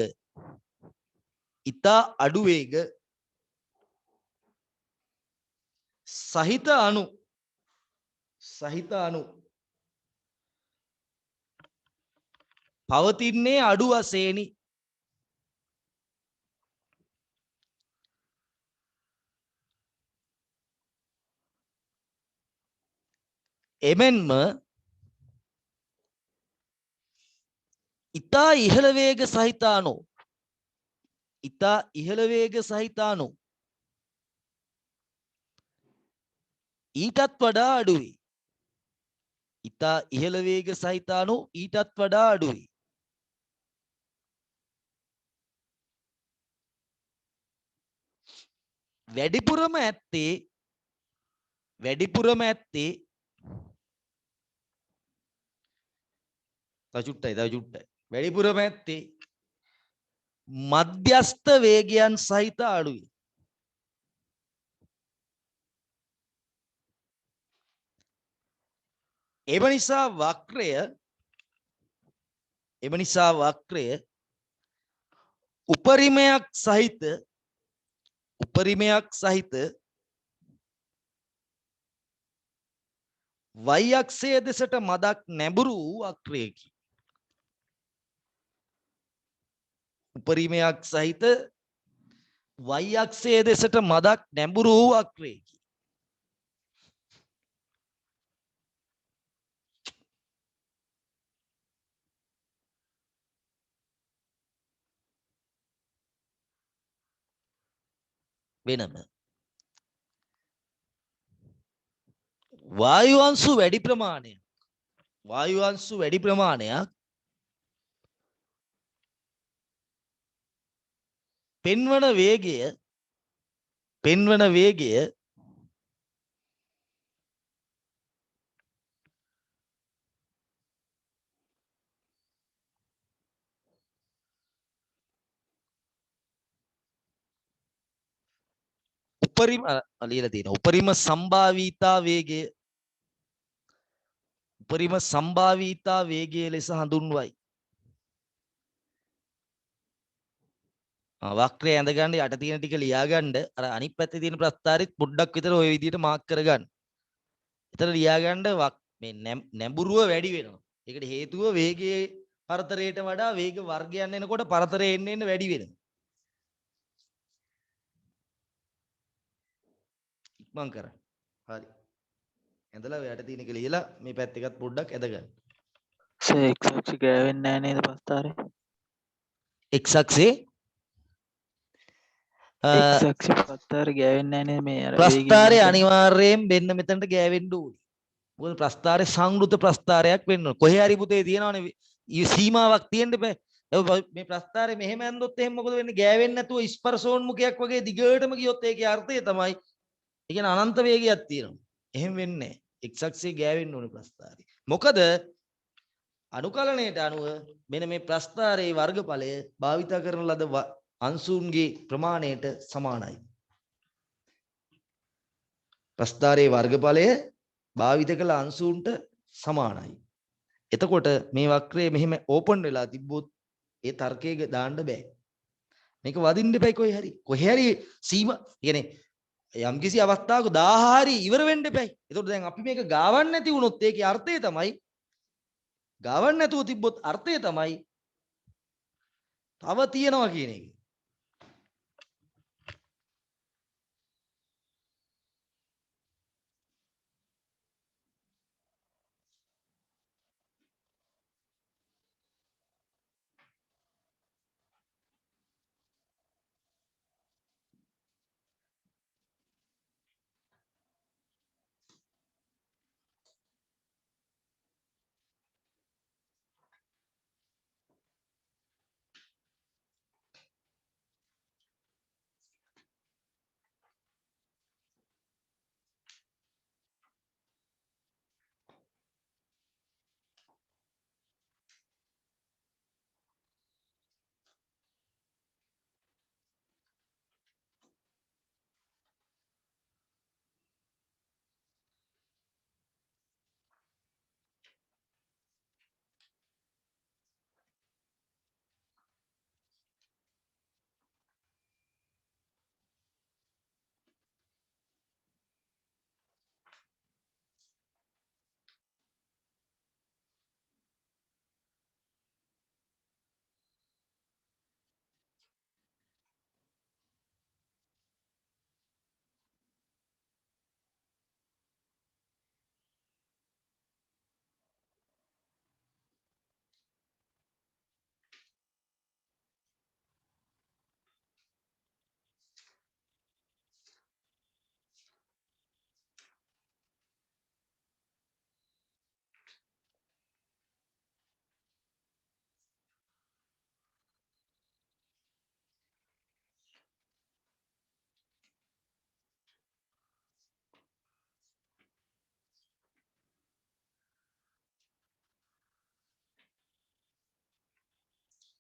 සහිත අණු පවතින්නේ අඩු වශයෙනි. එමෙන්ම ඉතා ඉහළ වේග සහිත අණු ඊටත් වඩා අඩුයි. වැඩිපුරම ඇත්තේ මධ්‍යස්ථ වේගයන් සහිත අඩුයි. එම නිසා වක්‍රය උපරිමයක් සහිත y අක්ෂය දෙසට මදක් නැඹුරු වූ වක්‍රයකි. වෙනම වායු අංශු වැඩි ප්‍රමාණයක් පෙන්වන වේගය උපරිම ලියලා තියෙනවා. උපරිම සම්භාවිතා වේගය උපරිම සම්භාවිතා වේගය ලෙස හඳුන්වයි. වක්‍රය ඇඳ ගන්න යට තියෙන ටික ලියා ගන්න. අර අනිත් පැත්තේ තියෙන ප්‍රස්තාරෙත් පොඩ්ඩක් විතර ওই විදිහට මාක් කරගන්න. එතන ලියා ගන්න මේ නැඹුරුව වැඩි වෙනවා. ඒකට හේතුව වේගයේ පරතරයට වඩා වේග වර්ගයන් එනකොට පරතරය එන්න වැඩි වෙනවා. ඉක්මන් කරන්න. හරි. ඇඳලා යට තියෙන එක ලියලා මේ පැත්ත එකත් පොඩ්ඩක් ඇද ගන්න. සර් එක්ස් අක්ෂය ගෑවෙන්නේ නැහැ නේද ප්‍රස්තාරේ? එක්ස් අක්ෂේ එක්ස් අක්ෂය ප්‍රස්තාරේ ගෑවෙන්නේ නැහැ නේද මේ අර ප්‍රස්ථාරය අනිවාර්යයෙන් මෙන්න මෙතනට ගෑවෙන්න ඕනේ. මොකද ප්‍රස්ථාරේ සංවෘත ප්‍රස්ථාරයක් වෙන්න ඕනේ. කොහේ හරි පුතේ තියෙනවනේ සීමාවක් තියෙන්න බෑ. මේ ප්‍රස්ථාරේ මෙහෙම ඇන්දොත් එහෙනම් මොකද වෙන්නේ? ගෑවෙන්නේ නැතුව ස්පර්ශෝන්මුඛයක් වගේ දිගටම ගියොත් ඒකේ අර්ථය තමයි ඒ කියන්නේ අනන්ත වේගයක් තියෙනවා. එහෙම වෙන්නේ නැහැ. එක්ස් අක්ෂයේ ගෑවෙන්න ඕනේ ප්‍රස්ථාරේ. මොකද අනුකලනයට අනුව මෙන්න මේ ප්‍රස්ථාරයේ වර්ගඵලය භාවිත කරන ලද අංශුන්ගේ ප්‍රමාණයට සමානයි. ප්‍රස්ථාරයේ වර්ගඵලය භාවිත කළ අංශුන්ට සමානයි. එතකොට මේ වක්‍රය මෙහෙම ඕපන් වෙලා තිබ්බොත් ඒ තර්කයේ දාන්න බෑ. මේක වදින්න එපයි කොහේ හරි. කොහේ හරි සීමා කියන්නේ යම්කිසි අවස්ථාවක 1000 හරි ඉවර වෙන්න එපයි. එතකොට දැන් අපි මේක ගාවන්න නැති වුණොත් ඒකේ අර්ථය තමයි ගාවන්න නැතුව තිබ්බොත් අර්ථය තමයි තව තියනවා කියන එක.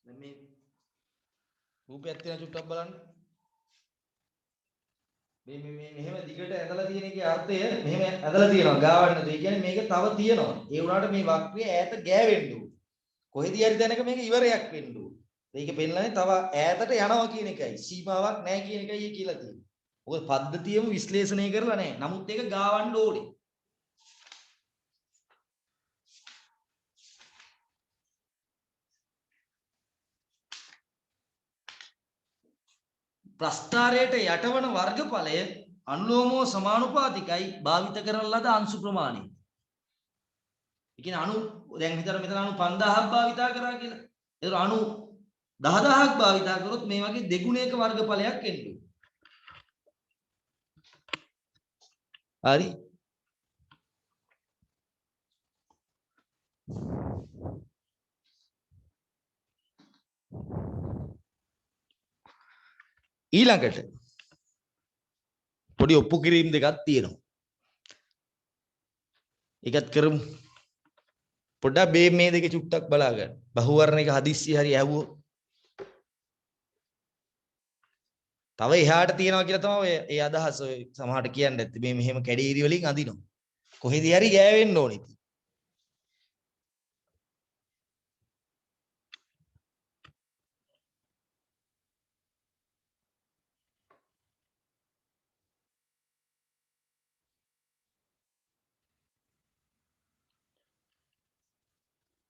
දැන් මේ රූපයක් තියෙන චුට්ටක් බලන්න. මේ මෙහෙම දිගට ඇදලා තියෙන එකේ අර්ථය මෙහෙම ඇදලා තියෙනවා ගාවන්න. ඒ කියන්නේ මේක තව තියෙනවා. ඒ වුණාට මේ වක්‍රය ඈත ගෑවෙන්න ඕනේ. කොහෙදී හරි දැනක මේක ඉවරයක් වෙන්න ඕනේ. මේක පෙන්නන්නේ තව ඈතට යනවා කියන එකයි. සීමාවක් නැහැ කියන එකයි කියලා තියෙන්නේ. මොකද පද්ධතියම විශ්ලේෂණය කරලා නැහැ. නමුත් ඒක ගාවන්න ඕනේ. ප්‍රස්ථාරයට යටවන වර්ගඵලය අනුලෝමව සමානුපාතිකයි භාවිත කරන ලද අංශු ප්‍රමාණය. ඒ කියන්නේ අණු දැන් හිතන්න මෙතන අණු 5000ක් භාවිතා කරා කියලා. ඒක අණු 10000ක් භාවිතා කරොත් මේ වගේ දෙගුණයක වර්ගඵලයක් එන්නේ. හරි. ඊළඟට පොඩි ඔප්පු කිරීම් දෙකක් තියෙනවා. ඒකත් කරමු. පොඩ්ඩක් මේ දෙකේ චුට්ටක් බලා ගන්න. බහුවර්ණයක හදිස්සි හරි ඇහුවොත් තව එහාට තියනවා කියලා තමයි ඔය ඒ අදහස ඔය සමහරට කියන්නේ නැති මේ මෙහෙම කැඩීරි වලින් අඳිනවා. කොහෙදී හරි ගෑවෙන්න ඕනේ.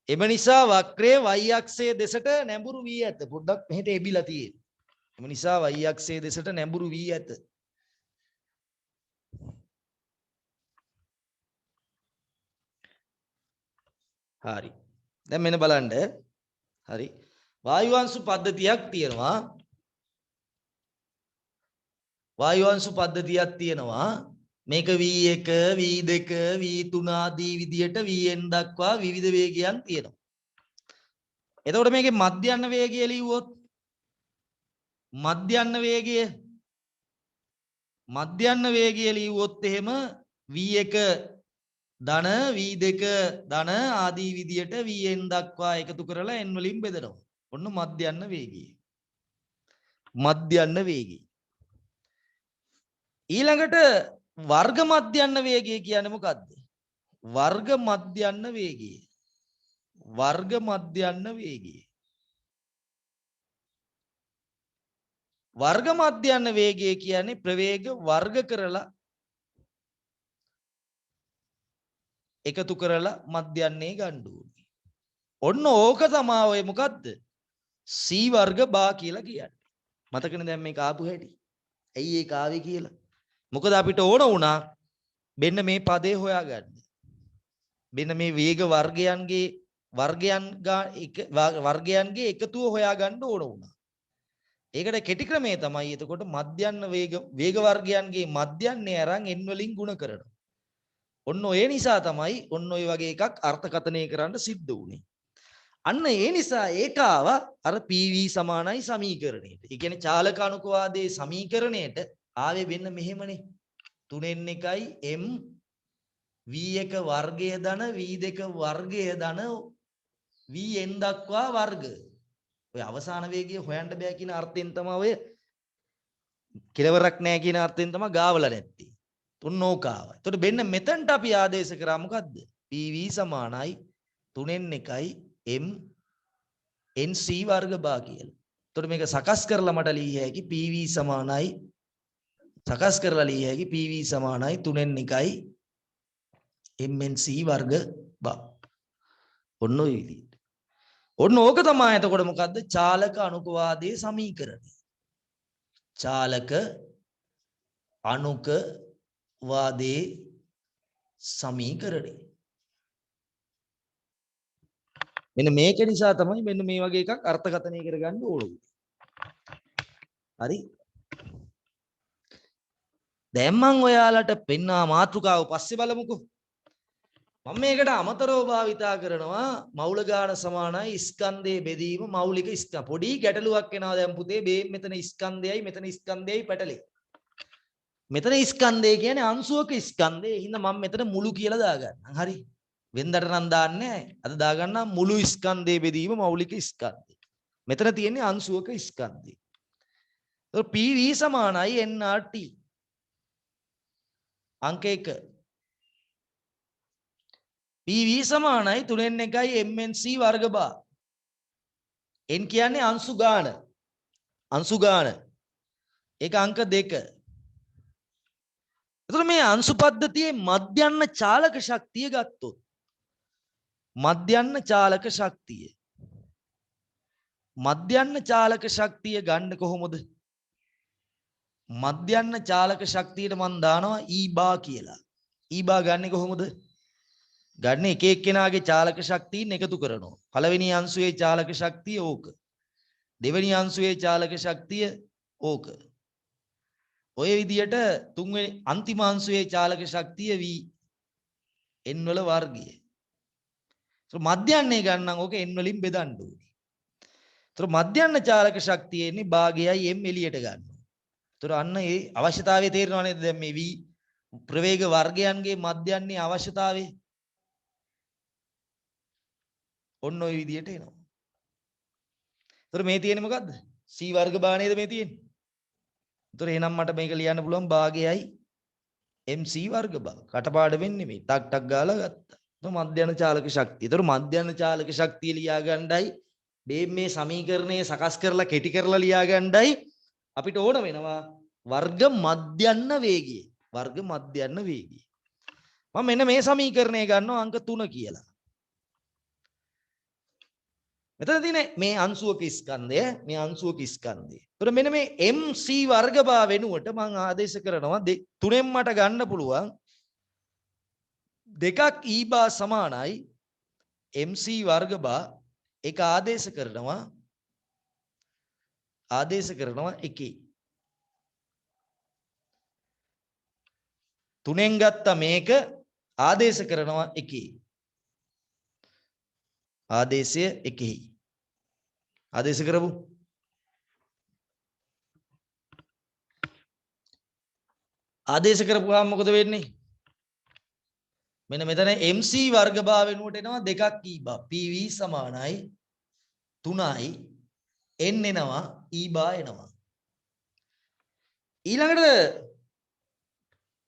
එම නිසා වක්‍රයේ y අක්ෂයේ දෙසට නැඹුරු වී ඇත. පොඩ්ඩක් මෙහෙට එබිලා තියෙන්නේ. එම නිසා y අක්ෂයේ දෙසට නැඹුරු වී ඇත. හරි. දැන් මෙන්න බලන්න. හරි. වායුවංශු පද්ධතියක් තියෙනවා. වායුවංශු පද්ධතියක් තියෙනවා. මේක V1 V2 V3 ආදී විදියට Vn දක්වා විවිධ වේගයන් තියෙනවා. එතකොට මේකේ මධ්‍යන්න වේගය ලියුවොත් මධ්‍යන්න වේගය ලියුවොත් එහෙම V1 ධන V2 ධන ආදී විදියට Vn දක්වා එකතු කරලා n වලින් බෙදනවා. ඔන්න මධ්‍යන්න වේගය. මධ්‍යන්න වේගය. ඊළඟට වර්ග මධ්‍යන්න වේගය කියන්නේ මොකද්ද? වර්ග මධ්‍යන්න වේගය. වර්ග මධ්‍යන්න වේගය. වර්ග මධ්‍යන්න වේගය කියන්නේ ප්‍රවේග වර්ග කරලා එකතු කරලා මධ්‍යන්නේ ගන්න ඕනේ. ඔන්න ඕක තමයි ඔය මොකද්ද? C වර්ග බා කියලා කියන්නේ. මතකනේ දැන් මේක ආපු හැටි. ඇයි ඒක ආවේ කියලා? මොකද අපිට ඕන වුණා මෙන්න මේ පදේ හොයාගන්න. මෙන්න මේ වේග වර්ගයන්ගේ එකතුව හොයාගන්න ඕන වුණා. ඒකට කෙටි ක්‍රමය තමයි එතකොට මධ්‍යන්න වේග වර්ගයන්ගේ මධ්‍යන්නේ අරන් n වලින් ගුණ කරනවා. ඔන්න ඒ නිසා තමයි ඔන්න ඔය වගේ එකක් අර්ථකථනය කරන්න සිද්ධ වුණේ. අන්න ඒ නිසා ඒක ආව අර PV සමානයි සමීකරණයට. ඒ කියන්නේ චාලක අනුකවාදයේ සමීකරණයට ආවේ වෙන්න මෙහෙමනේ. 3n එකයි m v1 වර්ගය ධන v2 වර්ගය ධන vn දක්වා වර්ග. ඔය අවසාන වේගය හොයන්න බෑ කියන අර්ථයෙන් තමයි ඔය කෙලවරක් නැහැ කියන අර්ථයෙන් තමයි ගාවලා නැත්තේ. තුන්නෝකාව. එතකොට මෙන්න මෙතනට අපි ආදේශ කරා මොකද්ද? PV සමානයි 3n එකයි m nc වර්ග බා කියලා. එතකොට මේක සකස් කරලා මට ලිය හැකි PV සමානයි සකස් කරලා ලිය හැකි PV සමානයි 3n එකයි mnc වර්ග බා. ඔන්න ඔය විදිහට. ඔන්න ඕක තමයි එතකොට මොකද්ද? චාලක අනුකවාදයේ සමීකරණය. චාලක අනුක වාදයේ සමීකරණය. මෙන්න මේක නිසා තමයි මෙන්න මේ වගේ එකක් අර්ථකථනය කරගන්න ඕන. හරි. දැන් මම ඔයාලට පෙන්නා මාතෘකාව පස්සේ බලමුකෝ. මම මේකට අමතරව භාවිතා කරනවා මෞල ගාන සමානයි ස්කන්ධයේ බෙදීම මෞලික ස්කන්ධ. පොඩි ගැටලුවක් එනවා දැන් පුතේ මේ මෙතන ස්කන්ධයයි මෙතන ස්කන්ධයයි පැටලෙයි. මෙතන ස්කන්ධය කියන්නේ අංශුවක ස්කන්ධය. ඒ හින්දා මම මෙතන මුළු කියලා දාගන්නම්. හරි. වෙන්දට නම් දාන්නේ නැහැ. අද දාගන්නම් මුළු ස්කන්ධයේ බෙදීම මෞලික ස්කන්ධය. මෙතන තියෙන්නේ අංශුවක ස්කන්ධය. ඒක PV සමානයි nRT. අංක 1. PV සමානයි 3n එකයි mnc වර්ග බා. n කියන්නේ අංශු ගාන. අංශු ගාන. ඒක අංක 2. එතකොට මේ අංශු පද්ධතියේ මධ්‍යන්න චාලක ශක්තිය ගත්තොත් මධ්‍යන්න චාලක ශක්තිය ගන්න කොහොමද? මධ්‍යන්න චාලක ශක්තියට මම දානවා E බා කියලා. E බා ගන්නේ කොහොමද? ගන්න එක එක්කෙනාගේ චාලක ශක්තියින් එකතු කරනවා. පළවෙනි අංශුවේ චාලක ශක්තිය ඕක. දෙවෙනි අංශුවේ චාලක ශක්තිය ඕක. ඔය විදියට තුන්වෙනි අන්තිම අංශුවේ චාලක ශක්තිය V n වල වර්ගය. ඒත් මධ්‍යන්නේ ගන්නම් ඕක n වලින් බෙදන්න ඕනේ. ඒත් මධ්‍යන්න චාලක ශක්තිය එන්නේ භාගයයි m එළියට ගන්නවා. ඒත් අන්න ඒ අවශ්‍යතාවය තේරෙනව නේද? දැන් මේ V ප්‍රවේග වර්ගයන්ගේ මධ්‍යන්නේ අවශ්‍යතාවය ඔන්න ඔය විදියට එනවා. ඒත් මේ තියෙන්නේ මොකද්ද? C වර්ග බා නේද මේ තියෙන්නේ? ඒතර එහෙනම් මට මේක ලියන්න පුළුවන් භාගයයි MC වර්ග බා. කටපාඩ වෙන්නේ මේ. ටක් ටක් ගාලා ගත්තා. તો මධ්‍යන චාලක ශක්තිය. ඒතර මධ්‍යන චාලක ශක්තිය ලියා ගන්නයි මේ සමීකරණය සකස් කරලා කෙටි කරලා ලියා ගන්නයි අපිට ඕන වෙනවා වර්ග මධ්‍යන්න වේගය. වර්ග මධ්‍යන්න වේගය. මම මෙන්න මේ සමීකරණය ගන්නවා අංක 3 කියලා. මෙතන තියෙන්නේ මේ අංශුවක ස්කන්ධය, මේ අංශුවක ස්කන්ධය. ඒතර මෙන්න මේ MC වර්ග බා වෙනුවට මම ආදේශ කරනවා තුනෙන් මට ගන්න පුළුවන් දෙකක් E බා සමානයි MC වර්ග බා එක ආදේශ කරනවා එකේ. තුනෙන් ගත්ත මේක ආදේශ කරනවා එකේ. ආදේශය එකෙහි. ආදේශ කරමු. ආදේශ කරපුවාම මොකද වෙන්නේ? මෙන්න මෙතන MC වර්ග බා වෙනුවට එනවා දෙකක් E බා. PV සමානයි 3යි n එනවා E බා එනවා. ඊළඟට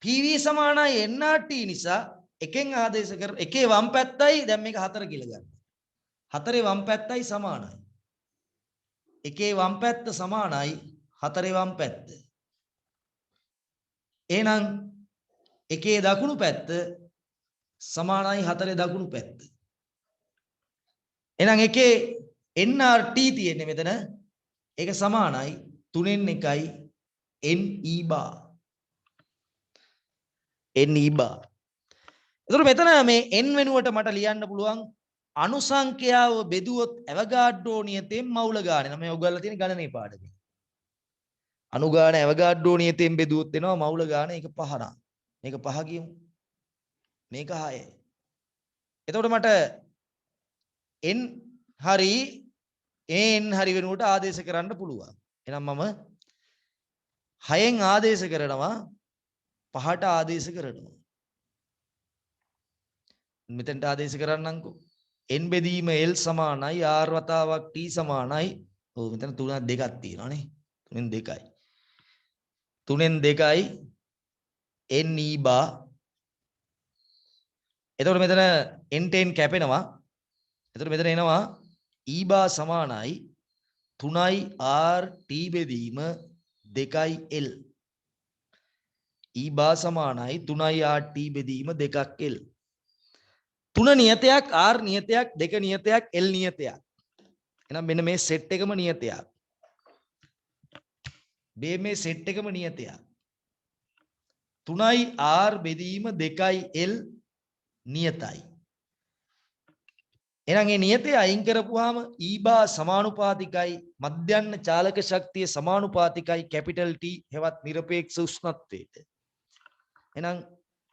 PV සමානයි nRT නිසා එකෙන් ආදේශ කර එකේ වම් පැත්තයි දැන් මේක 4 කියලා ගන්න. 4 වම් පැත්තයි සමානයි. එකේ වම් පැත්ත සමානයි 4 වම් පැත්ත. එහෙනම් එකේ දකුණු පැත්ත සමානයි 4 දකුණු පැත්ත. එහෙනම් එකේ nRT තියෙන්නේ මෙතන ඒක සමානයි 3න් 1යි ne bar. ne bar. එතකොට මෙතන මේ n වෙනුවට මට ලියන්න පුළුවන් අණු සංඛ්‍යාව බෙදුවොත් ඇවගාඩ්‍රෝ නියතයෙන් මවුල ගානේ. නම් මේ ඔයගොල්ලෝ තියෙන ගණනේ පාඩමේ. අණු ගාන ඇවගාඩ්‍රෝ නියතයෙන් බෙදුවොත් එනවා මවුල ගාන ඒක 5 නා. මේක 5 කියමු. මේක 6යි. එතකොට මට n හරි n හරි වෙනුවට ආදේශ කරන්න පුළුවන්. එහෙනම් මම 6න් ආදේශ කරනවා 5ට ආදේශ කරනවා. මෙතෙන්ට ආදේශ කරන්නම්කෝ. n බෙදීම l සමානයි r වතාවක් t සමානයි. ඔව් මෙතන 3ක් 2ක් තියෙනවා නේ. 3න් 2යි. 3න් 2යි n e bar. එතකොට මෙතන n n කැපෙනවා. එතකොට මෙතන එනවා e bar සමානයි 3යි r t බෙදීම 2යි l. e bar සමානයි 3යි r t බෙදීම 2ක් l. 3 නියතයක් r නියතයක් 2 නියතයක් l නියතයක්. එහෙනම් මෙන්න මේ සෙට් එකම නියතයක්. මේ සෙට් එකම නියතයක්. 3යි r බෙදීම 2යි l නියතයි. එහෙනම් මේ නියතය අයින් කරපුවාම e bar සමානුපාතිකයි මධ්‍යන්න චාලක ශක්තිය සමානුපාතිකයි කැපිටල් T හෙවත් නිරපේක්ෂ උෂ්ණත්වයට. එහෙනම්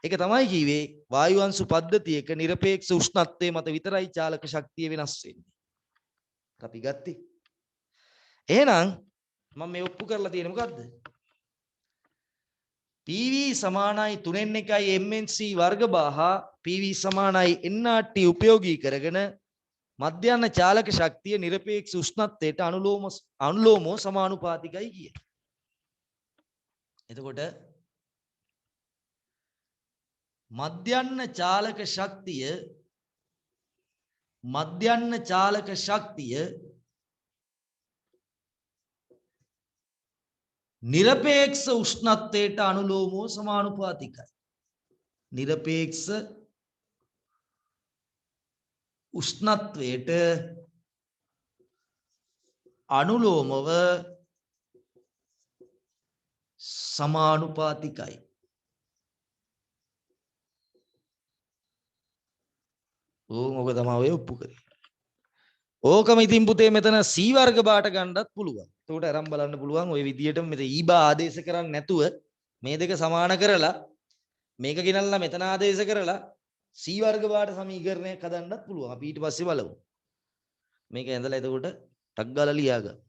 ඒක තමයි කිව්වේ වායු අංශු පද්ධතියක නිරපේක්ෂ උෂ්ණත්වයේ මත විතරයි චාලක ශක්තිය වෙනස් වෙන්නේ. අපි ගත්තේ. එහෙනම් මම මේ ඔප්පු කරලා තියෙන්නේ මොකද්ද? PV සමානයි 3න් 1යි MNC වර්ග බාහා PV සමානයි nRT උපයෝගී කරගෙන මධ්‍යන්න චාලක ශක්තිය නිරපේක්ෂ උෂ්ණත්වයට අනුලෝමව සමානුපාතිකයි කිය. එතකොට මධ්‍යන්න චාලක ශක්තිය නිරපේක්ෂ උෂ්ණත්වයට අනුලෝමව සමානුපාතිකයි. නිරපේක්ෂ උෂ්ණත්වයට අනුලෝමව සමානුපාතිකයි. ඕක තමයි ඔය ඔප්පු කරේ. ඕකම ඉතින් පුතේ මෙතන C වර්ග බාට ගන්නත් පුළුවන්. ඒකට අරන් බලන්න පුළුවන් ওই විදියටම මෙතන E බා ආදේශ කරන්නේ නැතුව මේ දෙක සමාන කරලා මේක ගෙනල්ලා මෙතන ආදේශ කරලා C වර්ග බාට සමීකරණයක් හදන්නත් පුළුවන්. අපි ඊට පස්සේ බලමු. මේක ඇඳලා එතකොට ටක් ගාලා ලියා ගන්න.